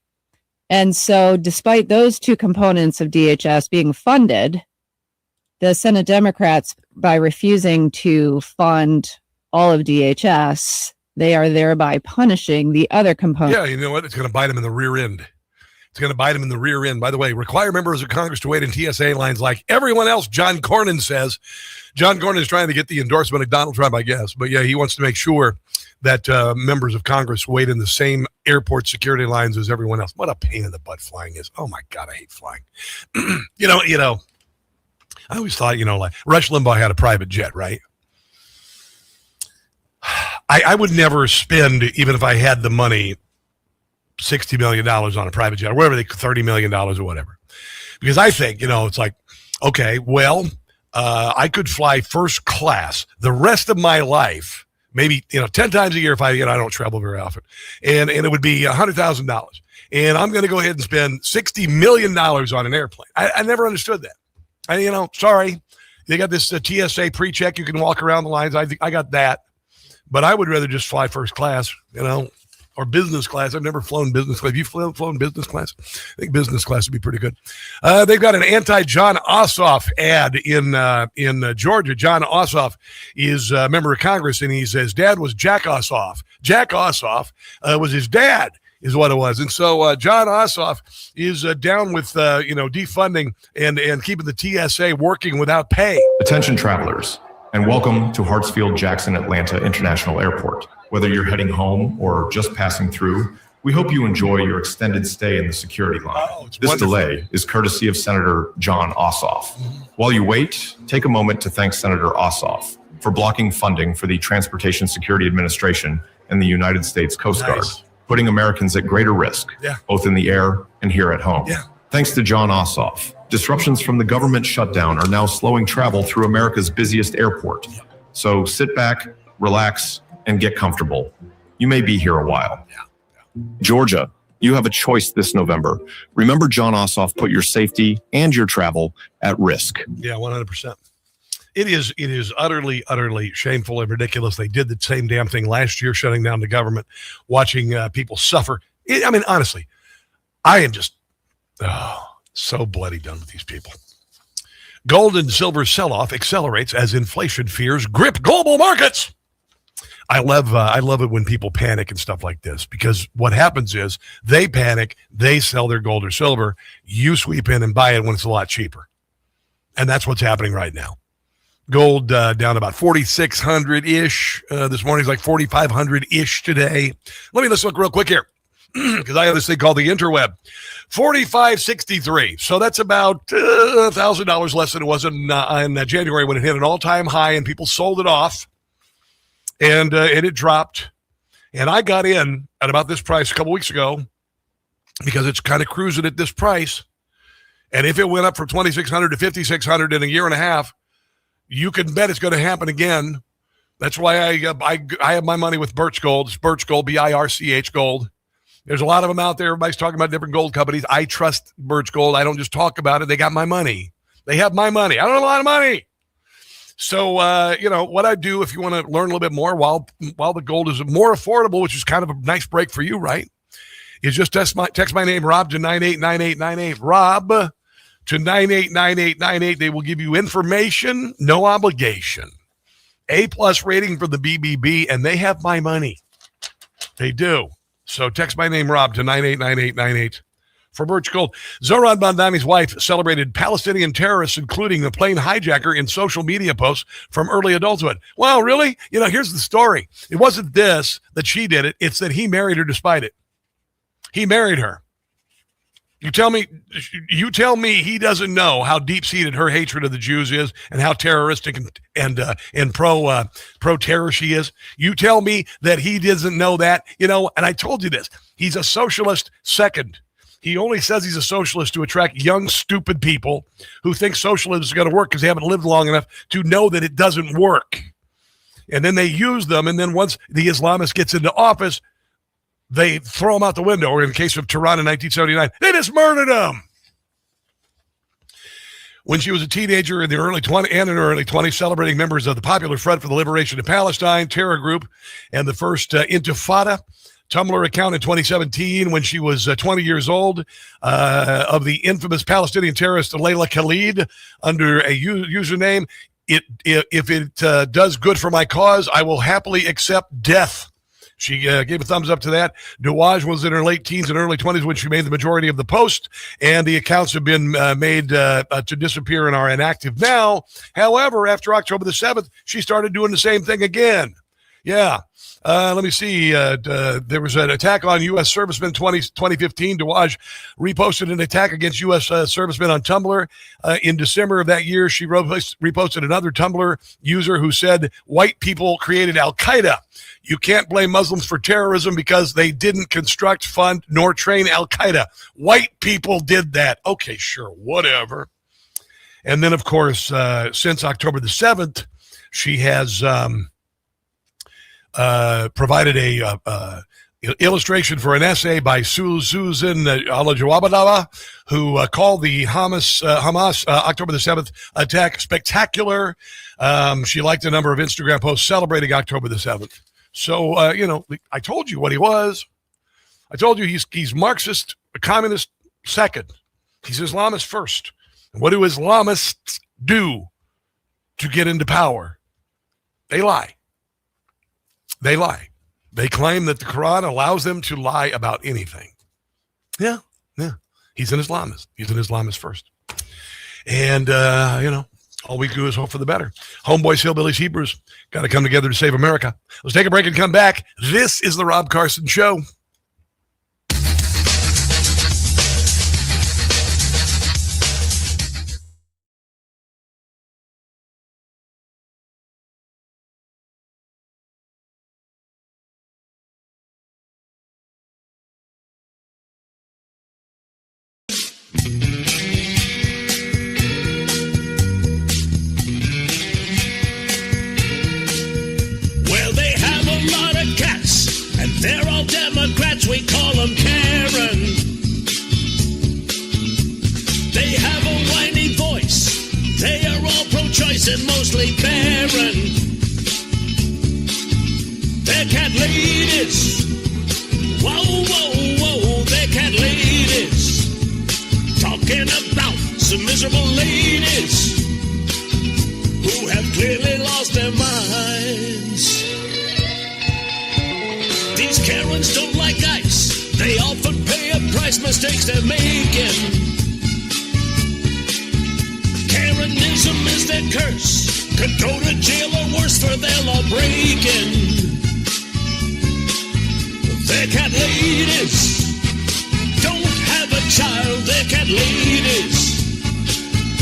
And so despite those two components of DHS being funded, the Senate Democrats, by refusing to fund all of DHS, they are thereby punishing the other component. Yeah, you know what? It's going to bite them in the rear end. By the way, require members of Congress to wait in TSA lines like everyone else, John Cornyn says. John Cornyn is trying to get the endorsement of Donald Trump, I guess. But yeah, he wants to make sure that members of Congress wait in the same airport security lines as everyone else. What a pain in the butt flying is. Oh, my God, I hate flying. I always thought, like Rush Limbaugh had a private jet, right? I would never spend, even if I had the money, $60 million on a private jet or whatever, $30 million or whatever. Because I think, it's like, okay, well, I could fly first class the rest of my life, maybe, 10 times a year if I don't travel very often. And it would be $100,000. And I'm going to go ahead and spend $60 million on an airplane. I never understood that. Sorry. They got this TSA pre-check. You can walk around the lines. I got that. But I would rather just fly first class, or business class. I've never flown business class. Have you flown business class? I think business class would be pretty good. They've got an anti-John Ossoff ad in Georgia. John Ossoff is a member of Congress, and he says dad was Jack Ossoff. Jack Ossoff was his dad, is what it was. And so John Ossoff is down with, defunding and keeping the TSA working without pay. Attention travelers, and welcome to Hartsfield-Jackson Atlanta International Airport. Whether you're heading home or just passing through, we hope you enjoy your extended stay in the security line. This wonderful. delay is courtesy of Senator John Ossoff. While you wait, take a moment to thank Senator Ossoff for blocking funding for the Transportation Security Administration and the United States Coast Guard, putting Americans at greater risk, both in the air and here at home. Thanks to John Ossoff, disruptions from the government shutdown are now slowing travel through America's busiest airport. So sit back, relax, and get comfortable. You may be here a while. Georgia, you have a choice this November. Remember, John Ossoff put your safety and your travel at risk. Yeah, 100%. It is utterly, utterly shameful and ridiculous. They did the same damn thing last year, shutting down the government, watching people suffer. Honestly, I am just so bloody done with these people. Gold and silver sell-off accelerates as inflation fears grip global markets. I love it when people panic and stuff like this, because what happens is they panic, they sell their gold or silver, you sweep in and buy it when it's a lot cheaper. And that's what's happening right now. Gold down about 4,600-ish. This morning's like 4,500-ish today. Let's look real quick here, because I have this thing called the interweb. 45.63. So that's about $1,000 less than it was in January, when it hit an all-time high and people sold it off. And it dropped. And I got in at about this price a couple weeks ago, because it's kind of cruising at this price. And if it went up from 2,600 to 5,600 in a year and a half, you can bet it's going to happen again. That's why I have my money with Birch Gold. It's Birch Gold, BIRCH Gold. There's a lot of them out there. Everybody's talking about different gold companies. I trust Birch Gold. I don't just talk about it. They got my money. They have my money. I don't have a lot of money. So, what I do, if you want to learn a little bit more while the gold is more affordable, which is kind of a nice break for you, right, is just text my name, Rob, to 989898. Rob to 989898. They will give you information, no obligation. A+ rating for the BBB, and they have my money. They do. So text my name, Rob, to 989898 for Birch Gold. Zohran Mamdani's wife celebrated Palestinian terrorists, including the plane hijacker, in social media posts from early adulthood. Wow, really? Here's the story. It wasn't this, that she did it. It's that he married her despite it. He married her. You tell me he doesn't know how deep-seated her hatred of the Jews is, and how terroristic and pro-terror she is. You tell me that he doesn't know that, and I told you this. He's a socialist second. He only says he's a socialist to attract young, stupid people who think socialism is going to work because they haven't lived long enough to know that it doesn't work. And then they use them, and then once the Islamist gets into office, they throw him out the window. Or in the case of Tehran in 1979, they just murdered him. When she was a teenager in her early 20s, celebrating members of the Popular Front for the Liberation of Palestine terror group and the first Intifada Tumblr account in 2017, when she was 20 years old, of the infamous Palestinian terrorist Layla Khalid under a username, if it does good for my cause, I will happily accept death. She gave a thumbs up to that. Douage was in her late teens and early 20s when she made the majority of the post, and the accounts have been made to disappear and are inactive now. However, after October the 7th, she started doing the same thing again. Yeah. Let me see. There was an attack on U.S. servicemen 2015. Douage reposted an attack against U.S. Servicemen on Tumblr. In December of that year, she reposted another Tumblr user who said, white people created Al-Qaeda. You can't blame Muslims for terrorism because they didn't construct, fund, nor train Al-Qaeda. White people did that. Okay, sure, whatever. And then, of course, since October the 7th, she has provided a illustration for an essay by Susan Alajawabadawa, who called the Hamas October the 7th attack spectacular. She liked a number of Instagram posts celebrating October the 7th. So, I told you what he was. I told you he's Marxist, a communist second. He's Islamist first. And what do Islamists do to get into power? They lie. They lie. They claim that the Quran allows them to lie about anything. Yeah. He's an Islamist. He's an Islamist first. And, all we do is hope for the better. Homeboys, hillbillies, Hebrews, got to come together to save America. Let's take a break and come back. This is the Rob Carson Show. They're all Democrats, we call them Karen. They have a whiny voice. They are all pro-choice and mostly barren. They're cat ladies. Whoa, they're cat ladies. Talking about some miserable ladies who have clearly lost their minds. These Karens don't like ice. They often pay a price, mistakes they're making. Karenism is their curse. Could go to jail or worse for their law breaking. They're cat ladies. Don't have a child, they're cat ladies.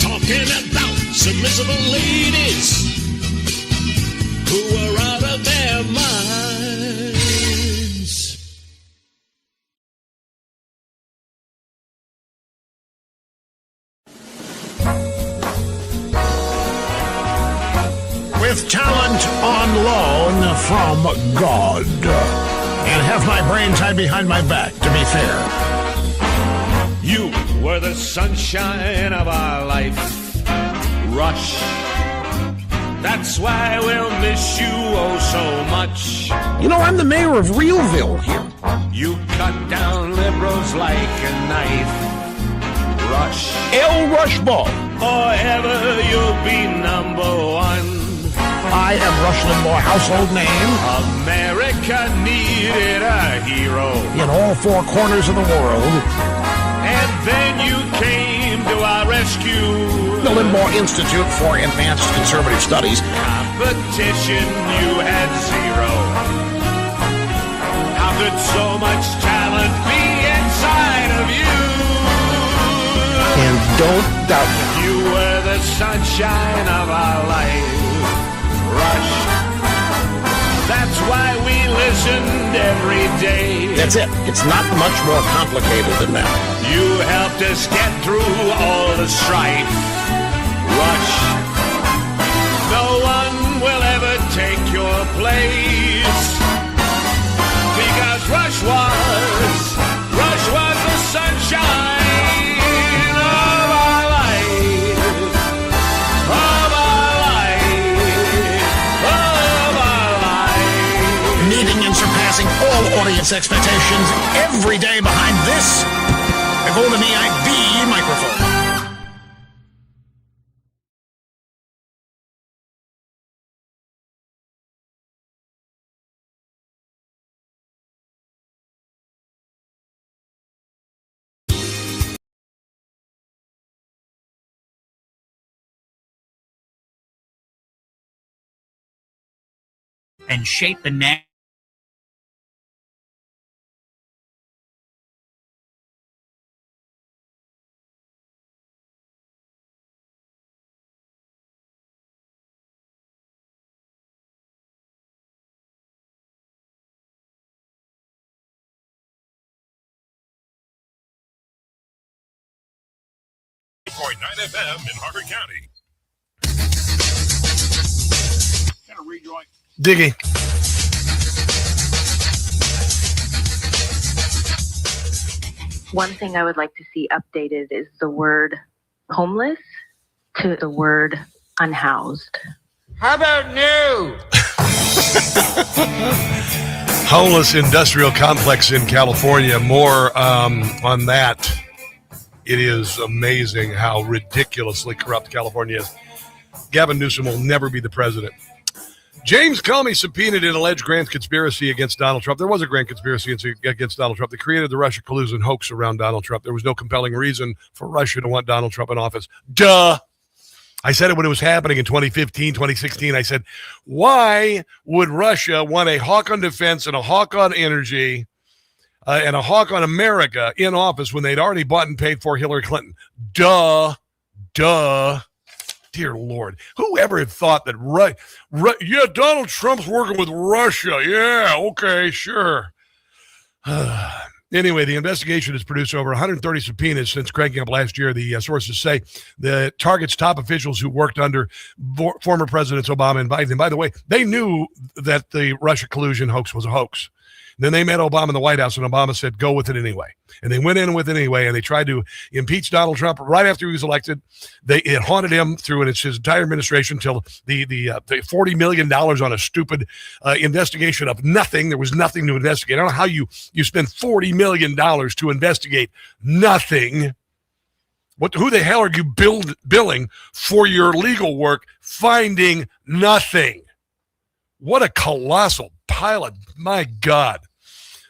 Talking about some miserable ladies who are out of their minds. With talent on loan from God. And have my brain tied behind my back, to be fair. You were the sunshine of our life, Rush. That's why we'll miss you oh so much. You know, I'm the mayor of Realville here. You cut down liberals like a knife, Rush. El Rushball. Or ever you'll be number one. I am Rush Limbaugh, household name. America needed a hero in all four corners of the world. And then you came to our rescue. The Limbaugh Institute for Advanced Conservative Studies. Competition, you had zero. How could so much talent be inside of you? And don't doubt it. You were the sunshine of our life, Rush. That's why we listened every day. That's it. It's not much more complicated than that. You helped us get through all the strife, Rush. No one will ever take your place. Because Rush was the sunshine. Surpassing all audience expectations every day behind this golden EIB microphone. And shape the next. FM in Harford County. Diggy. One thing I would like to see updated is the word homeless to the word unhoused. How about new? Homeless industrial complex in California. More on that. It is amazing how ridiculously corrupt California is. Gavin Newsom will never be the president. James Comey subpoenaed an alleged grand conspiracy against Donald Trump. There was a grand conspiracy against Donald Trump. They created the Russia collusion hoax around Donald Trump. There was no compelling reason for Russia to want Donald Trump in office. Duh. I said it when it was happening in 2015, 2016. I said, why would Russia want a hawk on defense and a hawk on energy and a hawk on America in office when they'd already bought and paid for Hillary Clinton? Duh. Dear Lord, whoever had thought that, yeah, Donald Trump's working with Russia. Yeah, okay, sure. Anyway, the investigation has produced over 130 subpoenas since cranking up last year. The sources say the targets top officials who worked under former Presidents Obama and Biden. And by the way, they knew that the Russia collusion hoax was a hoax. Then they met Obama in the White House, and Obama said, go with it anyway. And they went in with it anyway, and they tried to impeach Donald Trump right after he was elected. It haunted him through his entire administration until the $40 million on a stupid investigation of nothing. There was nothing to investigate. I don't know how you spend $40 million to investigate nothing. Who the hell are you billing for your legal work finding nothing? What a colossal pile of, my God.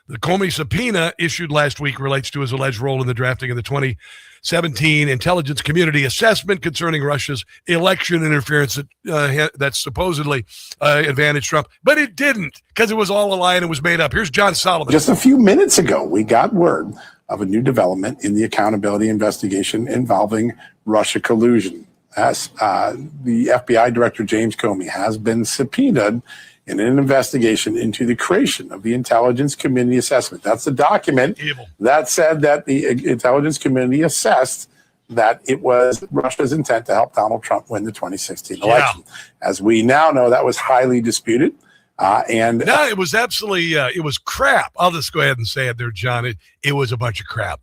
The Comey subpoena issued last week relates to his alleged role in the drafting of the 2017 intelligence community assessment concerning Russia's election interference that supposedly advantaged Trump. But it didn't, because it was all a lie and it was made up. Here's John Solomon. Just a few minutes ago, we got word of a new development in the accountability investigation involving Russia collusion. As the FBI Director James Comey has been subpoenaed in an investigation into the creation of the Intelligence Community Assessment. That's the document that said that the Intelligence Community assessed that it was Russia's intent to help Donald Trump win the 2016 election. As we now know, that was highly disputed. No, it was absolutely, it was crap. I'll just go ahead and say it there, John. It was a bunch of crap.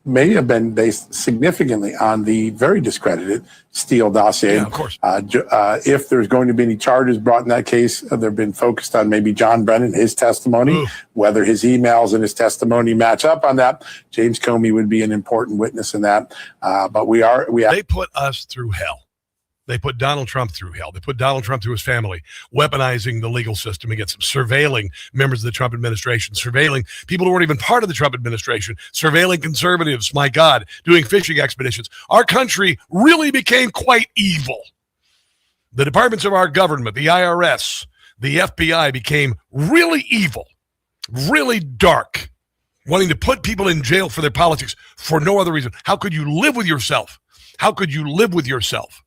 May have been based significantly on the very discredited Steele dossier. Yeah, of course. If there's going to be any charges brought in that case, they've been focused on maybe John Brennan, his testimony, whether his emails and his testimony match up on that. James Comey would be an important witness in that. But they put us through hell. They put Donald Trump through hell. They put Donald Trump through his family, weaponizing the legal system against him, surveilling members of the Trump administration, surveilling people who weren't even part of the Trump administration, surveilling conservatives, my God, doing fishing expeditions. Our country really became quite evil. The departments of our government, the IRS, the FBI became really evil, really dark, wanting to put people in jail for their politics for no other reason. How could you live with yourself? How could you live with yourself?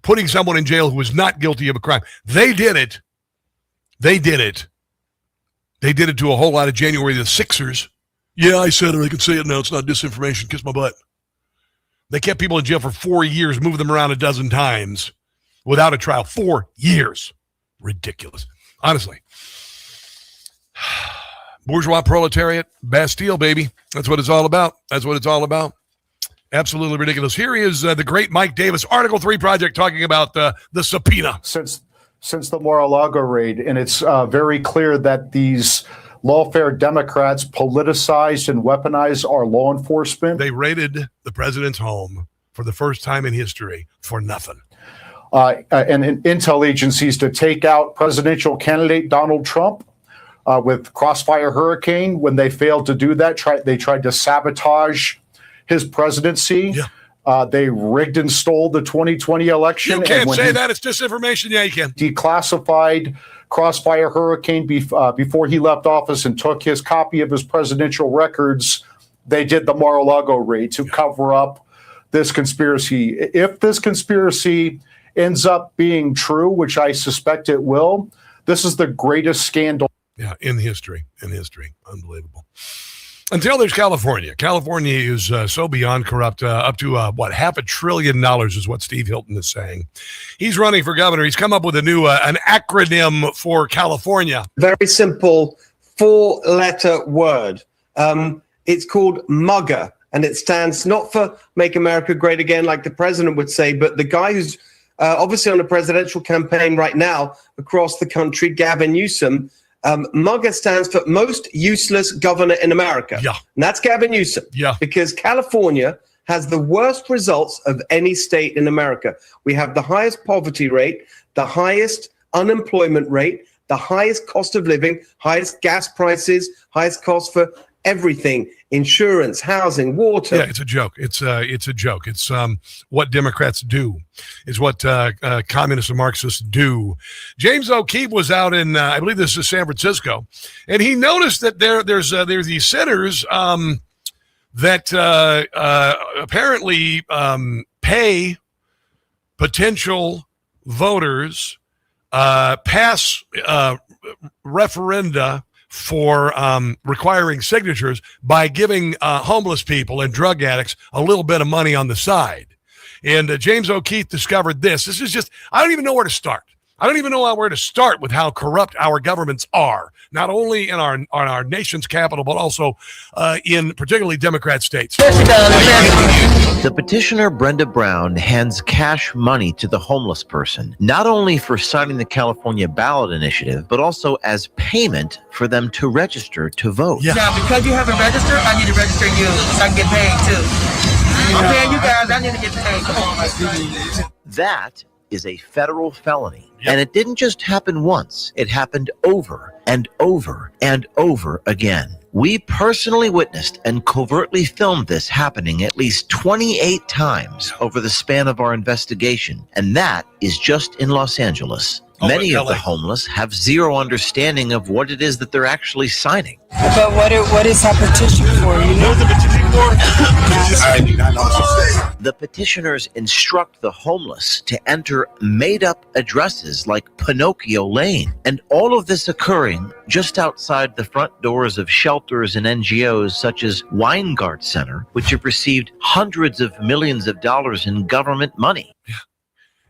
Putting someone in jail who was not guilty of a crime. They did it. They did it. They did it to a whole lot of January the 6ers. Yeah, I said it. I can say it now. It's not disinformation. Kiss my butt. They kept people in jail for 4 years, moved them around a dozen times without a trial. 4 years. Ridiculous. Honestly. Bourgeois proletariat, Bastille, baby. That's what it's all about. That's what it's all about. Absolutely ridiculous. Here is the great Mike Davis, Article 3 Project, talking about the subpoena. Since the Mar-a-Lago raid, and it's very clear that these lawfare Democrats politicized and weaponized our law enforcement. They raided the president's home for the first time in history for nothing. And intel agencies to take out presidential candidate Donald Trump with Crossfire Hurricane. When they failed to do that, they tried to sabotage his presidency. They rigged and stole the 2020 election. You can't say that. It's disinformation. Yeah, you can. Declassified Crossfire Hurricane before he left office and took his copy of his presidential records. They did the Mar-a-Lago raid to cover up this conspiracy. If this conspiracy ends up being true, which I suspect it will, this is the greatest scandal. Yeah, in history. Unbelievable. Until there's California. California is so beyond corrupt, up to, $500 billion is what Steve Hilton is saying. He's running for governor. He's come up with a new an acronym for California. Very simple 4-letter word. It's called MAGA, and it stands not for Make America Great Again, like the president would say, but the guy who's obviously on a presidential campaign right now across the country, Gavin Newsom, MUGA stands for Most Useless Governor in America. Yeah. And that's Gavin Newsom. Yeah. Because California has the worst results of any state in America. We have the highest poverty rate, the highest unemployment rate, the highest cost of living, highest gas prices, highest cost for everything, insurance, housing, water. Yeah, it's a joke. It's a joke. It's what Democrats do. It's what communists and Marxists do. James O'Keefe was out in, I believe this is San Francisco, and he noticed that there's these centers that apparently pay potential voters pass referenda for requiring signatures by giving homeless people and drug addicts a little bit of money on the side. And James O'Keefe discovered this. This is just, I don't even know where to start. I don't even know where to start with how corrupt our governments are, not only in our nation's capital, but also in particularly Democrat states. The petitioner, Brenda Brown, hands cash money to the homeless person, not only for signing the California ballot initiative, but also as payment for them to register to vote. Yeah. Now, because you haven't registered, I need to register you so I can get paid too. I'm paying you guys, I need to get paid. Come on. That is a federal felony. Yep. And it didn't just happen once. It happened over and over and over again. We personally witnessed and covertly filmed this happening at least 28 times over the span of our investigation. And that is just in Los Angeles. Many of the homeless have zero understanding of what it is that they're actually signing. But what is that petition for? You know what the petition for? The petitioners instruct the homeless to enter made-up addresses like Pinocchio Lane, and all of this occurring just outside the front doors of shelters and NGOs such as Weingart Center, which have received hundreds of millions of dollars in government money. Yeah.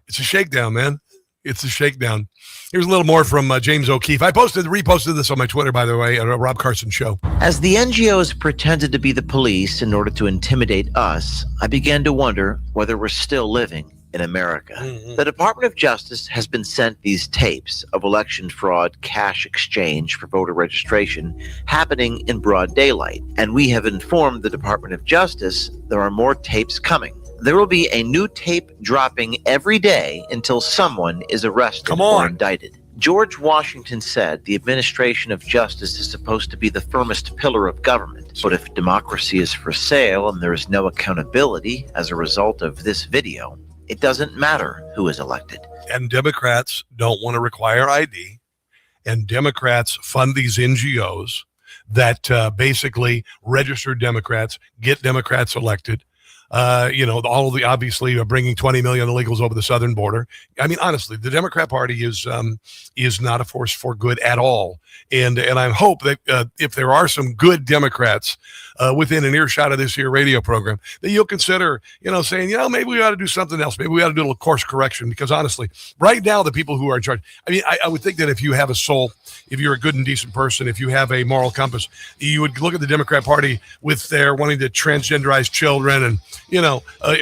It's a shakedown, man. It's a shakedown. Here's a little more from James O'Keefe. I reposted this on my Twitter, by the way, at Rob Carson Show. As the NGOs pretended to be the police in order to intimidate us, I began to wonder whether we're still living in America. Mm-hmm. The Department of Justice has been sent these tapes of election fraud, cash exchange for voter registration happening in broad daylight. And we have informed the Department of Justice there are more tapes coming. There will be a new tape dropping every day until someone is arrested or indicted. George Washington said the administration of justice is supposed to be the firmest pillar of government. But if democracy is for sale and there is no accountability as a result of this video, it doesn't matter who is elected. And Democrats don't want to require ID. And Democrats fund these NGOs that basically register Democrats, get Democrats elected. All of the obviously bringing 20 million illegals over the southern border. I mean, honestly, the Democrat Party is not a force for good at all. And I hope that if there are some good Democrats within an earshot of this here radio program, that you'll consider, saying, maybe we ought to do something else. Maybe we ought to do a little course correction, because honestly, right now, the people who are in charge, I mean, I would think that if you have a soul, if you're a good and decent person, if you have a moral compass, you would look at the Democrat Party with their wanting to transgenderize children and,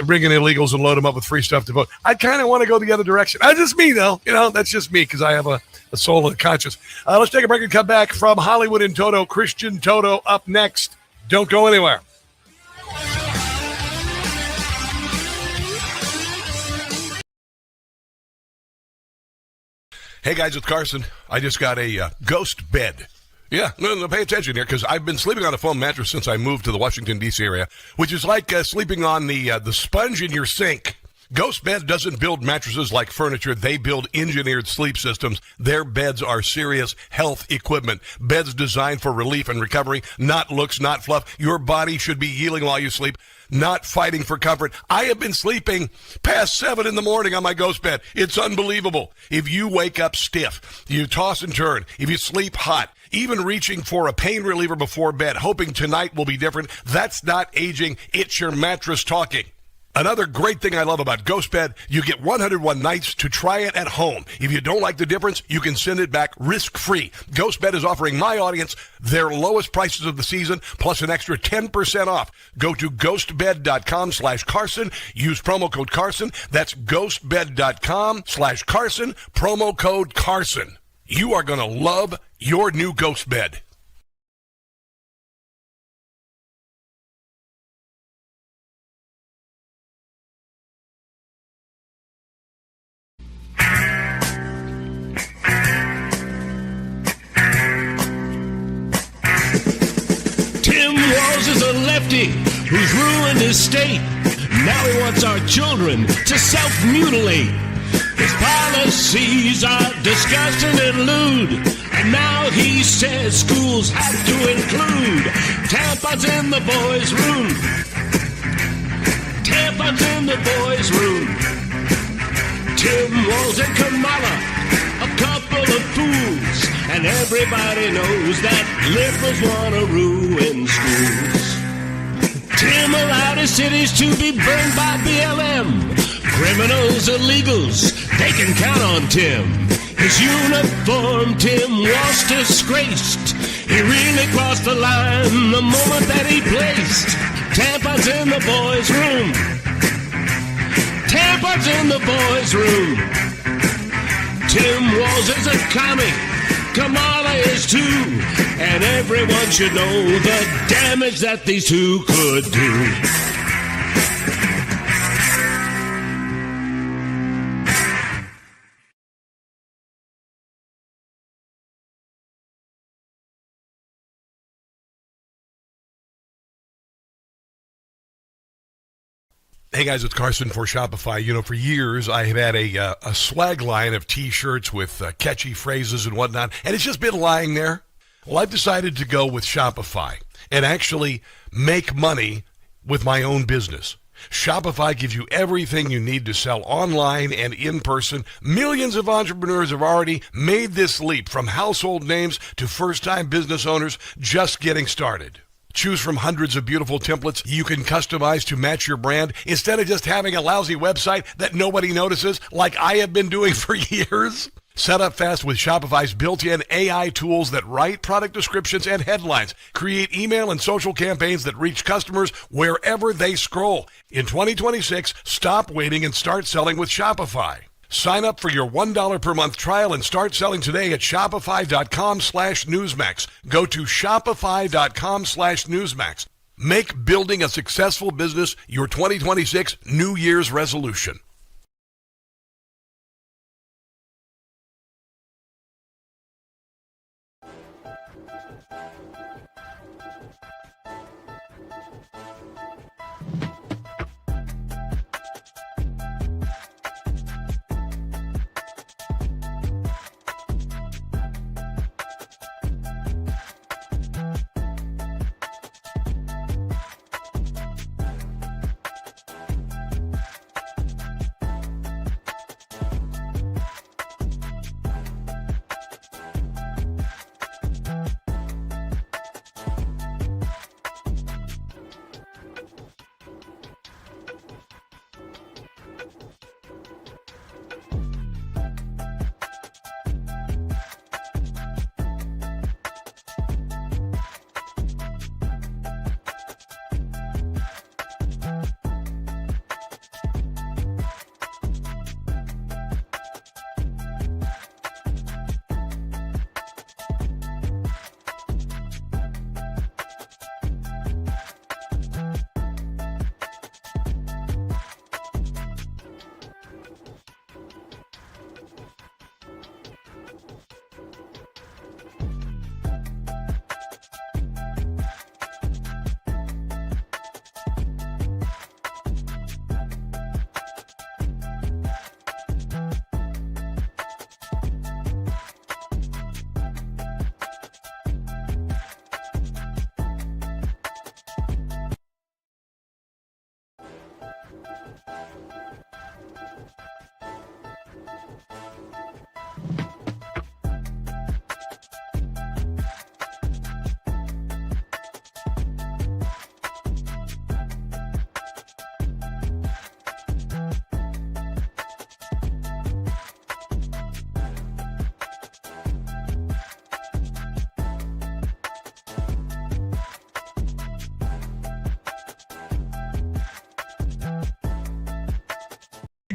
bring in illegals and load them up with free stuff to vote. I kind of want to go the other direction. That's just me, though. That's just me, because I have a soul and a conscience. Let's take a break and come back from Hollywood and Toto. Christian Toto up next. Don't go anywhere. Hey, guys, it's Carson. I just got a ghost bed. Yeah, no, pay attention here, because I've been sleeping on a foam mattress since I moved to the Washington, D.C. area, which is like sleeping on the sponge in your sink. Ghost Bed doesn't build mattresses like furniture. They build engineered sleep systems. Their beds are serious health equipment. Beds designed for relief and recovery, not looks, not fluff. Your body should be healing while you sleep, not fighting for comfort. I have been sleeping past 7 in the morning on my Ghost Bed. It's unbelievable. If you wake up stiff, you toss and turn, if you sleep hot, even reaching for a pain reliever before bed, hoping tonight will be different, that's not aging. It's your mattress talking. Another great thing I love about Ghost Bed, you get 101 nights to try it at home. If you don't like the difference, you can send it back risk-free. Ghost Bed is offering my audience their lowest prices of the season, plus an extra 10% off. Go to ghostbed.com/Carson. Use promo code Carson. That's ghostbed.com/Carson, promo code Carson. You are going to love your new ghost bed. Tim Walz is a lefty who's ruined his state. Now he wants our children to self-mutilate. His policies are disgusting and lewd. And now he says schools have to include tampons in the boys' room. Tampons in the boys' room. Tim Walz and Kamala, a couple of fools. And everybody knows that liberals want to ruin schools. Tim allowed his cities to be burned by BLM. Criminals, illegals, they can count on Tim. His uniform, Tim was disgraced. He really crossed the line the moment that he placed tampons in the boys' room. Tampons in the boys' room. Tim Walz is a comic. Kamala is too. And everyone should know the damage that these two could do. Hey guys, it's Carson for Shopify. You know, for years I have had a swag line of T-shirts with catchy phrases and whatnot, and it's just been lying there. Well, I've decided to go with Shopify and actually make money with my own business. Shopify gives you everything you need to sell online and in person. Millions of entrepreneurs have already made this leap, from household names to first-time business owners just getting started. Choose from hundreds of beautiful templates you can customize to match your brand instead of just having a lousy website that nobody notices like I have been doing for years. Set up fast with Shopify's built-in AI tools that write product descriptions and headlines, create email and social campaigns that reach customers wherever they scroll. In 2026, stop waiting and start selling with Shopify. Sign up for your $1 per month trial and start selling today at shopify.com/Newsmax. Go to shopify.com/Newsmax. Make building a successful business your 2026 New Year's resolution.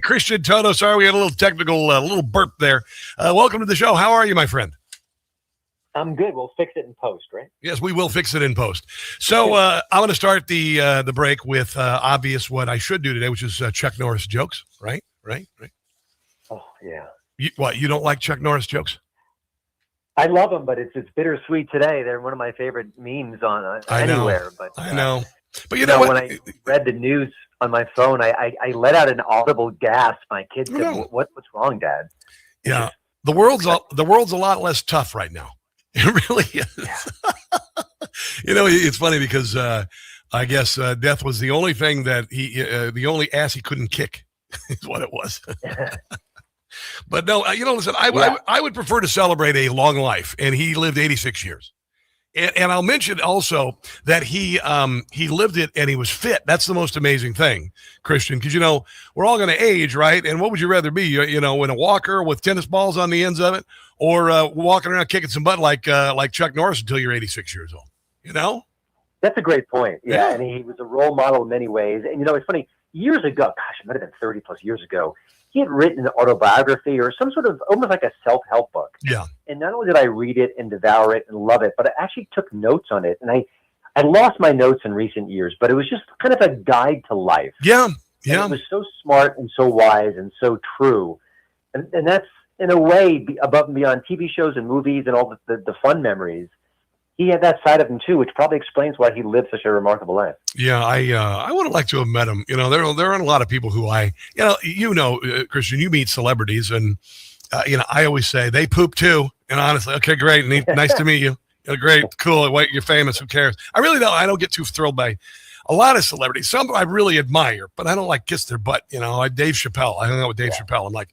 Christian Toto. Sorry, we had a little technical, little burp there. Welcome to the show. How are you, my friend? I'm good. We'll fix it in post, right? Yes, we will fix it in post. So I'm going to start the break with obvious what I should do today, which is Chuck Norris jokes. Right. Oh yeah. You don't like Chuck Norris jokes? I love them, but it's bittersweet today. They're one of my favorite memes on anywhere. But I know. But you know when I read the news on my phone, I let out an audible gasp. My kid said, "What's wrong, Dad?" Yeah, the world's a lot less tough right now. It really is. Yeah. It's funny because I guess death was the only thing that the only ass he couldn't kick is what it was. But no, listen, I would prefer to celebrate a long life, and he lived 86 years. And I'll mention also that he lived it and he was fit. That's the most amazing thing, Christian, because, we're all going to age, right? And what would you rather be, in a walker with tennis balls on the ends of it, or walking around kicking some butt like Chuck Norris until you're 86 years old, That's a great point. Yeah. And he was a role model in many ways. And, it's funny, years ago, gosh, it might have been 30 plus years ago, he had written an autobiography or some sort of almost like a self-help book. Yeah. And not only did I read it and devour it and love it, but I actually took notes on it. And I lost my notes in recent years, but it was just kind of a guide to life. Yeah. And it was so smart and so wise and so true. And that's, in a way, above and beyond TV shows and movies and all the fun memories. He had that side of him too, which probably explains why he lived such a remarkable life. Yeah, I would have liked to have met him. There are a lot of people who Christian, you meet celebrities, and I always say they poop too. And honestly, okay, great, nice to meet you. Great, cool. Wait, you're famous. Who cares? I really don't. I don't get too thrilled by a lot of celebrities. Some I really admire, but I don't like kiss their butt. Like Dave Chappelle. I hung out with Dave Chappelle. I'm like,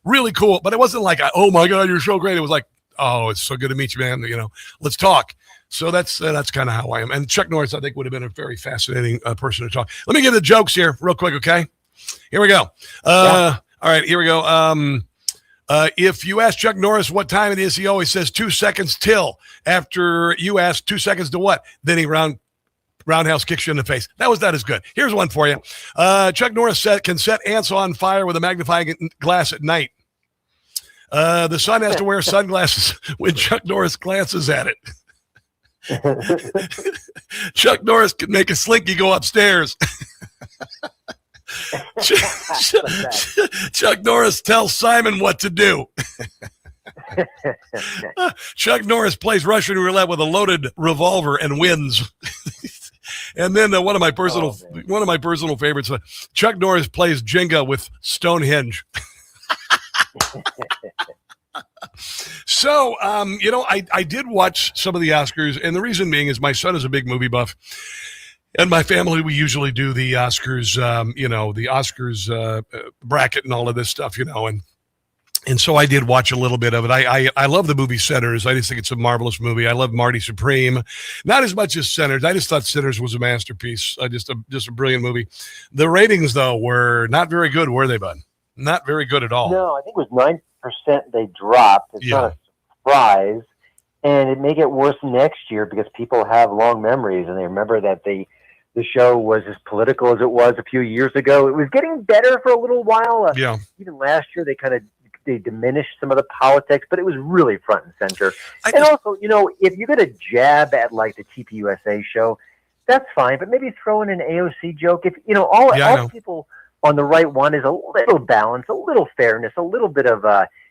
really cool, but it wasn't like, oh my God, you're so great. It was like, oh, it's so good to meet you, man. Let's talk. So that's kind of how I am. And Chuck Norris, I think, would have been a very fascinating person to talk. Let me give the jokes here real quick, okay? Here we go. All right, here we go. If you ask Chuck Norris what time it is, he always says 2 seconds till. After you ask 2 seconds to what? Then he roundhouse kicks you in the face. That was not as good. Here's one for you. Chuck Norris can set ants on fire with a magnifying glass at night. The son has to wear sunglasses when Chuck Norris glances at it. Chuck Norris can make a slinky go upstairs. Chuck Norris tells Simon what to do. Chuck Norris plays Russian roulette with a loaded revolver and wins. And then one of my personal favorites, Chuck Norris plays Jenga with Stonehenge. So, I did watch some of the Oscars, and the reason being is my son is a big movie buff, and my family, we usually do the Oscars, the Oscars bracket and all of this stuff, and so I did watch a little bit of it. I love the movie Sinners. I just think it's a marvelous movie. I love Marty Supreme, not as much as Sinners. I just thought Sinners was a masterpiece, just a brilliant movie. The ratings, though, were not very good, were they, bud? Not very good at all. No, I think it was 9% they dropped. It's not a surprise, and it may get worse next year because people have long memories and they remember that the show was as political as it was a few years ago. It was getting better for a little while. Even last year they diminished some of the politics, but it was really front and center. Also, if you're going to jab at like the TPUSA show, that's fine, but maybe throw in an AOC joke. If all people on the right one is a little balance, a little fairness, a little bit of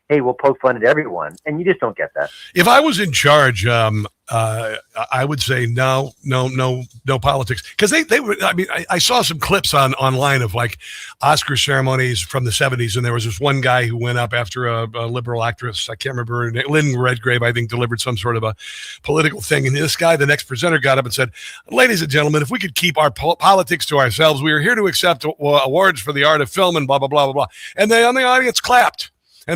hey, we'll poke fun at everyone, and you just don't get that. If I was in charge, I would say no politics, because they were. I mean, I saw some clips online of like Oscar ceremonies from the 70s, and there was this one guy who went up after a liberal actress. I can't remember. Lynn Redgrave, I think, delivered some sort of a political thing, and this guy, the next presenter, got up and said, "Ladies and gentlemen, if we could keep our politics to ourselves, we are here to accept awards for the art of film and blah blah blah blah blah." And the audience clapped. Yeah.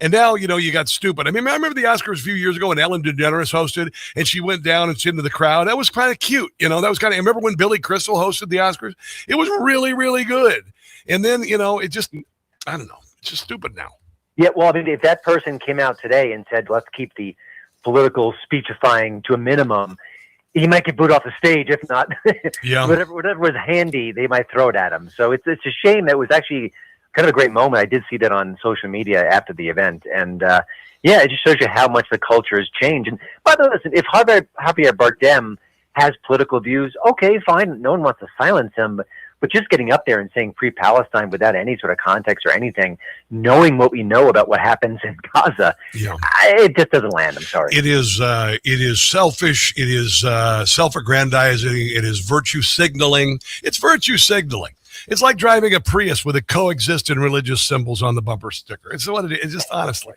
And now, you got stupid. I mean, I remember the Oscars a few years ago when Ellen DeGeneres hosted, and she went down and sit into the crowd. That was kind of cute. That was kind of, I remember when Billy Crystal hosted the Oscars. It was really, really good. And then, it just, I don't know. It's just stupid now. Yeah, well, I mean, if that person came out today and said, let's keep the political speechifying to a minimum, he might get booed off the stage. If not, yeah, whatever was handy, they might throw it at him. So it's a shame. That was actually kind of a great moment. I did see that on social media after the event, and yeah, it just shows you how much the culture has changed. And by the way, listen, if Javier Bardem has political views, okay, fine. No one wants to silence him, but just getting up there and saying pre-Palestine without any sort of context or anything, knowing what we know about what happens in Gaza, it just doesn't land. I'm sorry. It is selfish. It is self-aggrandizing. It is virtue signaling. It's virtue signaling. It's like driving a Prius with a coexistent religious symbols on the bumper sticker. It's what it is. It's just honestly,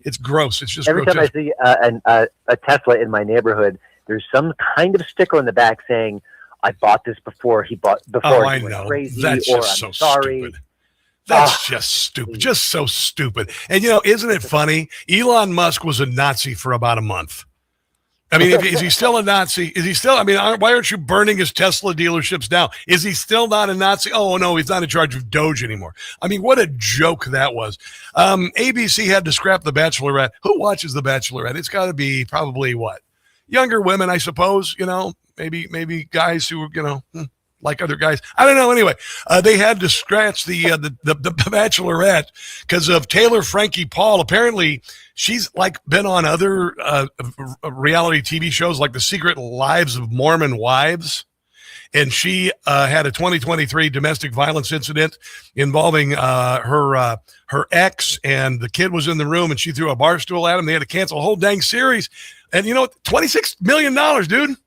it's gross. It's just every grotesque. time I see a Tesla in my neighborhood, there's some kind of sticker on the back saying, I bought this before he bought before. Oh, I he went know. Crazy, That's or just I'm so sorry. stupid. That's just stupid. Just so stupid. And isn't it funny? Elon Musk was a Nazi for about a month. I mean, is he still a Nazi? Is he still? I mean, why aren't you burning his Tesla dealerships down? Is he still not a Nazi? Oh no, he's not in charge of Doge anymore. I mean, what a joke that was. ABC had to scrap The Bachelorette. Who watches The Bachelorette? It's got to be probably what? Younger women, I suppose. Maybe guys who like other guys. I don't know. Anyway, they had to scratch the Bachelorette because of Taylor Frankie Paul. Apparently, she's been on other reality TV shows like The Secret Lives of Mormon Wives. And she had a 2023 domestic violence incident involving her ex, and the kid was in the room, and she threw a bar stool at him. They had to cancel a whole dang series. And $26 million, dude.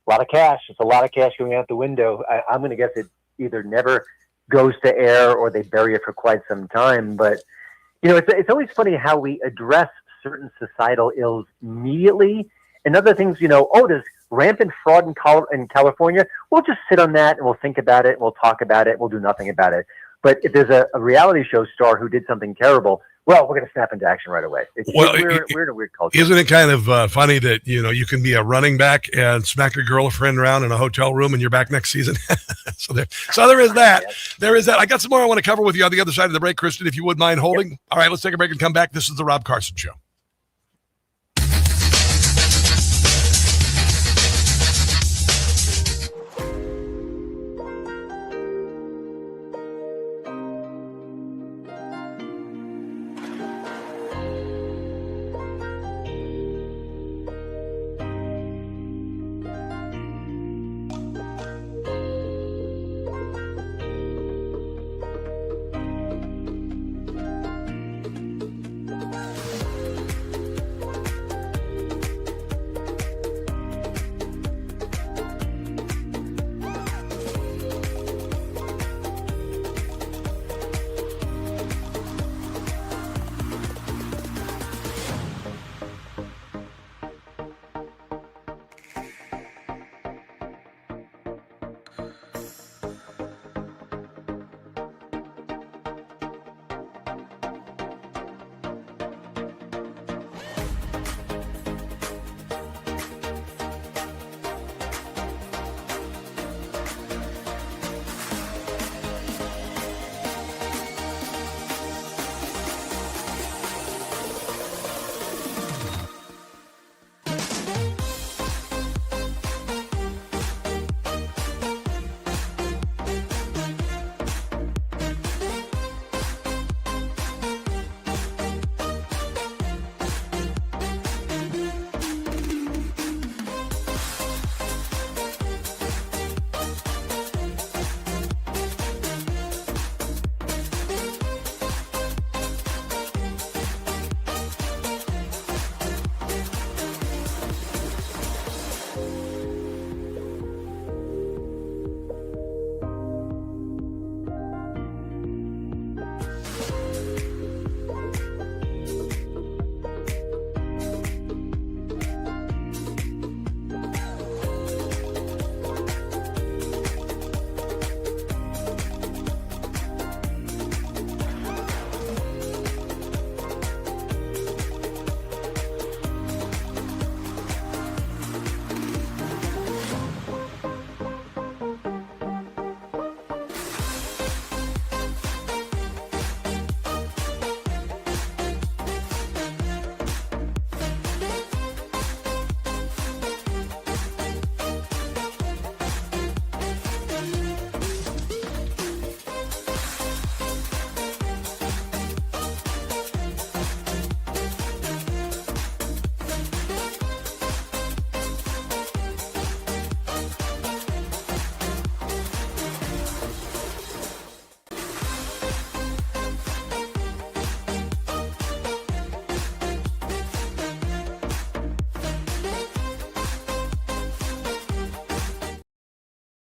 A lot of cash. It's a lot of cash going out the window. I'm going to guess it either never goes to air or they bury it for quite some time. But, it's always funny how we address certain societal ills immediately. And other things, there's rampant fraud in California. We'll just sit on that and we'll think about it. And we'll talk about it. We'll do nothing about it. But if there's a reality show star who did something terrible, well, we're going to snap into action right away. We're in a weird culture. Isn't it kind of funny that, you can be a running back and smack your girlfriend around in a hotel room and you're back next season? So there is that. There is that. I got some more I want to cover with you on the other side of the break, Kristen, if you would mind holding. Yep. All right, let's take a break and come back. This is the Rob Carson Show.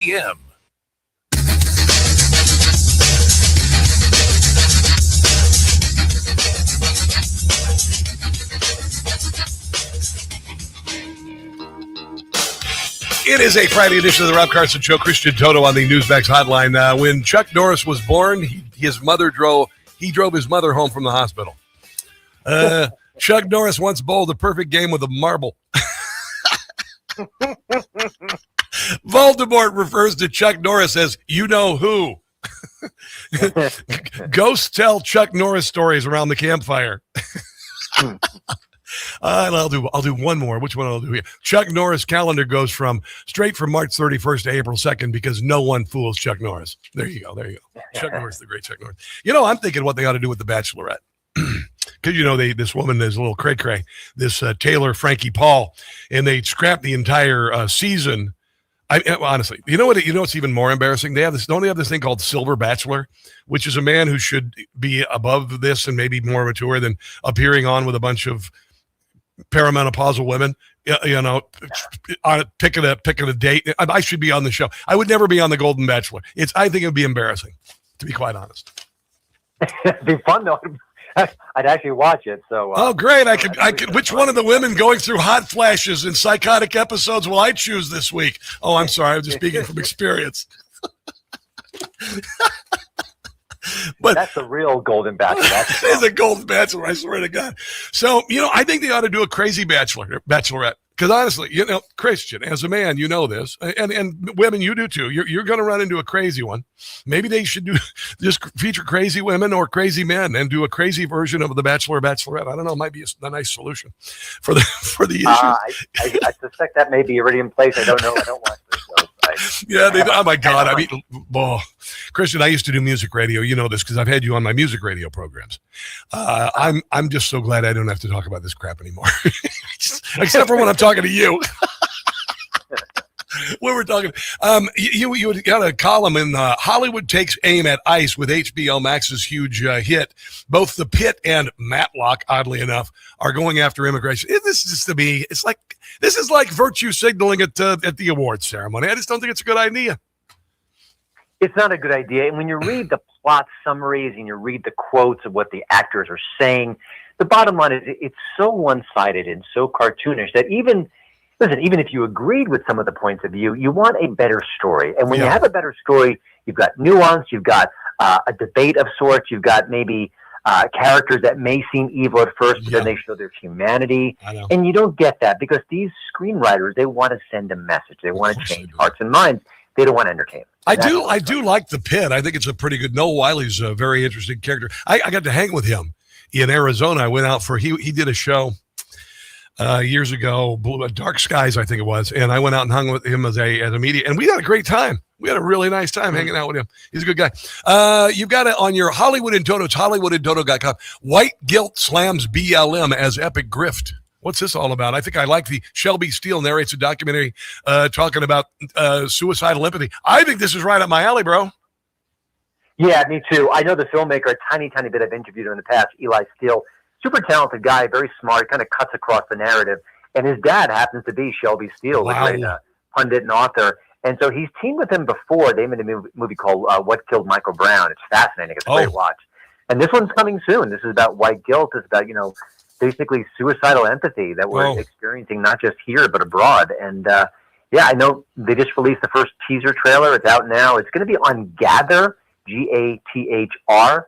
p.m. It is a Friday edition of the Rob Carson Show. Christian Toto on the Newsmax hotline. When Chuck Norris was born, he drove his mother home from the hospital. Chuck Norris once bowled a perfect game with a marble. Voldemort refers to Chuck Norris as you know who. Ghosts tell Chuck Norris stories around the campfire. I'll do one more. Which one I'll do here? Chuck Norris calendar goes straight from March 31st to April 2nd because no one fools Chuck Norris. There you go. Chuck Norris, the great Chuck Norris. I'm thinking what they ought to do with The Bachelorette. Because, this woman is a little cray-cray, this Taylor Frankie Paul, and they scrapped the entire season. Honestly, what's even more embarrassing? Don't they have this thing called Silver Bachelor, which is a man who should be above this and maybe more mature than appearing on with a bunch of perimenopausal women, picking a date. I should be on the show. I would never be on the Golden Bachelor. I think it would be embarrassing, to be quite honest. It'd be fun though. I'd actually watch it. So. Oh, great! I could. Which one of the women going through hot flashes and psychotic episodes will I choose this week? Oh, I'm sorry. I'm just speaking from experience. But that's the real Golden Bachelor. It is a Golden Bachelor, I swear to God. So, I think they ought to do a crazy bachelorette. Because honestly, Christian, as a man, you know this, and women, you do too. You're going to run into a crazy one. Maybe they should just feature crazy women or crazy men and do a crazy version of the Bachelorette. I don't know. It might be a nice solution for the issue. I suspect that may be already in place. I don't know. I don't watch this show. Oh my God! Christian, I used to do music radio. You know this because I've had you on my music radio programs. I'm just so glad I don't have to talk about this crap anymore, except for when I'm talking to you. When we're talking, you got a column in Hollywood takes aim at ICE with HBO Max's huge hit. Both The Pit and Matlock, oddly enough, are going after immigration. This is to me, this is like virtue signaling at the awards ceremony. I just don't think it's a good idea. It's not a good idea. And when you read the plot summaries and you read the quotes of what the actors are saying, the bottom line is it's so one-sided and so cartoonish that even if you agreed with some of the points of view, you want a better story. And when you have a better story, you've got nuance, you've got a debate of sorts, you've got maybe characters that may seem evil at first, but then they show their humanity. And you don't get that because these screenwriters, they want to send a message. They want to change hearts and minds. They don't want to entertain. I do like The Pit. I think it's a pretty good. Noah Wiley's a very interesting character. I got to hang with him in Arizona. I went out he did a show years ago, Dark Skies, I think it was, and I went out and hung with him as a media, and we had a great time. We had a really nice time hanging out with him. He's a good guy. You've got it on your Hollywood and Toto. It's hollywoodandtoto.com. White guilt slams BLM as epic grift. What's this all about? I think I like the Shelby Steele narrates a documentary talking about suicidal empathy. I think this is right up my alley, bro. Yeah, me too. I know the filmmaker a tiny bit. I've interviewed him in the past, Eli Steele. Super talented guy, very smart, kind of cuts across the narrative. And his dad happens to be Shelby Steele, the great pundit and author. And so he's teamed with him before. They made a movie called What Killed Michael Brown. It's fascinating. It's a great watch. And this one's coming soon. This is about white guilt. It's about, basically suicidal empathy that we're experiencing not just here but abroad. And I know they just released the first teaser trailer. It's out now. It's going to be on Gather, GATHR.com.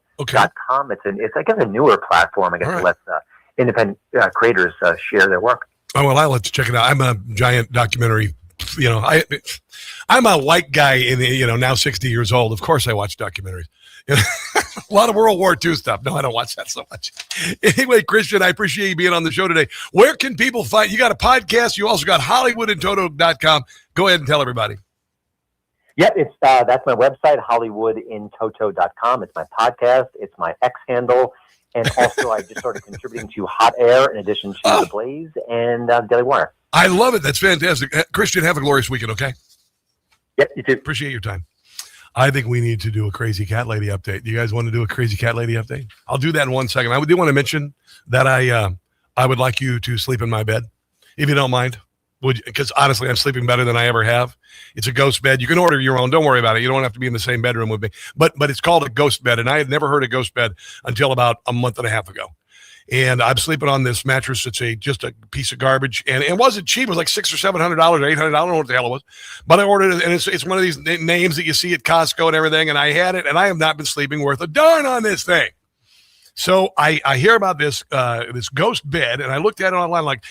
It's I guess a newer platform. I guess it lets independent creators share their work. Oh well, I'll let you check it out. I'm a giant documentary. I'm a white guy in now 60 years old. Of course, I watch documentaries. A lot of World War II stuff. No, I don't watch that so much. Anyway, Christian, I appreciate you being on the show today. Where can people find you? Got a podcast. You also got hollywoodandtoto.com. Go ahead and tell everybody. Yep, it's that's my website, hollywoodintoto.com. It's my podcast. It's my X handle. And also, I just started contributing to Hot Air in addition to The Blaze and Daily Wire. I love it. That's fantastic. Christian, have a glorious weekend, okay? Yep, you too. Appreciate your time. I think we need to do a Crazy Cat Lady update. Do you guys want to do a Crazy Cat Lady update? I'll do that in 1 second. I do want to mention that I would like you to sleep in my bed, if you don't mind. Because honestly, I'm sleeping better than I ever have. It's a ghost bed. You can order your own. Don't worry about it. You don't have to be in the same bedroom with me. But it's called a ghost bed, and I had never heard of ghost bed until about a month and a half ago. And I'm sleeping on this mattress. It's just a piece of garbage, and it wasn't cheap. It was like $600 or $700 or $800. I don't know what the hell it was, but I ordered it, and it's one of these names that you see at Costco and everything. And I had it, and I have not been sleeping worth a darn on this thing. So I hear about this ghost bed, and I looked at it online. Like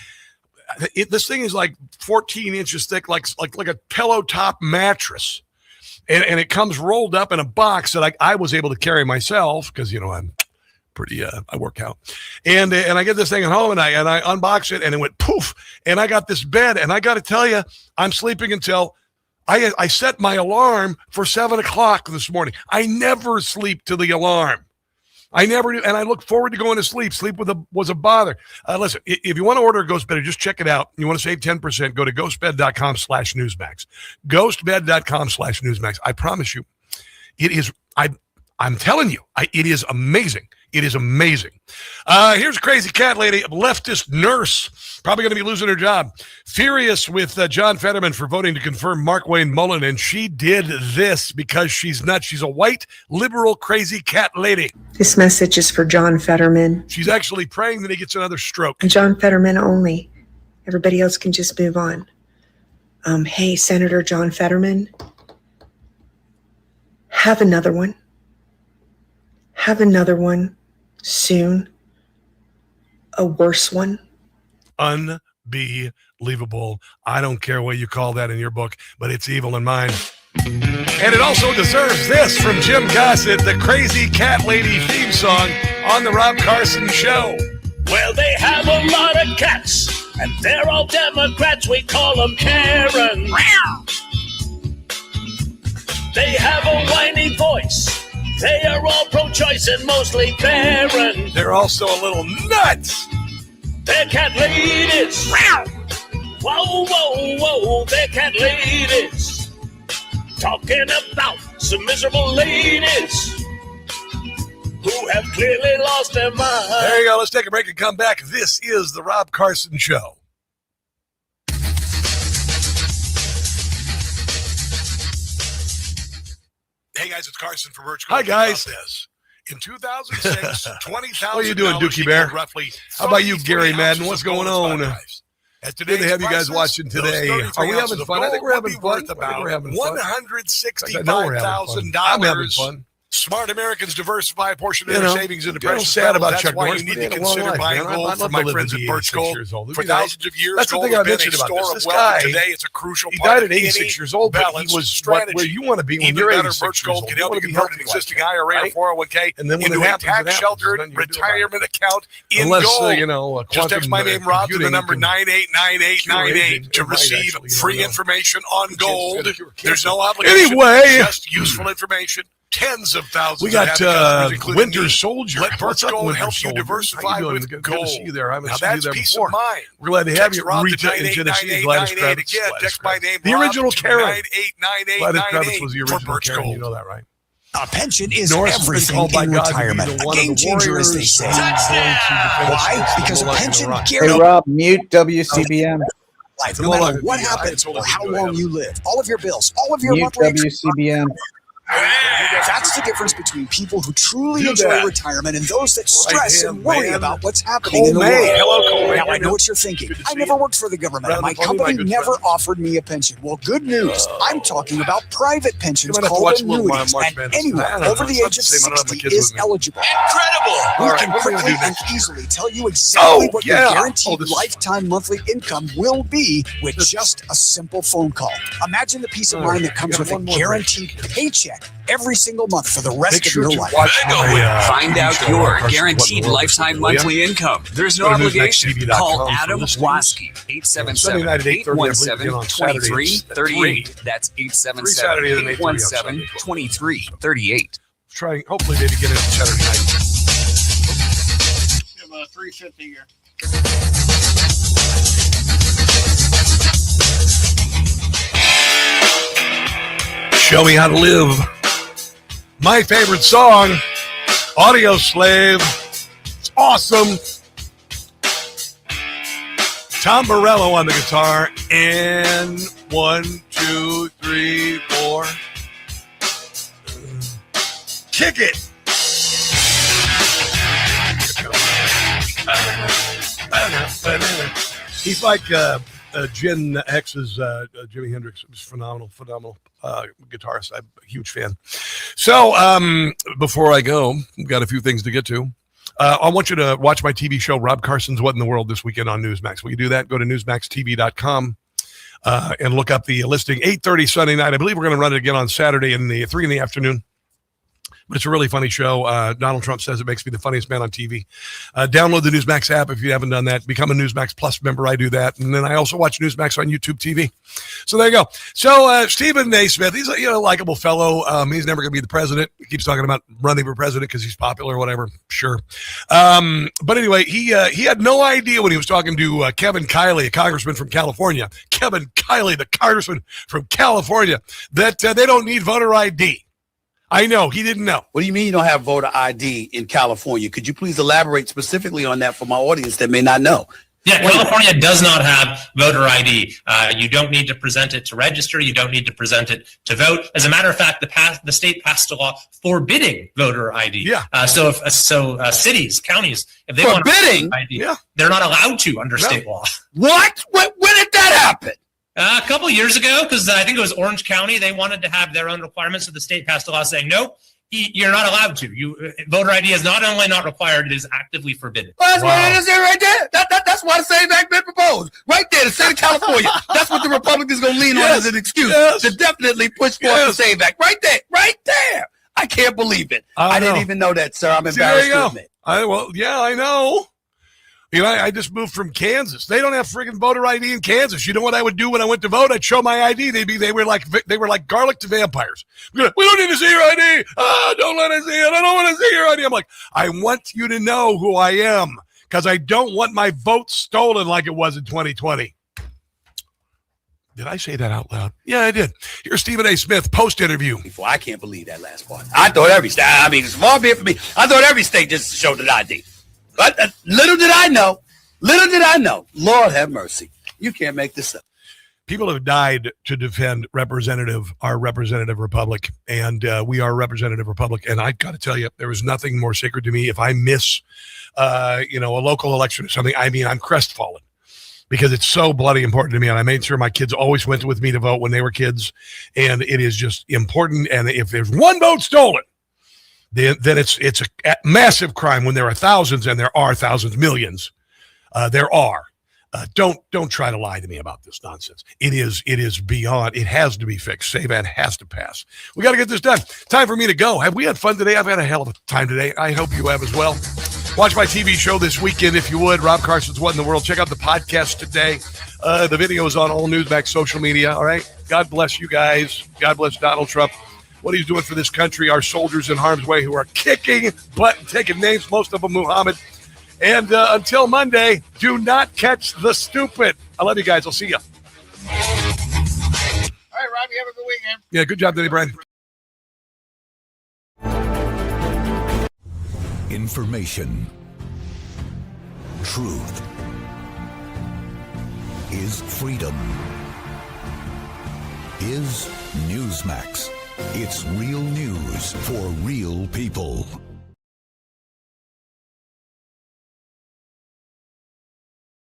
this thing is like 14 inches thick, like a pillow top mattress, and it comes rolled up in a box that I was able to carry myself because I'm pretty I work out, and I get this thing at home, and I unbox it, and it went poof, and I got this bed, and I got to tell you, I'm sleeping until I set my alarm for 7:00 this morning. I never sleep to the alarm. I never do, and I look forward to going to sleep. Sleep was a bother. Listen, if you want to order a ghost bed, just check it out. You want to save 10%, go to ghostbed.com/Newsmax. Ghostbed.com/Newsmax. I promise you, it is, I'm telling you, it is amazing. It is amazing. Here's a crazy cat lady, leftist nurse, probably going to be losing her job. Furious with John Fetterman for voting to confirm Mark Wayne Mullen, and she did this because she's nuts. She's a white, liberal, crazy cat lady. This message is for John Fetterman. She's actually praying that he gets another stroke. And John Fetterman only. Everybody else can just move on. Hey, Senator John Fetterman, have another one. Have another one soon. A worse one. Unbelievable. I don't care what you call that in your book, but it's evil in mine. And it also deserves this from Jim Gossett, the crazy cat lady theme song on the Rob Carson Show. Well, they have a lot of cats, and they're all Democrats. We call them Karen. They have a whiny voice. They are all pro-choice and mostly barren. They're also a little nuts. They're cat ladies. Whoa, whoa, whoa. They're cat ladies. Talking about some miserable ladies who have clearly lost their mind. There you go. Let's take a break and come back. This is the Rob Carson Show. Hey guys, it's Carson from Birch. Hi guys. In 2006, 20,000. How you doing, Dookie Bear? How about you, Gary Madden? What's going on? Good to have you guys watching today. Are we having fun? I think we're having fun. About $165,000. I'm having fun. Smart Americans diversify a portion of their savings into precious sad metals. about That's Chuck why Norris, you need but to he had a long consider life, buying man. gold I'd from love my to live friends to at be Birch 86 Gold. years old. For thousands of years, That's the gold thing has I been a mentioned about store this. of This wealth. guy, Today, it's a crucial he part died of at 86 any years old, but he balanced was strategy. where you want to be when Even you're better, 86 Birch years Gold old. can You help want you to be convert an healthy-wise, existing IRA right? or 401k And then when into it a happens, it happens. tax-sheltered Then you do retirement account in Unless, gold. Just text my name, Rob, to the number 989898 to receive free information on gold. There's no obligation. Anyway, just useful information. Tens of thousands. We got Winter Soldier. Let Birch Gold help you diversify with gold. Now that's peace of mind. We're glad to have you, Rita in Tennessee. Gladys Kravitz. Again, text my name, the original Karen. 989898 Gladys Kravitz was the original Birch Karen. Gold. You know that, right? A pension is Norris everything in retirement. A game changer, as they say. Why? Because a pension guarantees. Hey, Rob, mute WCBM. Life, no matter what happens or how long you live, all of your bills, all of your Mute monthly WCBM. That's the difference between people who truly enjoy retirement and those that stress and worry about what's happening in the world. Hello, now, I know what you're thinking. I never worked for the government. My company never offered me a pension. Well, good news. I'm talking about private pensions called annuities, and anyone over the age of 60 is eligible. Incredible! We can quickly and easily tell you exactly what your guaranteed lifetime monthly income will be with just a simple phone call. Imagine the peace of mind that comes with a guaranteed paycheck every single month for the rest of your life. Find out your guaranteed lifetime monthly income. There's no obligation. Call Adam Waski, 877-817-2338. That's 877-817-2338. Trying, hopefully, maybe get it Saturday night. Give him a 350 here. Show Me How to Live. My favorite song, Audio Slave. It's awesome. Tom Morello on the guitar, and 1, 2, 3, 4. Kick it. He's like Gen X's Jimi Hendrix. Was phenomenal guitarist. I'm a huge fan. So before I go, we've got a few things to get to. I want you to watch my TV show, Rob Carson's What in the World, this weekend on Newsmax. Will you do that? Go to newsmaxtv.com and look up the listing. 8:30 Sunday night. I believe we're going to run it again on Saturday in the 3 in the afternoon. But it's a really funny show. Donald Trump says it makes me the funniest man on TV. Download the Newsmax app if you haven't done that. Become a Newsmax Plus member. I do that. And then I also watch Newsmax on YouTube TV. So there you go. So Stephen A. Smith, he's a likable fellow. He's never going to be the president. He keeps talking about running for president because he's popular or whatever. Sure. But anyway, he had no idea when he was talking to Kevin Kiley, a congressman from California. Kevin Kiley, the congressman from California, that they don't need voter ID. I know. He didn't know. What do you mean you don't have voter ID in California? Could you please elaborate specifically on that for my audience that may not know? Yeah, California does not have voter ID. You don't need to present it to register. You don't need to present it to vote. As a matter of fact, the state passed a law forbidding voter ID. Yeah. So cities, counties, if they want ID, they're not allowed to under state law. What? When did that happen? A couple of years ago, because I think it was Orange County, they wanted to have their own requirements, so the state passed a law saying, no, you're not allowed to. Voter ID is not only not required, it is actively forbidden. Well, that's what it is there right there. That's why the same act been proposed. Right there, the state of California. That's what the Republicans going to lean on as an excuse to definitely push forward the same act. Right there. I can't believe it. I didn't even know that, sir. I'm embarrassed to admit. I know. I just moved from Kansas. They don't have friggin' voter ID in Kansas. You know what I would do when I went to vote? I'd show my ID. They were like garlic to vampires. We don't need to see your ID. Don't let us see it. I don't want to see your ID. I'm like, I want you to know who I am because I don't want my vote stolen like it was in 2020. Did I say that out loud? Yeah, I did. Here's Stephen A. Smith post-interview. I can't believe that last part. I thought every state, it's far be it for me. I thought every state just showed an ID. But little did I know. Lord have mercy. You can't make this up. People have died to defend our representative republic, and we are a representative republic. And I got to tell you, there is nothing more sacred to me. If I miss, a local election or something, I'm crestfallen because it's so bloody important to me. And I made sure my kids always went with me to vote when they were kids, and it is just important. And if there's one vote stolen, then it's a massive crime when there are thousands, and there are thousands, millions. There are. Don't try to lie to me about this nonsense. It is beyond. It has to be fixed. Save-An has to pass. We got to get this done. Time for me to go. Have we had fun today? I've had a hell of a time today. I hope you have as well. Watch my TV show this weekend if you would. Rob Carson's What in the World. Check out the podcast today. The video is on all Newsmax social media. All right. God bless you guys. God bless Donald Trump. What he's doing for this country, our soldiers in harm's way who are kicking butt and taking names, most of them Muhammad. And until Monday, do not catch the stupid. I love you guys. I'll see you. All right, Rob, you have a good weekend. Yeah, good job today, Brian. Information. Truth. Is freedom. Is Newsmax. It's real news for real people.